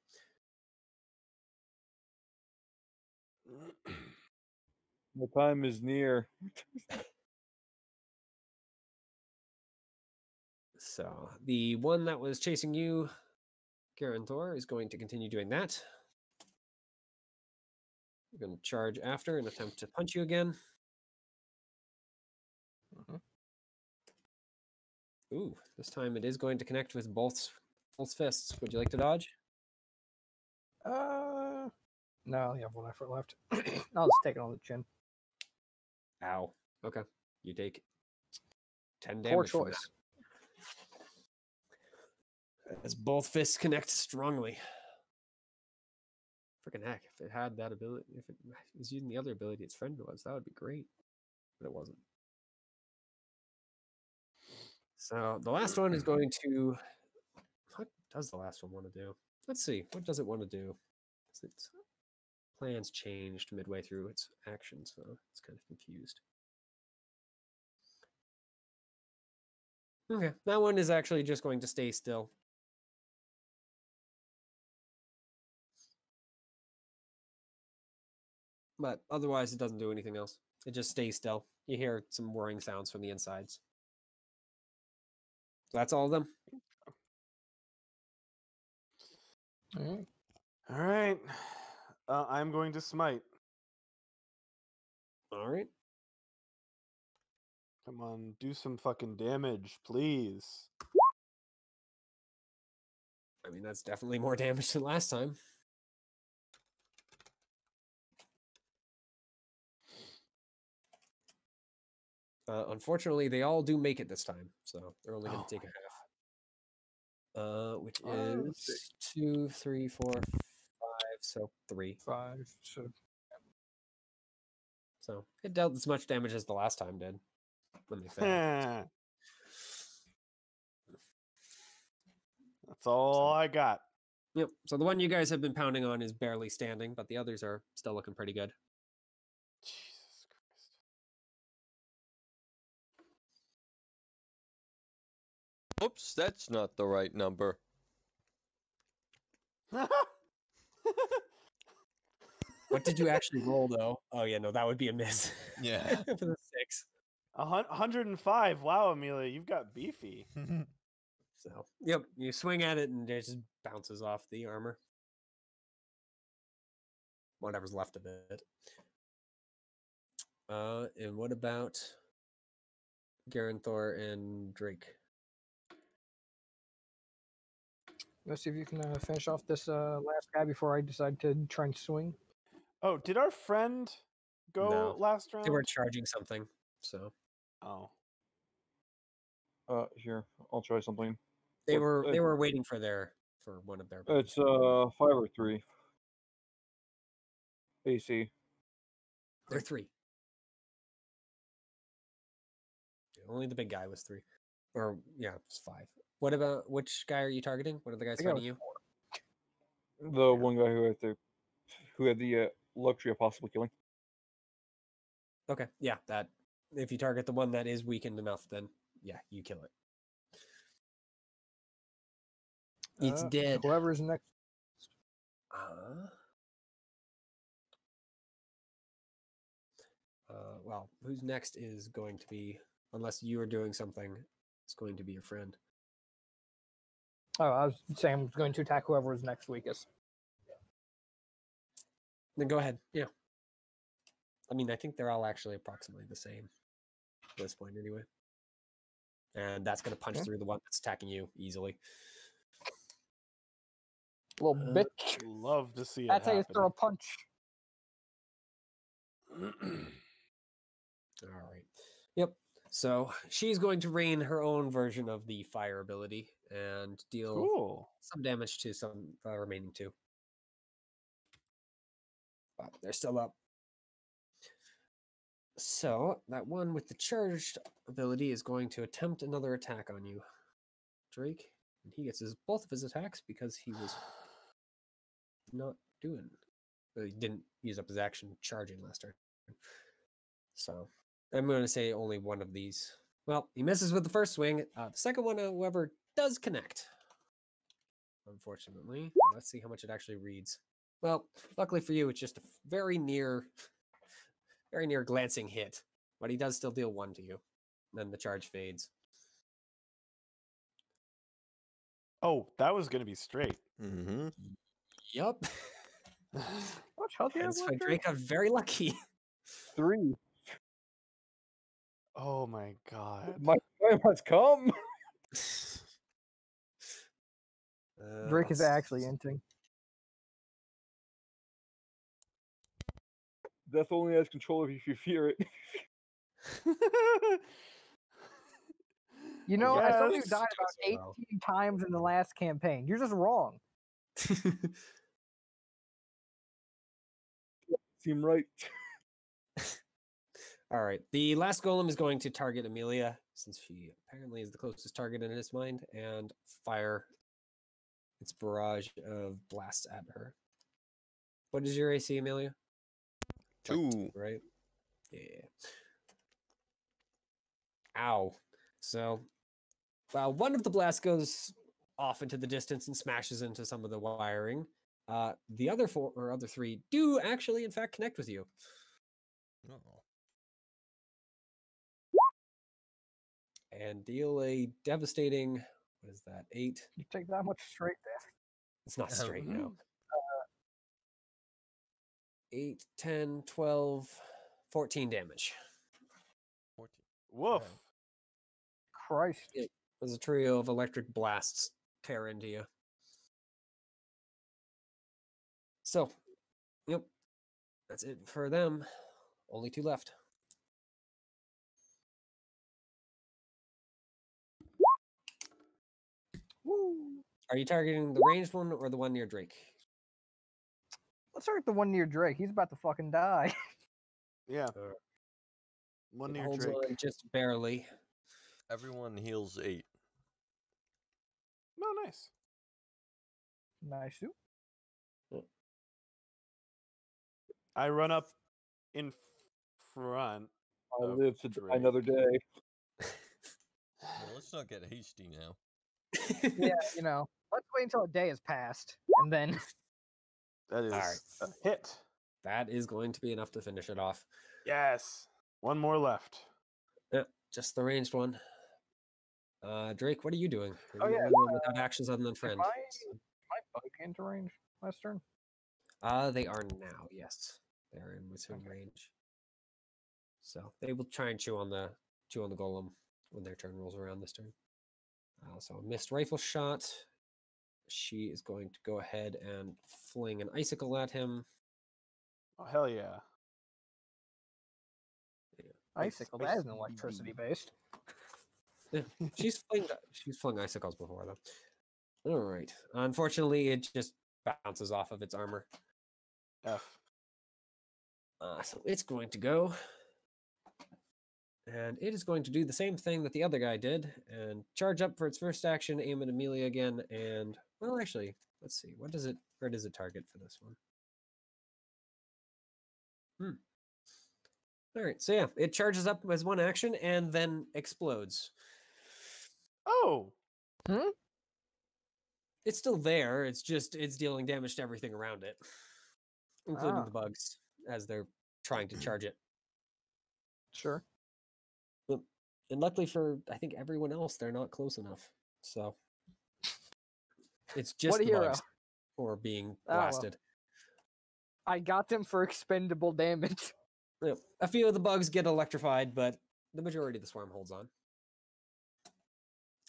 The time is near. So the one that was chasing you, Garantor, is going to continue doing that. You're going to charge after and attempt to punch you again. Ooh, this time it is going to connect with both fists. Would you like to dodge? No, I only have 1 effort left. I'll just take it on the chin. Ow. Okay. You take 10 Poor damage from choice. that. As both fists connect strongly. Freaking heck, if it had that ability, if it was using the other ability its friend was, that would be great. But it wasn't. So the last one is going to... What does the last one want to do? Let's see. What does it want to do? Its plans changed midway through its action, so it's kind of confused. Okay, that one is actually just going to stay still. But otherwise, it doesn't do anything else. It just stays still. You hear some whirring sounds from the insides. So that's all of them. Alright. All right. I'm going to smite. All right. Come on, do some fucking damage, please. I mean, that's definitely more damage than last time. Unfortunately, they all do make it this time, so they're only going to take a half. Which is 2, 3, 4, 5, so 3. 5. So So it dealt as much damage as the last time did when they failed. That's all I got. Yep. So the one you guys have been pounding on is barely standing, but the others are still looking pretty good. Jesus Oops, that's not the right number. Christ. What did you actually roll, though? Oh, yeah, no, that would be a miss. Yeah. For the 6. 105. Wow, Amelia, you've got beefy. So, yep, you swing at it and it just bounces off the armor. Whatever's left of it. And what about Garanthor and Drake? Let's see if you can finish off this last guy before I decide to try and swing. Oh, did our friend go No. last round? They were charging something, so Oh. Here, I'll try something. they What- were waiting for one of their. It's 5 or 3. AC. They're 3. Only the big guy was 3, or yeah, it's 5. What about which guy are you targeting? What are the guys I think I fighting was you? The one guy who had the luxury of possibly killing. Okay, yeah, that if you target the one that is weakened enough, then yeah, you kill it. It's dead. Whoever's next. Well, who's next is going to be, unless you are doing something, it's going to be your friend. Oh, I was saying I was going to attack whoever was next weakest. Then go ahead. Yeah. I mean, I think they're all actually approximately the same at this point, anyway. And that's going to punch Okay. through the one that's attacking you easily. Little bitch. Love to see it That's how you happen. throw a punch. All right. Yep. So she's going to rain her own version of the fire ability and deal Cool. some damage to some remaining 2. But they're still up. So that one with the charged ability is going to attempt another attack on you, Drake. And he gets both of his attacks because he was not doing. He didn't use up his action charging last turn. So I'm going to say only one of these. Well, he misses with the first swing. The second one, however, does connect. Unfortunately. Let's see how much it actually reads. Well, luckily for you, it's just a very near glancing hit. But he does still deal 1 to you. Then the charge fades. Oh, that was going to be straight. Mm-hmm. Yup. Watch how And so Drake got very lucky. 3. Oh my god. My time has come. Drake is Let's- actually inting. Death only has control if you fear it. You know, as somebody who Yes. died about Wow. 18 times in the last campaign, you're just wrong. Seem right. All right. The last golem is going to target Amelia, since she apparently is the closest target in his mind, and fire its barrage of blast at her. What is your AC, Amelia? Like 2. right? Yeah. Ow. So, well, one of the blasts goes off into the distance and smashes into some of the wiring. The other 4 or other 3 do actually, in fact, connect with you. Oh. And deal a devastating, what is that, 8? You take that much straight there. It's not straight Mhm. now. 8, 10, 12, 14 damage. 14. Woof. Alright. Christ. As a trio of electric blasts tear into you. So, yep, that's it for them. Only 2 left. Woo. Are you targeting the ranged one or the one near Drake? Let's start with the one near Drake. He's about to fucking die. Yeah. Uh, One It near holds Drake. on just barely. Everyone heals 8. Oh, nice. Nice. I run up in front. I of live to die Drake. another day. Well, let's not get hasty now. Yeah, you know, let's wait until a day has passed, and then That is Alright. a hit. That is going to be enough to finish it off. Yes. One more left. Yeah, just the ranged one. Drake, what are you doing? You're Oh, the yeah, only one without actions other than friend. my bug into range last turn. They are now, yes. They're in within range. So they will try and chew on the golem when their turn rolls around this turn. So a missed rifle shot. She is going to go ahead and fling an icicle at him. Oh, hell yeah. Icicle, that isn't electricity based. Yeah, she's flung icicles before though. All right. Unfortunately, it just bounces off of its armor. F. So it's going to go. And it is going to do the same thing that the other guy did and charge up for its first action, aim at Amelia again, and well, actually, let's see. Where does it target for this one? All right, so yeah, it charges up as one action and then explodes. Oh. It's still there. It's dealing damage to everything around it, including the bugs as they're trying to charge it. Sure. And luckily for I think everyone else, they're not close enough. So it's just What a the hero. bugs or being Oh, well. blasted. I got them for expendable damage. Yep. A few of the bugs get electrified, but the majority of the swarm holds on.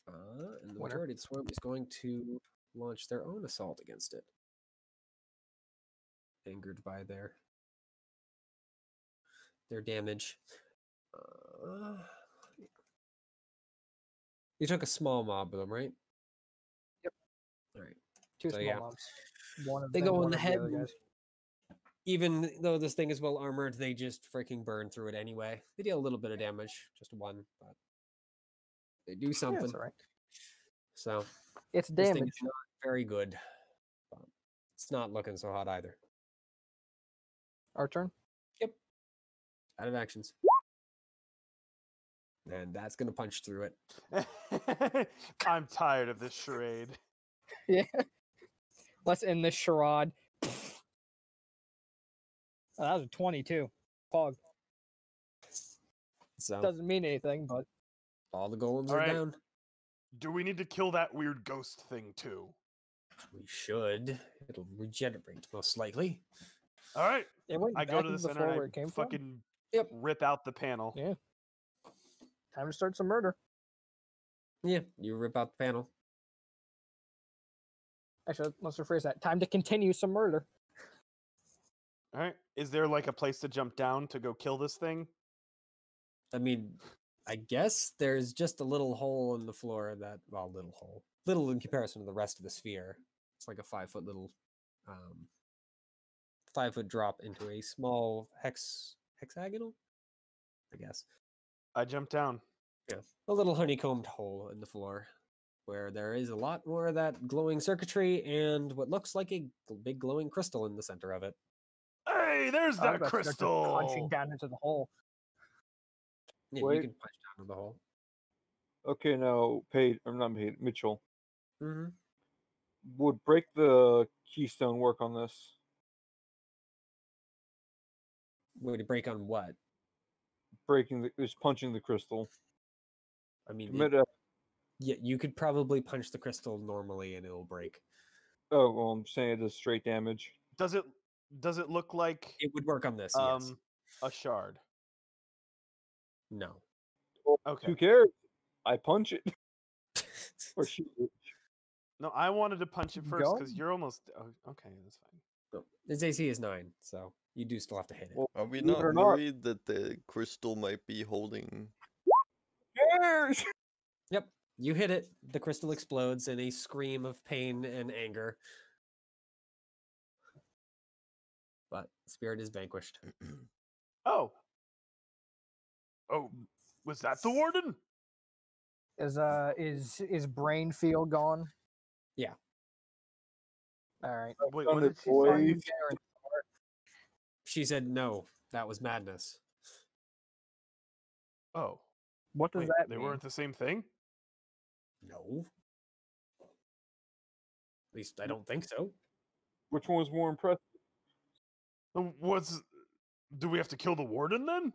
And the majority of the swarm is going to launch their own assault against it. Angered by their damage. You took a small mob of them, right? Yep. All right. Two So, small yeah. mobs. One of They them, go in one the of head. other guys. Even though this thing is well armored, they just freaking burn through it anyway. They deal a little bit of damage, just one, but they do Yeah, something. that's all right. So It's this thing damage. is not very good. But it's not looking so hot either. Our turn. Yep. Out of actions. And that's gonna punch through it. I'm tired of this charade. Yeah. Let's end this charade. Oh, that was a 22. Pog. So Doesn't mean anything, but all the golems All are right. down. Do we need to kill that weird ghost thing too? We should. It'll regenerate most likely. All right. it went I back go to the into the center floor and where I it came fucking Yep. rip out the panel. from. Yeah. Time to start some murder. Yeah, you rip out the panel. Actually, let's rephrase that. Time to continue some murder. All right. Is there like a place to jump down to go kill this thing? I mean, I guess there's just a little hole in the floor little in comparison to the rest of the sphere. It's like a 5-foot little, 5-foot drop into a small hexagonal, I guess. I jump down. Yeah, a little honeycombed hole in the floor where there is a lot more of that glowing circuitry and what looks like a big glowing crystal in the center of it. Hey, there's I was that about to start just crystal. punching down into the hole. Yeah, Wait. you can punch down to the hole. Okay, now not Mitchell. Mm-hmm. Would break the keystone work on this? Would it break on what? Just punching the crystal. I mean, Commit a, yeah, you could probably punch the crystal normally and it'll break. oh, well, I'm saying it does straight damage. Does it look like It would work on this, yes. a shard? No. Well, Okay. Who cares? I punch it. Or shoot it. No, I wanted to punch it first Go. because you're almost okay. That's fine. No. Its AC is 9, so you do still have to hit it. Well, Are we Believe not it or not. worried that the crystal might be holding? Cares? Yep. You hit it, the crystal explodes in a scream of pain and anger. But spirit is vanquished. Oh, was that the warden? Is brain feel gone? Yeah. All right. Wait, Done what it, did she say? boys. She said no. That was madness. Oh, What does wait, that they mean? weren't the same thing? No. At least I don't think so. Which one was more impressive? Do we have to kill the warden then?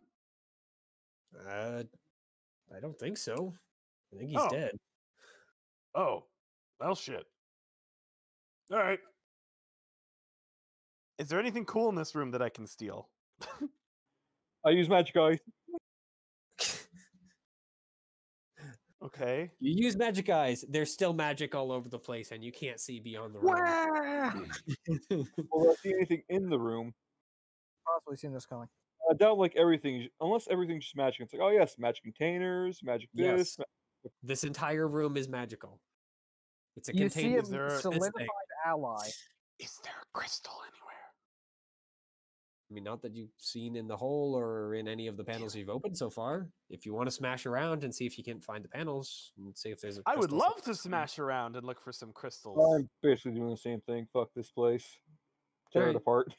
I don't think so. I think he's Oh. dead. Oh, well, shit. All right. Is there anything cool in this room that I can steal? I use magic eye. Okay. You use magic eyes. There's still magic all over the place, and you can't see beyond the room. Will I see anything in the room? Possibly seen this coming. I doubt like everything, unless everything's just magic. It's like, oh yes, magic containers, magic this. Yes. This entire room is magical. It's a You see container. a Is there a- solidified ally. Is there a crystal anywhere? I mean, not that you've seen in the hole or in any of the panels you've opened so far. If you want to smash around and see if you can find the panels and see if there's a I would crystal love to somewhere. smash around and look for some crystals. I'm basically doing the same thing. Fuck this place. Tear it Alright. apart.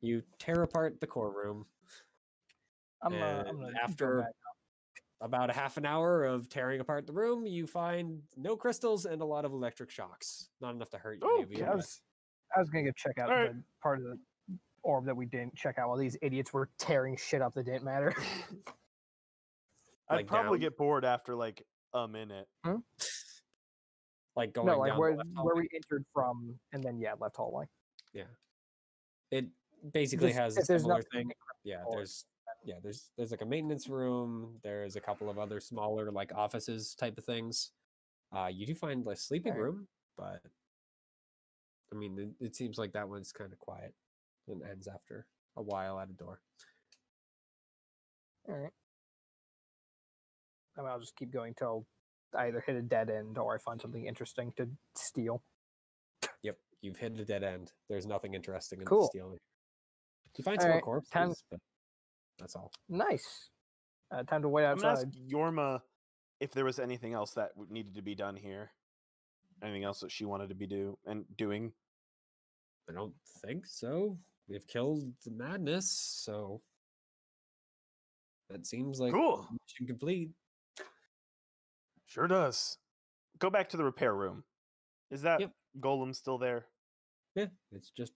You tear apart the core room. I'm And gonna go after back. about a half an hour of tearing apart the room, you find no crystals and a lot of electric shocks. Not enough to hurt you. Maybe, Okay, but- I was gonna go check out Alright. the part of the orb that we didn't check out while these idiots were tearing shit up that didn't matter. I'd like probably down? get bored after like a minute. Like going No, like down where the left where hallway. we entered from, and then left hallway. It basically Just has a if there's similar nothing thing. Yeah, or- there's like a maintenance room. There's a couple of other smaller like offices type of things. You do find a sleeping Alright. room, but I mean, it seems like that one's kind of quiet and ends after a while at a door. All right. I mean, I'll just keep going till I either hit a dead end or I find something interesting to steal. Yep, you've hit a dead end. There's nothing interesting in Cool. stealing. You find some more Alright, corpses, but that's all. Nice. Time to wait I'm gonna ask outside. Yorma if there was anything else that needed to be done here. Anything else that she wanted to be doing. I don't think so. We've killed the madness, so that seems like Cool. mission complete. Sure does. Go back to the repair room. Is that Yep. golem still there? Yeah, it's just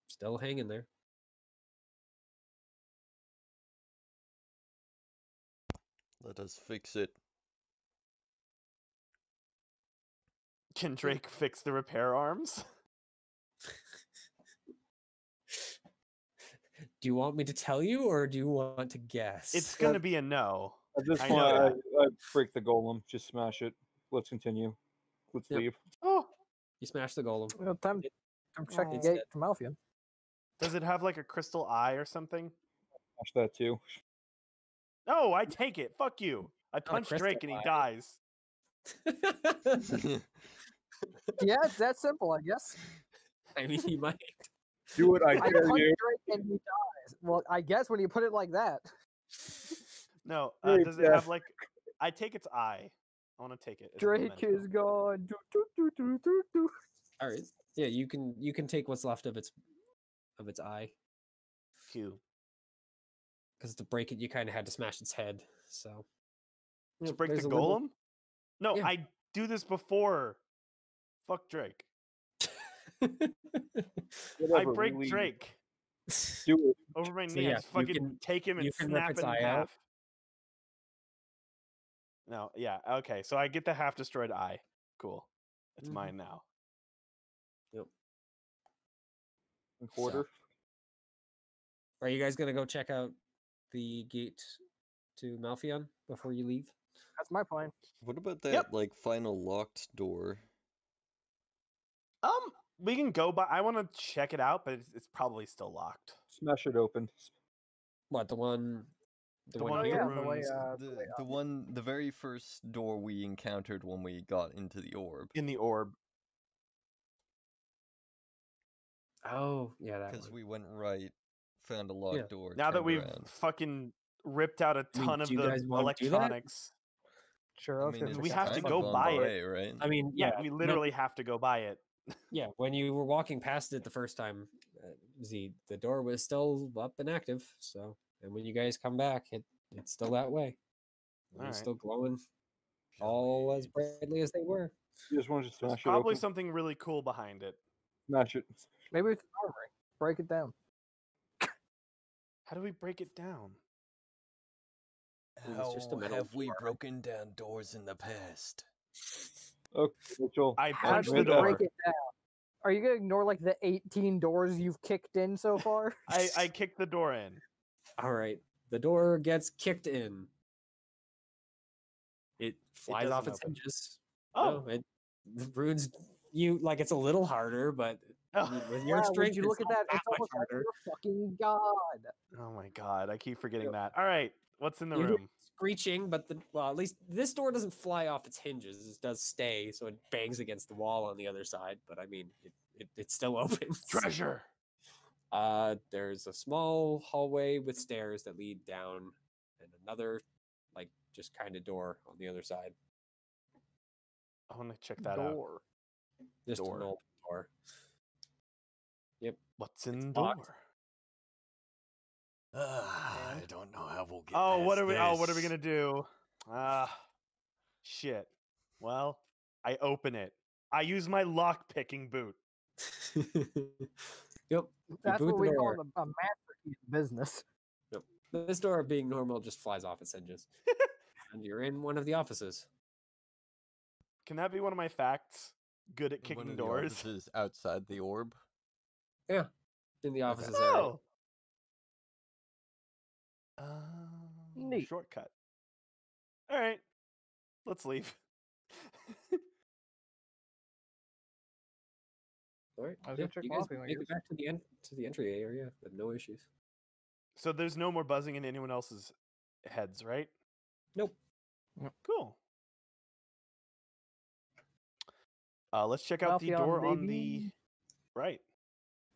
still hanging there. Let us fix it. Can Drake fix the repair arms? Do you want me to tell you, or do you want to guess? It's gonna be a no. At this I point, know I that. break the golem. Just smash it. Let's continue. Let's Yep. leave. Oh, You smash the golem. Well, time to check the It's gate dead. to Malfian. does it have like a crystal eye or something? Smash that too. No, I take it. Fuck you. I a punch crystal Drake and he eye. dies. Yeah, it's that simple, I guess. I mean, you might. Do it, I I dare punch you. Drake and he dies. Well, I guess when you put it like that. No, Drake does it have death. like? I take its eye. I want to take it. as a Drake memento. is gone. Do, do, do, do, do, do. All right. Yeah, you can take what's left of its eye, Q. because to break it, you kind of had to smash its head. So To Yep, break there's the a little- golem? No, Yeah. I do this before. Fuck Drake. I Whatever, break we leave. Drake Do it. over my So knee. yeah, I just you fucking can- take him and you can rip snap its it in eye out. half. No, yeah, okay. So I get the half destroyed eye. Cool. It's Mhm. mine now. Yep. And quarter. Are you guys gonna go check out the gate to Malfion before you leave? That's my plan. What about that Yep. like final locked door? We can go by. I want to check it out, but it's probably still locked. Smash it open. What, the one? The one one Oh with here? the yeah, the way runes The one, the very first door we encountered when we got into the orb. in the orb. Oh, yeah, that Because one. we went right, found a locked Yeah. door. Now that turned we've around. fucking ripped out a I mean, ton of do you the guys wanna do that? electronics. Sure, I let's mean, go it's we check have out to kind the go of on buy the it. way, right? I mean, Yeah, yeah, we no, literally have to go buy it. Yeah, when you were walking past it the first time, Z, the door was still up and active. So, and when you guys come back, it's still that way. It's Alright. still glowing Shall all as we- brightly as they were. You just want to There's smash it probably open. something really cool behind it. Smash it. Maybe it's armory. Break it down. How do we break it down? It's just a How metal have we door. broken down doors in the past? Okay, Mitchell. I How punched do the we door. break it down? Are you gonna ignore like the 18 doors you've kicked in so far? I kicked the door in. All right, the door gets kicked in. It flies off doesn't its open. hinges. Oh, No, the runes you like it's a little harder, but I oh. mean, with your Wow, would strength, you it's look at not that? It's much almost like harder. you're a fucking god. Oh my god, I keep forgetting that. All right, what's in the You hear room? screeching, but at least this door doesn't fly off its hinges. It does stay, so it bangs against the wall on the other side. But I mean, it still opens. Treasure. There's a small hallway with stairs that lead down, and another, like, just kind of door on the other side. I want to check that out. Door. Just Door. an old door. Yep. What's in It's door? locked. I don't know how we'll get Oh, what past are we? Oh, what are we this. gonna do? Shit. Well, I open it. I use my lock picking boot. Yep. That's boot what the we door. call a master key in business. Yep. This door, being normal, just flies off its hinges, and you're in one of the offices. Can that be one of my facts? Good at One kicking of the doors. offices outside the orb. Yeah, in the offices area. Oh. Neat. Shortcut. All right, let's leave. All right. I was Yeah, gonna check you my guys locking make it layers. back to the entry area with no issues. So there's no more buzzing in anyone else's heads, right? Nope. Cool. Let's check out the Ralphie door on the baby. right.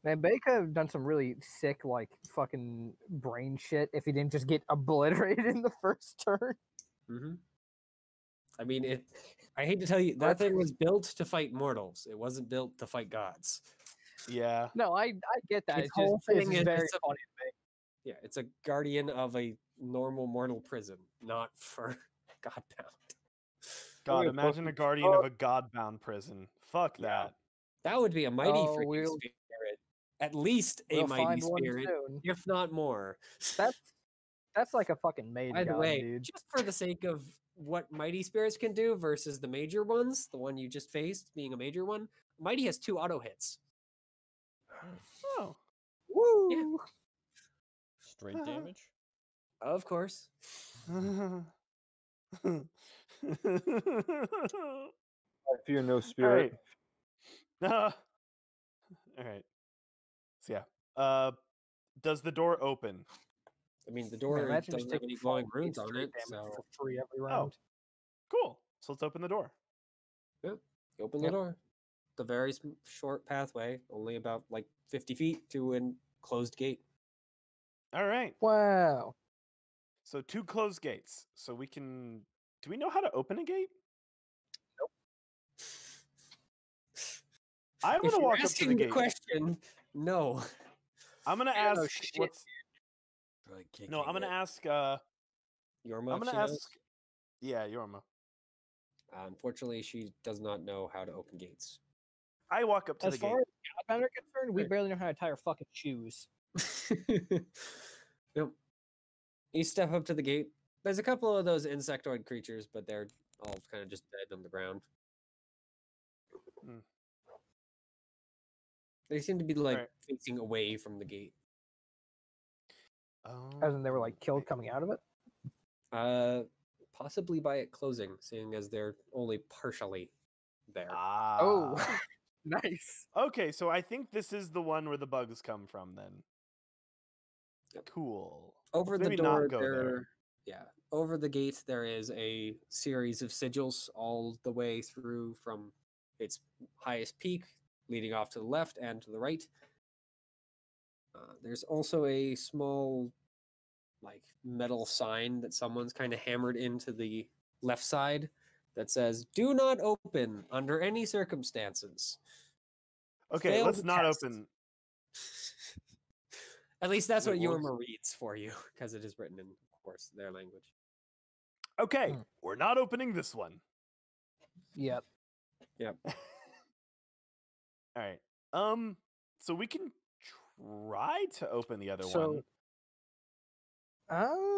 Man, Baker could have done some really sick, like, fucking brain shit if he didn't just get obliterated in the first turn. Mm-hmm. I mean, I hate to tell you, that thing was built to fight mortals. It wasn't built to fight gods. Yeah. No, I get that. Its It's just whole it's thing is very a- funny. Yeah, it's a guardian of a normal mortal prison, not for Godbound. God, Okay, imagine a perfect. guardian of a godbound prison. Fuck Yeah. that. That would be a mighty Oh, freaking we'll- spirit. At least a We'll mighty find one spirit, soon. if not more. That's like a fucking maid By the god, way, dude. just for the sake of what mighty spirits can do versus the major ones, the one you just faced being a major one, mighty has 2 auto hits. Oh. Woo! Straight damage? Of course. I fear no spirit. All right. So yeah. Does the door open? I mean, the Man, door imagine just doesn't have taking any glowing 5 runes on straight it, damage so for free every round. Cool. So let's open the door. you open the Yep. door. The very short pathway, only about like 50 feet to a closed gate. All right. Wow. So 2 closed gates. So we can. Do we know how to open a gate? I'm If gonna you're walk up to asking the the gate. question, no. I'm gonna I don't know ask. shit, What's Try kicking no? I'm gonna it. ask. Yorma, I'm gonna she knows. ask. Yeah, Yorma. Unfortunately, she does not know how to open gates. I walk up to As the gate. far as Godbound are concerned, we Right. barely know how to tie our fucking shoes. Yep. You step up to the gate. There's a couple of those insectoid creatures, but they're all kind of just dead on the ground. Hmm. They seem to be like Right. facing away from the gate. As in they were like killed coming out of it. Possibly by it closing, seeing as they're only partially there. Ah. Oh, nice. Okay, so I think this is the one where the bugs come from then. Yep. Cool. Over Let's the maybe door, not go there. yeah, over the gate there is a series of sigils all the way through from its highest peak, leading off to the left and to the right. There's also a small, like, metal sign that someone's kind of hammered into the left side that says, "Do not open under any circumstances." Okay, Failed let's the not test. open. At least that's what Wait, what Yorma reads for you, because it is written in, of course, their language. Okay, Hmm. we're not opening this one. Yep. Yep. All right. So we can try to open the other So- one. Uh,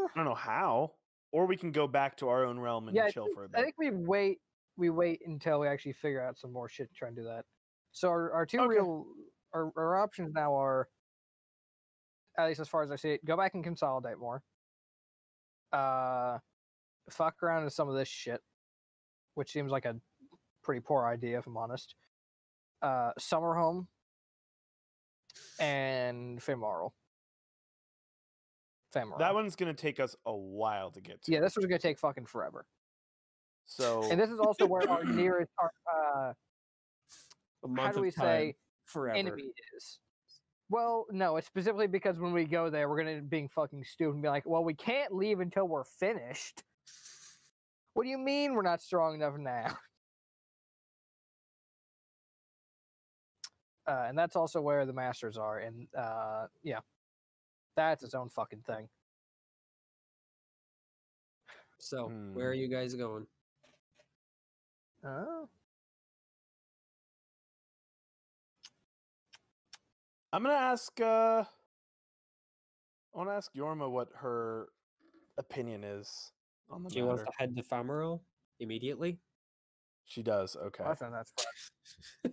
I don't know how. Or we can go back to our own realm and yeah, chill for a I bit. think we wait until we actually figure out some more shit to try and do that. So our two Okay. real our options now are, at least as far as I see it, go back and consolidate more. Fuck around with some of this shit, which seems like a pretty poor idea if I'm honest. Summer home and femoral. That one's going to take us a while to get to. Yeah, this was gonna take fucking forever. So And this is also where our nearest A how month do of we time, say forever. enemy is. Well, no, it's specifically because when we go there, we're gonna being fucking stupid and be like, well, we can't leave until we're finished. What do you mean we're not strong enough now? And that's also where the masters are, and yeah, that's its own fucking thing. So, where are you guys going? I'm going to ask I want to ask Yorma what her opinion is on the She wants matter. to head to Famaro immediately. She does. Okay. Well, that's fresh.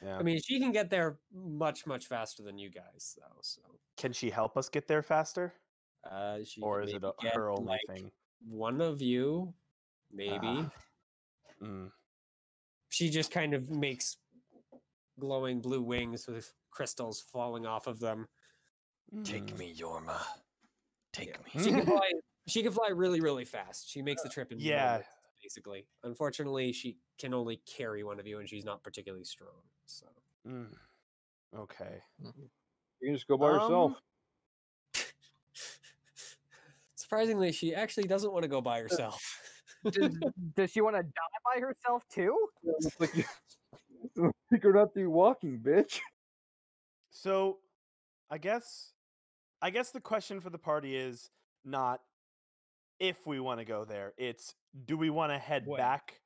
Yeah. I mean, she can get there much, much faster than you guys, though. So, Can she help us get there faster? she Or could is it maybe get, her only like, thing? one of you, maybe. She just kind of makes glowing blue wings with crystals falling off of them. Take me, Yorma. Take Yeah. me. She can fly. She can fly really, really fast. She makes the trip in Yeah. moments, basically. Unfortunately, she can only carry one of you, and she's not particularly strong. So, Okay. You can just go by yourself. surprisingly, she actually doesn't want to go by herself. Does she want to die by herself too? It's like you figured out through walking, bitch. So, I guess the question for the party is not if we want to go there. It's do we want to head When? back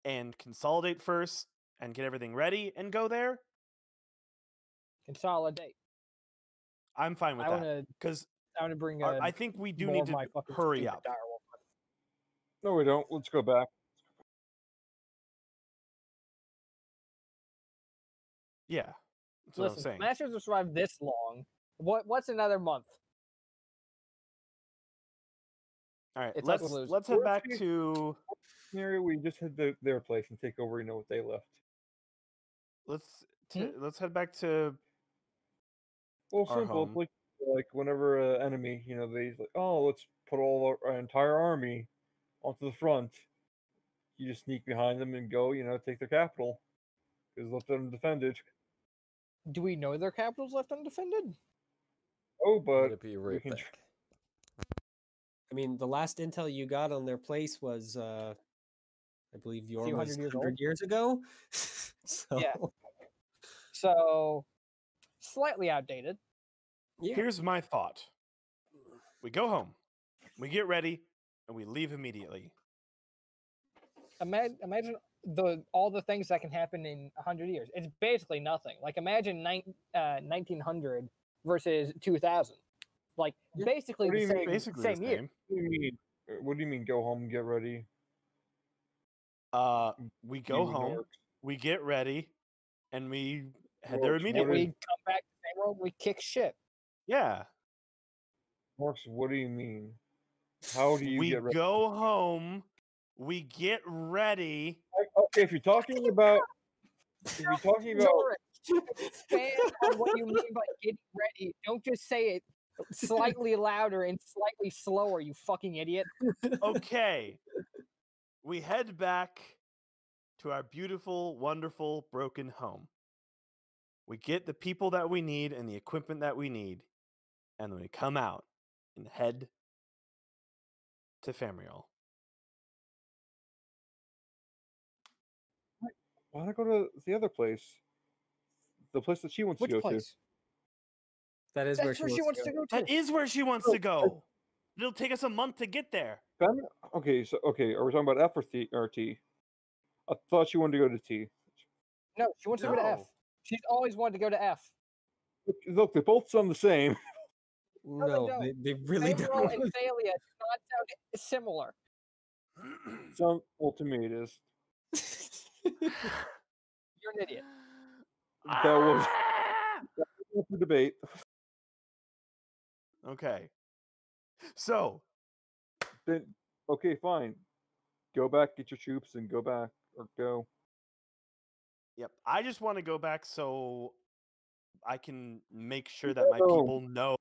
and consolidate first and get everything ready and go there? Consolidate. I'm fine with I that want to. because I want to bring. I think we do more need of to my fucking hurry stupid up. direwolf. No, we don't. Let's go back. Yeah, that's what I'm Listen, saying. Masters will survive this long. What's another month? All right, It's us let's losing. head back Where's to Scenario, we just head to their place and take over. You know what they left. let's head back to Well, our simple. home. It's like whenever an enemy, they like, oh, let's put all our entire army onto the front. You just sneak behind them and go, take their capital because left undefended. Do we know their capital's left undefended? Oh, I'm but gonna be we right can. back. I mean, the last intel you got on their place was, I believe, Yorma's hundred years 100 old. years ago. So, Yeah. So slightly outdated. yeah. Here's my thought. We go home, we get ready, and we leave immediately. Imagine all the things that can happen in 100 years. It's basically nothing. Like imagine 1900 versus 2000. Like basically What do the you mean? same, Basically same the year. same. What do you mean? What do you mean? Go home and get ready. We go mean home, orcs? we get ready, and we head Orcs, there what immediately. We come back to the same world. We kick shit. Yeah. Marks, what do you mean? How do you We get ready? go home, we get ready. Okay, if you're talking about, Zoran, expand on what you mean by getting ready. Don't just say it slightly louder and slightly slower, you fucking idiot. Okay. We head back to our beautiful, wonderful, broken home. We get the people that we need and the equipment that we need, and then we come out and head to Famriel. why not go to the other place? the place that she wants Which to go place? That is That's where she wants to go. That is where she wants to go. It'll take us a month to get there. Okay, are we talking about F or T? I thought she wanted to go to T. No, she wants to go to F. No. She's always wanted to go to F. Look, they both sound the same. No, don't. they really Favorable and don't. Thalia do not sound similar. Sound well to me it is. You're an idiot. That was Ah! the debate. Okay. So, Then okay, fine. Go back, get your troops, and go back or go. yep. I just want to go back so I can make sure that my No. people know You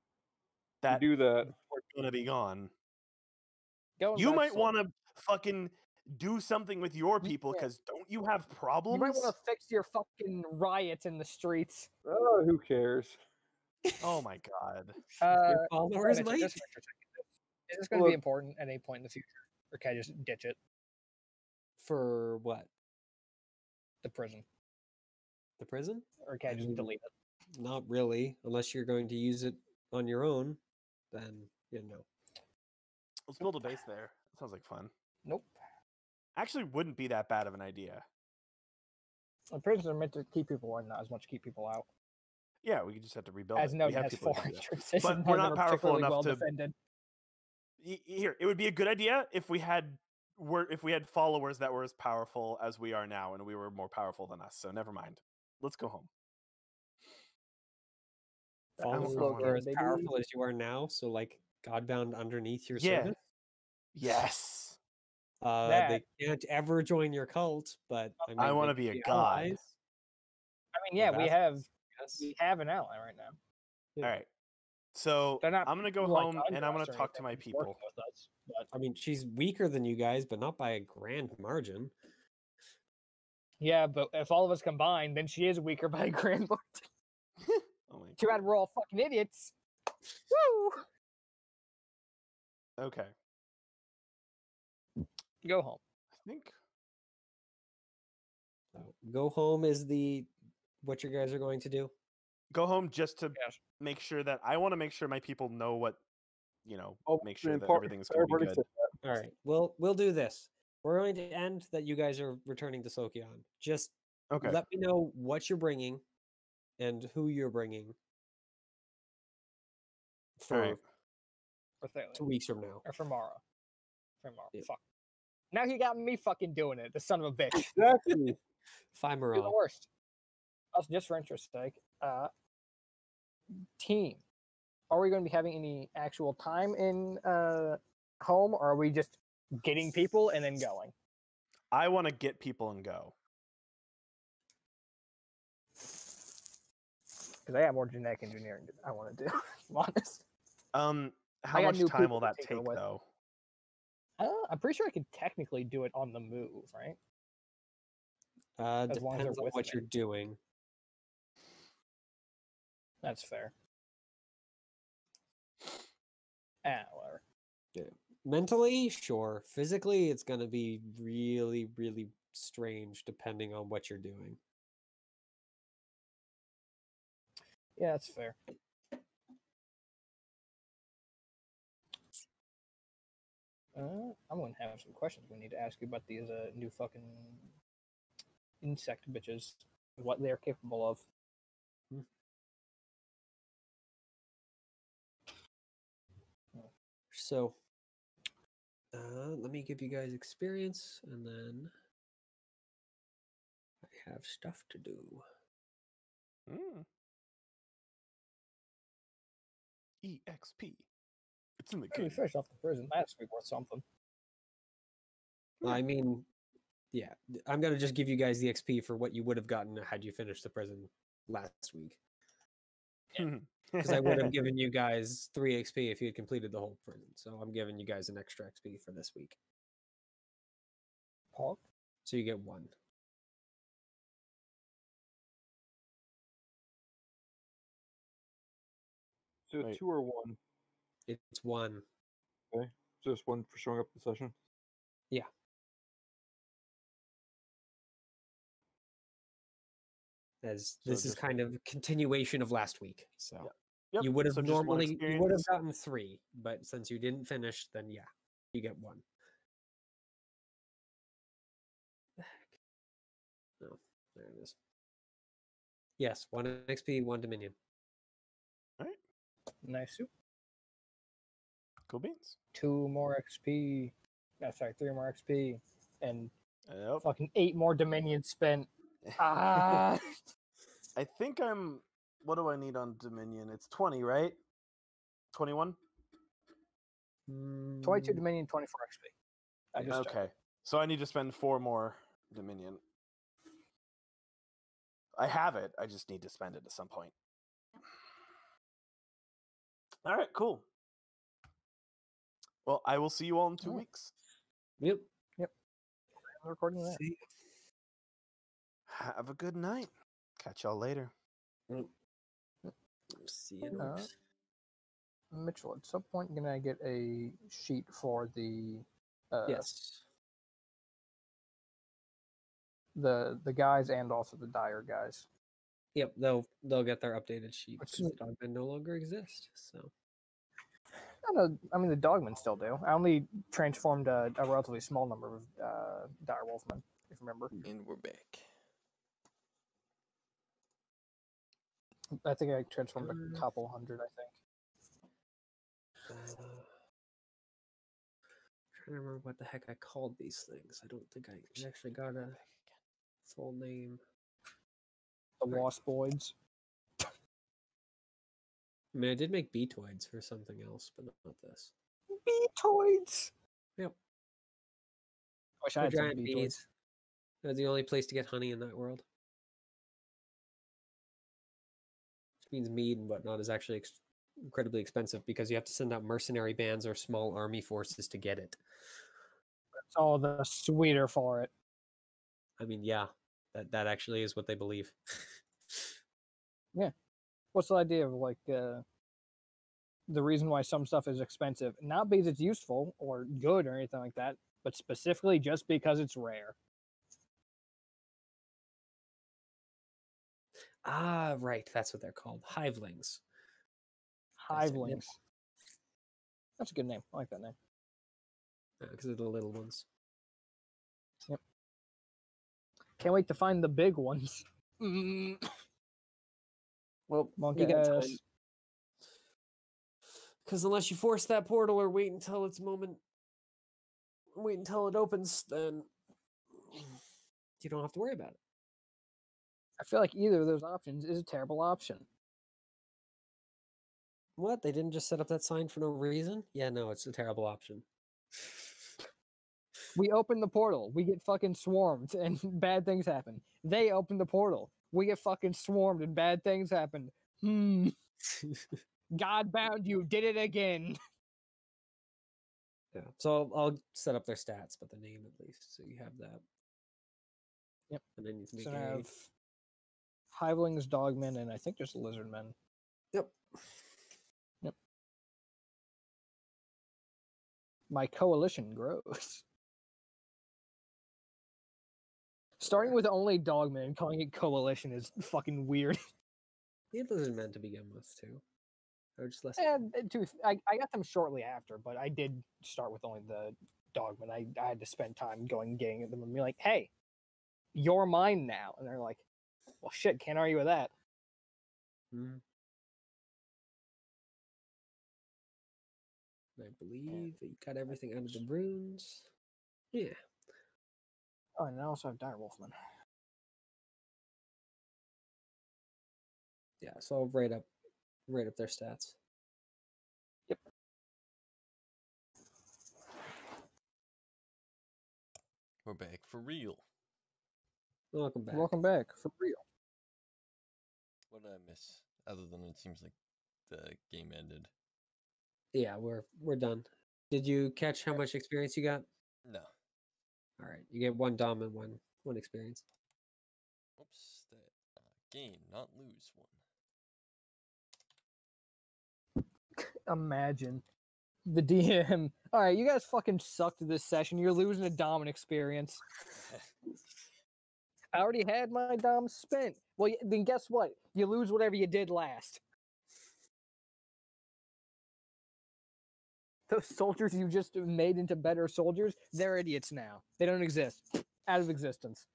that do that. we're gonna be gone. Going You back might slowly. want to fucking do something with your people Yeah. because don't you have problems? You might want to fix your fucking riots in the streets. Who cares? Oh my god. Your followers Mitchell, might. just for a second. Is this going to Look. be important at any point in the future, or can I just ditch it? For what? The prison, The prison? or can I just delete it? Not really, unless you're going to use it on your own. Then Let's build a base there. Sounds like fun. Nope. Actually, wouldn't be that bad of an idea. The prisons are meant to keep people in, not as much keep people out. Yeah, we just have to rebuild As it. known We have as people to foreign do that. troops, But we're not powerful particularly enough well to- defended. Here, it would be a good idea if we had followers that were as powerful as we are now, and we were more powerful than us. So never mind. Let's go home. followers slogan, are as baby. powerful as you are now. So like Godbound underneath your Yeah. service. Yes. They can't ever join your cult, but I mean, want to they be a could god. allies. I mean, yeah, we Ambassadors, have an ally right now. Yeah. All right. So They're not I'm gonna go like home and under I'm us gonna or talk to anything, my just working people. with us, but I mean, she's weaker than you guys, but not by a grand margin. Yeah, but if all of us combine, then she is weaker by a grand margin. Oh my Too bad we're all fucking idiots. Woo! Okay. Go home. I think So, go home is what you guys are going to do. go home just to Yes. make sure that I want to make sure my people know what Oh, make sure man, that part- everything's going to be everybody good. said All right. We'll do this. We're going to end that you guys are returning to Sokyon. Just Okay. let me know what you're bringing and who you're bringing for right. For Thalia. 2 weeks from now. Or for Mara. For Mara. Yeah. Fuck. Now he got me fucking doing it, the son of a bitch. Exactly. Fimera. You're the worst. Also, just for interest's sake, team. Are we going to be having any actual time in home, or are we just getting people and then going? I want to get people and go. Because I have more genetic engineering that I want to do. I'm honest. How got much new time people will to that tinker take with. though? I'm pretty sure I could technically do it on the move, right? As long as Depends they're on with what me. you're doing. That's fair. Whatever. Mentally, sure. Physically, it's going to be really, really strange depending on what you're doing. Yeah, that's fair. I'm going to have some questions we need to ask you about these new fucking insect bitches, what they're capable of. So, let me give you guys experience, and then I have stuff to do. EXP. It's in the We game. finished off the prison last week worth something. I mean, yeah, I'm going to just give you guys the XP for what you would have gotten had you finished the prison last week. Because I would have given you guys 3 XP if you had completed the whole prison. So I'm giving you guys an extra XP for this week. Paul? So you get 1. So Wait. 2 or 1. It's 1. Okay. So just 1 for showing up at the session. as So this is just- kind of a continuation of last week. So Yep, you would have so just one normally you would have experience. gotten 3, but since you didn't finish, then yeah, you get 1. The heck? No, there it is. Yes, 1 XP, 1 Dominion. Nice. Cool beans. 2 more XP. No, sorry, 3 more XP. And Yep. fucking 8 more Dominion spent. Ah! I think I'm. What do I need on Dominion? It's 20, right? 21. 22 Dominion, 24 XP. I just checked. Okay, so I need to spend 4 more Dominion. I have it. I just need to spend it at some point. All right, cool. Well, I will see you all in 2 Alright. weeks. Yep. I'm recording that. See. Have a good night. Catch y'all later. See you. Uh, Mitchell, at some point, can I get a sheet for the Yes. the guys and also the Dyer guys? Yep. They'll get their updated sheet What's because the dogmen no longer exist. So I mean, the Dogmen still do. I only transformed a relatively small number of Dire Wolfmen, if you remember. And we're back. I think I transformed a Uh, couple hundred, I think. trying to remember what the heck I called these things. I don't think I actually got a full name. The Right. Wasploids. I mean, I did make Beetoids for something else, but not this. Beetoids! Yep. Wish I They're had some giant Beetoids. bees. They're the only place to get honey in that world. Which means mead and whatnot is actually incredibly expensive because you have to send out mercenary bands or small army forces to get it. It's all the sweeter for it. I mean, yeah, that actually is what they believe. What's the idea of like the reason why some stuff is expensive? Not because it's useful or good or anything like that, but specifically just because it's rare. Ah, right, that's what they're called. Hivelings. That's it, yep. Hivelings. That's a good name. I like that name. Because they're the little ones. Can't wait to find the big ones. Well, Monk you got time. ass. Because unless you force that portal or wait until its moment, wait until it opens, then you don't have to worry about it. I feel like either of those options is a terrible option. What? They didn't just set up that sign for no reason? Yeah, no, it's a terrible option. We open the portal, we get fucking swarmed, and bad things happen. They open the portal, we get fucking swarmed, and bad things happen. Godbound, you did it again. Yeah. So I'll set up their stats, but the name at least, so you have that. Yep. And then you can make So I a... have Hivelings, Dogmen, and I think just Lizardmen. Yep. My coalition grows. Starting with only Dogmen and calling it coalition is fucking weird. He had Lizardmen to begin with, too. Or just less. And I got them shortly after, but I did start with only the Dogmen. I had to spend time going getting at them and be like, hey, you're mine now. And they're like, well, shit, can't argue with that. Mhm. I believe that you got everything out of the runes. Yeah. Oh, and I also have Dire Wolfman. Yeah, so I'll write up their stats. Yep. We're back for real. Welcome back. Welcome back, for real. What did I miss? Other than it seems like the game ended. Yeah, we're done. Did you catch how much experience you got? No. All right, you get 1 dom and one experience. Oops. That gain, not lose one. Imagine the DM. All right, you guys fucking sucked this session. You're losing a dominant experience. I already had my dom spent. Well, then guess what? You lose whatever you did last. Those soldiers you just made into better soldiers, they're idiots now. They don't exist. Out of existence.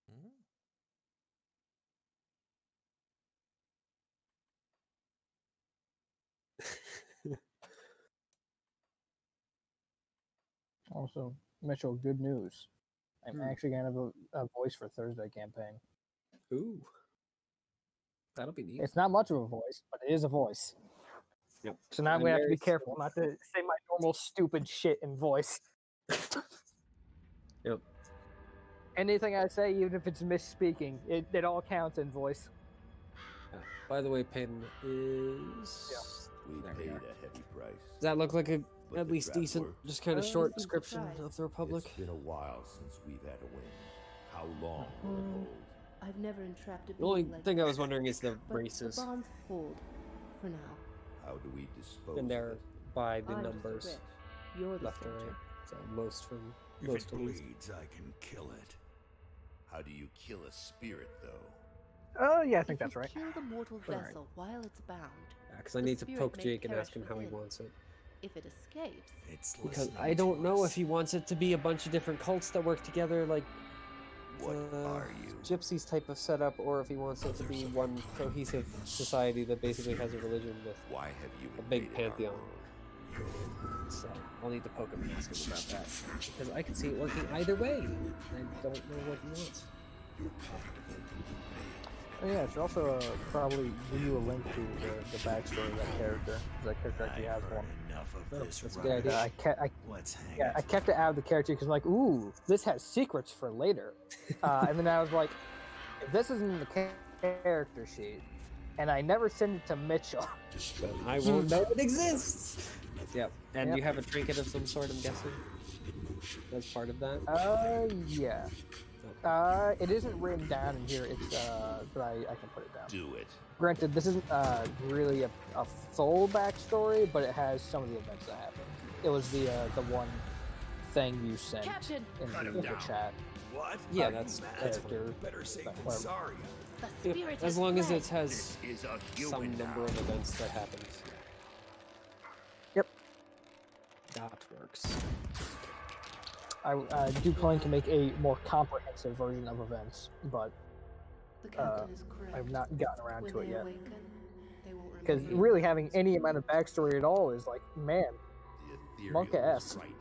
Hmm? Also, Mitchell, good news. I'm Hmm. actually going to have a voice for Thursday campaign. Ooh, that'll be neat. It's not much of a voice, but it is a voice. Yep. So now I'm I'm going to have to very be careful not to say my normal stupid shit in voice. Yep. Anything I say, even if it's misspeaking, it all counts in voice. By the way, Peyton is. We There we paid are. a heavy price. Does that look like a But at the least trap decent, worked. just kind of Oh, short it's description surprise. of the Republic? It's been a while since we've had a win. How long will it hold? I've never entrapped a The only being like thing I this, was wondering is the but races, the bonds hold for now. How do we dispose and of they're it? by the I'm numbers, just a wretch. You're the left to soldier. right. So most from If most it to least. bleeds, I can kill it. How do you kill a spirit, though? Oh, yeah, I think If that's you right. kill the mortal All right. vessel while it's bound, Because I the need to spirit poke may Jake and perish ask him how he within. wants it. if it escapes, It's Because listening I don't to know us. if he wants it to be a bunch of different cults that work together, like What the are you? Gypsies type of setup, or if he wants it to be one cohesive society that basically has a religion with Why have you a big invaded our pantheon. world? So I'll need to poke him and ask him about that. Because I can see it working either way. I don't know what he wants. Oh, yeah, it should also probably give you a link to the backstory of that character. 'Cause that character actually I've has heard one. enough of Oh, this that's a good rubbish. idea. Let's hang I it. kept it out of the character because I'm like, ooh, this has secrets for later. And then I was like, if this isn't in the character sheet, and I never send it to Mitchell, Then I won't know it exists. Yep. And Yep. you have a trinket of some sort, I'm guessing? That's part of that? yeah. It isn't written down in here. It's but I can put it down. Do it. Granted, this isn't really a full backstory, but it has some of the events that happened. It was the one thing you sent Captain, in the chat. What? Yeah, Are you that's mad? Character. Better safe than Whatever. sorry. the Yep. spirit As has long as fled. it has This is a some human number now. of events that happened. Yep. That works. I do plan to make a more comprehensive version of events, but The captain is correct. I've not gotten around When to it they yet. awaken, they will Because remember really you. having any amount of backstory at all is like, man, The Monka ethereal was S. right.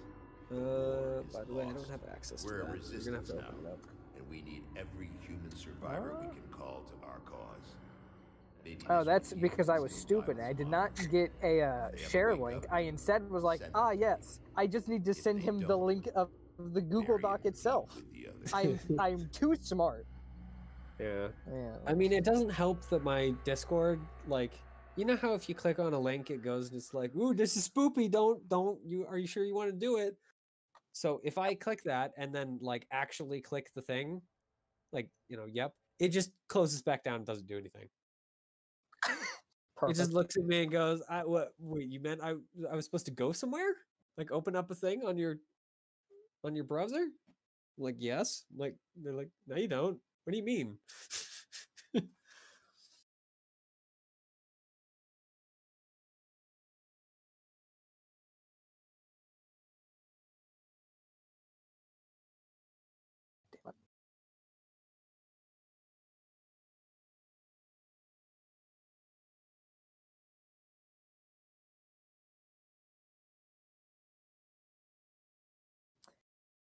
By the way, I don't have access to We're a that. You're gonna have resistance to now, open it up. and we need every human survivor we can call to our cause. Maybe oh, this that's will because I was yield stupid. God's I did mind. not get a If they share ever wake link. up, I instead was like, send them ah, to me. yes, I just need to If send they him the don't, link of the Google bury Doc your itself. love with the others. I'm too smart. Yeah. Yeah. I mean, it doesn't help that my Discord, like, you know how if you click on a link, it goes and it's like, ooh, this is spoopy. Are you sure you want to do it? So if I click that and then like actually click the thing, like, yep, it just closes back down and doesn't do anything. Perfect. It just looks at me and goes, wait, you meant I was supposed to go somewhere? Like open up a thing on your browser? I'm like, yes. Like, they're like, no, you don't. What do you mean?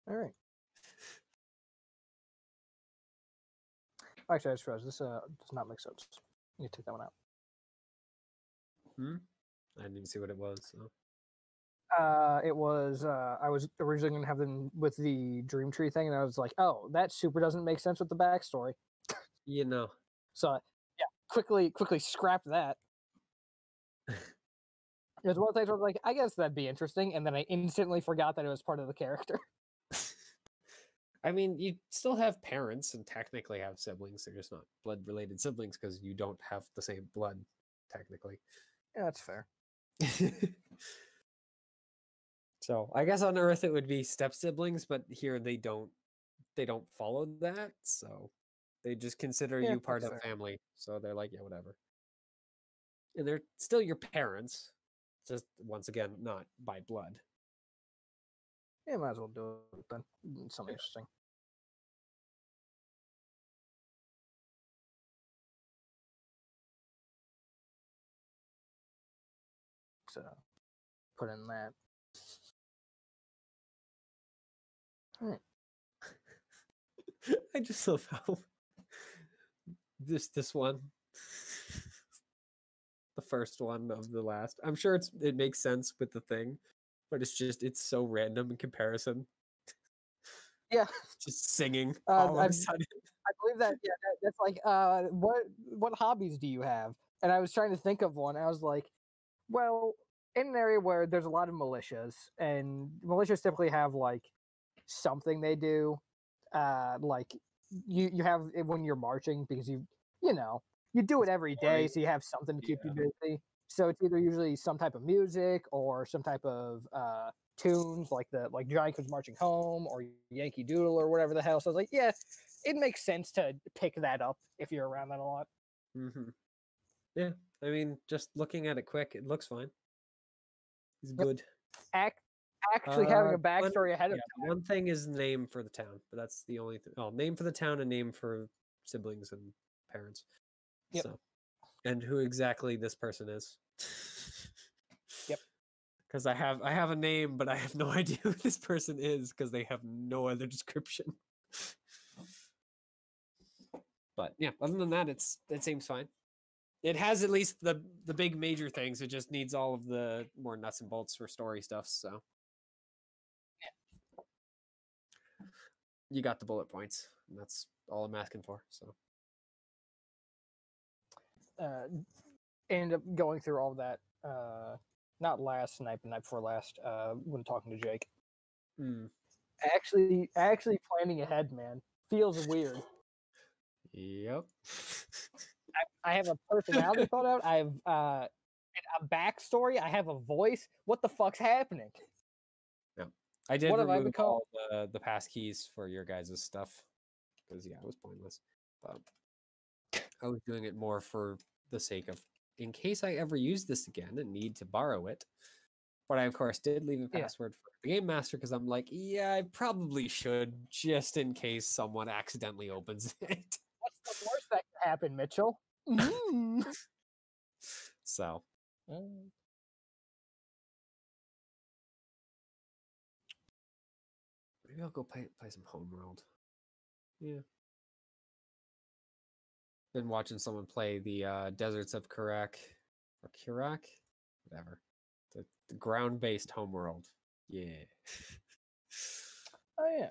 All right. Actually, I just realized this does not make sense. You take that one out. I didn't even see what it was. So. It was I was originally gonna have them with the Dream Tree thing, and I was like, oh, that super doesn't make sense with the backstory. You know. So yeah, quickly scrapped that. It was one of the things where I was like, I guess that'd be interesting, and then I instantly forgot that it was part of the character. I mean, you still have parents and technically have siblings. They're just not blood-related siblings because you don't have the same blood, technically. Yeah, that's fair. So I guess on Earth it would be step siblings, but here they don't follow that. So they just consider Yeah, you part that's of fair. family. So they're like, yeah, whatever. And they're still your parents, just once again not by blood. Yeah, might as well do it then. Something interesting. So put in that. All right. I just love how this one, the first one of the last. I'm sure it makes sense with the thing, but it's so random in comparison. Yeah. Just singing all of a sudden. I believe that. Yeah, that's like, what hobbies do you have? And I was trying to think of one. I was like, well, in an area where there's a lot of militias, and militias typically have like something they do, like you have it when you're marching because you do it every day, so you have something to keep you busy. So it's either usually some type of music or some type of tunes, like Johnny Comes Marching Home or Yankee Doodle or whatever the hell. So I was like, yeah, it makes sense to pick that up if you're around that a lot. Mm-hmm. Yeah, I mean, just looking at it quick, it looks fine. It's good. Actually, having a backstory ahead of time. One thing is name for the town, but that's the only thing. Oh, name for the town and name for siblings and parents. Yep. So, and who exactly this person is. Yep. Because I have a name, but I have no idea who this person is because they have no other description. But yeah, other than that, it seems fine. It has at least the big major things. It just needs all of the more nuts and bolts for story stuff. So you got the bullet points, and that's all I'm asking for. So ended up going through all that. Not last night, but night before last. When talking to Jake. Actually planning ahead, man, feels weird. Yep. I have a personality thought out. I have a backstory. I have a voice. What the fuck's happening? Yeah, I did remove all the pass keys for your guys' stuff because it was pointless. But I was doing it more for the sake of in case I ever use this again and need to borrow it. But I of course did leave a password for the game master because I'm like, yeah, I probably should just in case someone accidentally opens it. What's the worst that can happen, Mitchell? So. Maybe I'll go play some Homeworld. Yeah. Been watching someone play the Deserts of Kurak or Kurak, whatever. The ground-based Homeworld. Yeah. Oh yeah.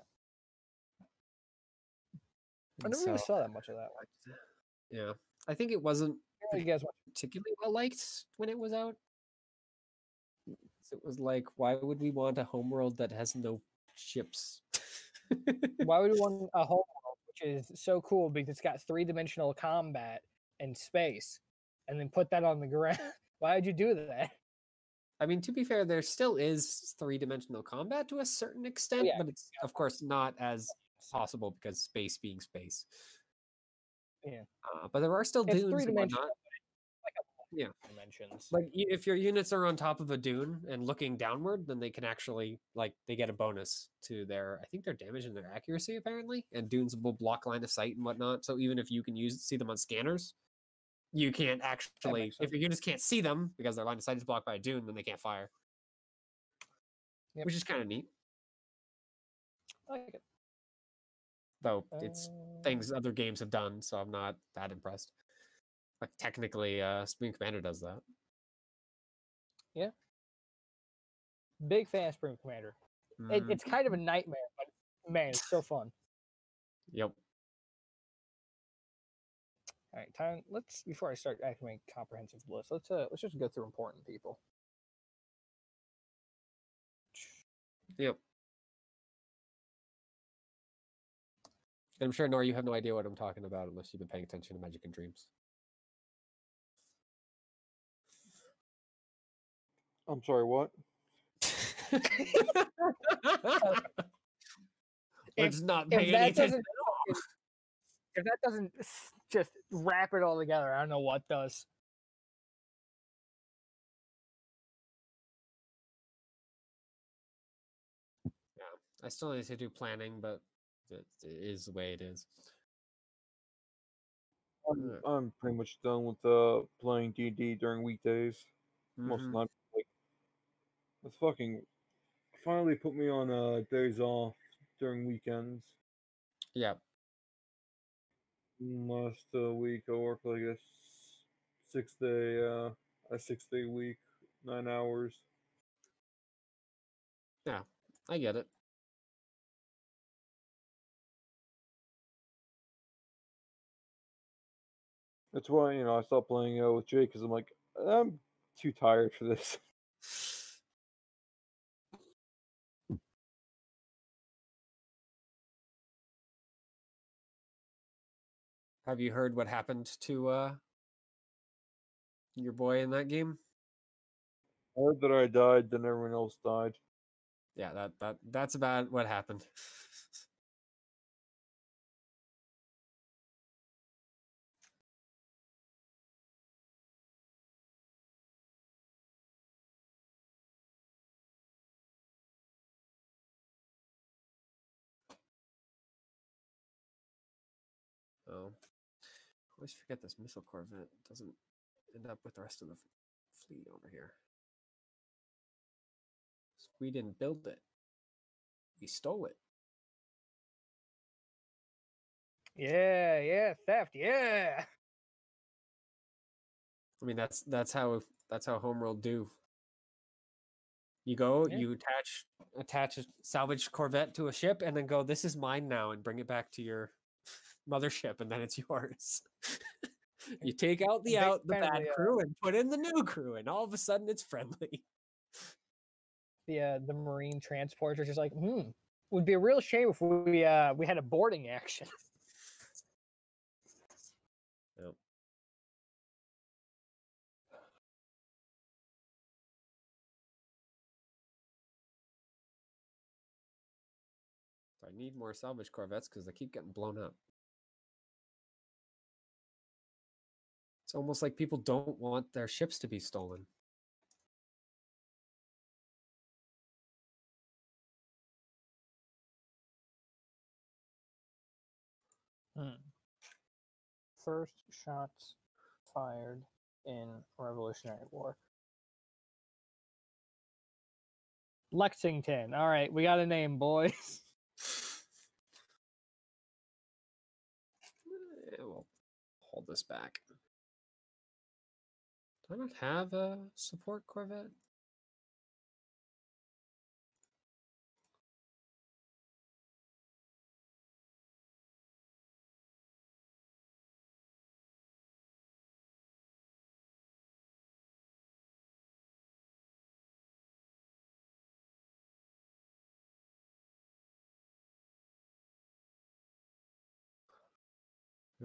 I never really saw that much of that one. Yeah, I think it wasn't particularly well liked when it was out. It was like, why would we want a homeworld that has no ships? Why would we want a homeworld which is so cool because it's got 3-dimensional combat and space, and then put that on the ground? Why would you do that? I mean, to be fair, there still is 3-dimensional combat to a certain extent, but it's of course not as possible because space being space. Yeah, but there are still dunes and whatnot. Like dimensions. Like if your units are on top of a dune and looking downward, then they can actually they get a bonus to their damage and their accuracy apparently, and dunes will block line of sight and whatnot. So even if you can see them on scanners, you can't actually if your units can't see them because their line of sight is blocked by a dune, then they can't fire. Which is kind of neat. I like it. Though it's things other games have done, so I'm not that impressed. But technically, Supreme Commander does that. Yeah. Big fan of Supreme Commander. It's kind of a nightmare, but man, it's so fun. Yep. All right, time. Let's before I start actually making a comprehensive list. Let's just go through important people. Yep. And I'm sure, Nora, you have no idea what I'm talking about unless you've been paying attention to Magic and Dreams. I'm sorry, what? It's not If paying that any attention doesn't at all. if that doesn't just wrap it all together, I don't know what does. I still need to do planning, but it is the way it is. I'm pretty much done with playing D&D during weekdays. Most of the time, like, it's fucking finally put me on days off during weekends. Yeah. Last week I worked like a 6 day week, 9 hours. Yeah, I get it. That's why I stopped playing with Jake because I'm like I'm too tired for this. Have you heard what happened to your boy in that game? I heard that I died, then everyone else died. Yeah, that's about what happened. Oh, I always forget this missile corvette doesn't end up with the rest of the fleet over here. We didn't build it. We stole it. Yeah, theft. Yeah. I mean, that's how Homeworld do. You go, Yeah. you attach a salvaged corvette to a ship, and then go, "This is mine now," and bring it back to your mothership, and then it's yours. You take out the bad crew and put in the new crew, and all of a sudden it's friendly. The marine transports are just like, would be a real shame if we had a boarding action. Yep. So I need more salvage corvettes because they keep getting blown up. It's almost like people don't want their ships to be stolen. First shots fired in Revolutionary War. Lexington. All right, we got a name, boys. Yeah, we'll hold this back. Do I not have a support corvette?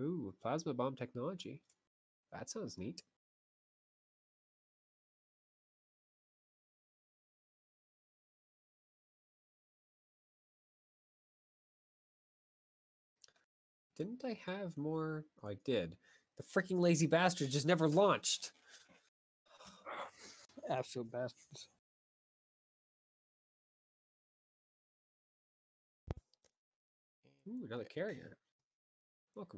Ooh, plasma bomb technology. That sounds neat. Didn't I have more? Oh, I did. The freaking lazy bastard just never launched. Absolute bastards. Ooh, another carrier. Welcome.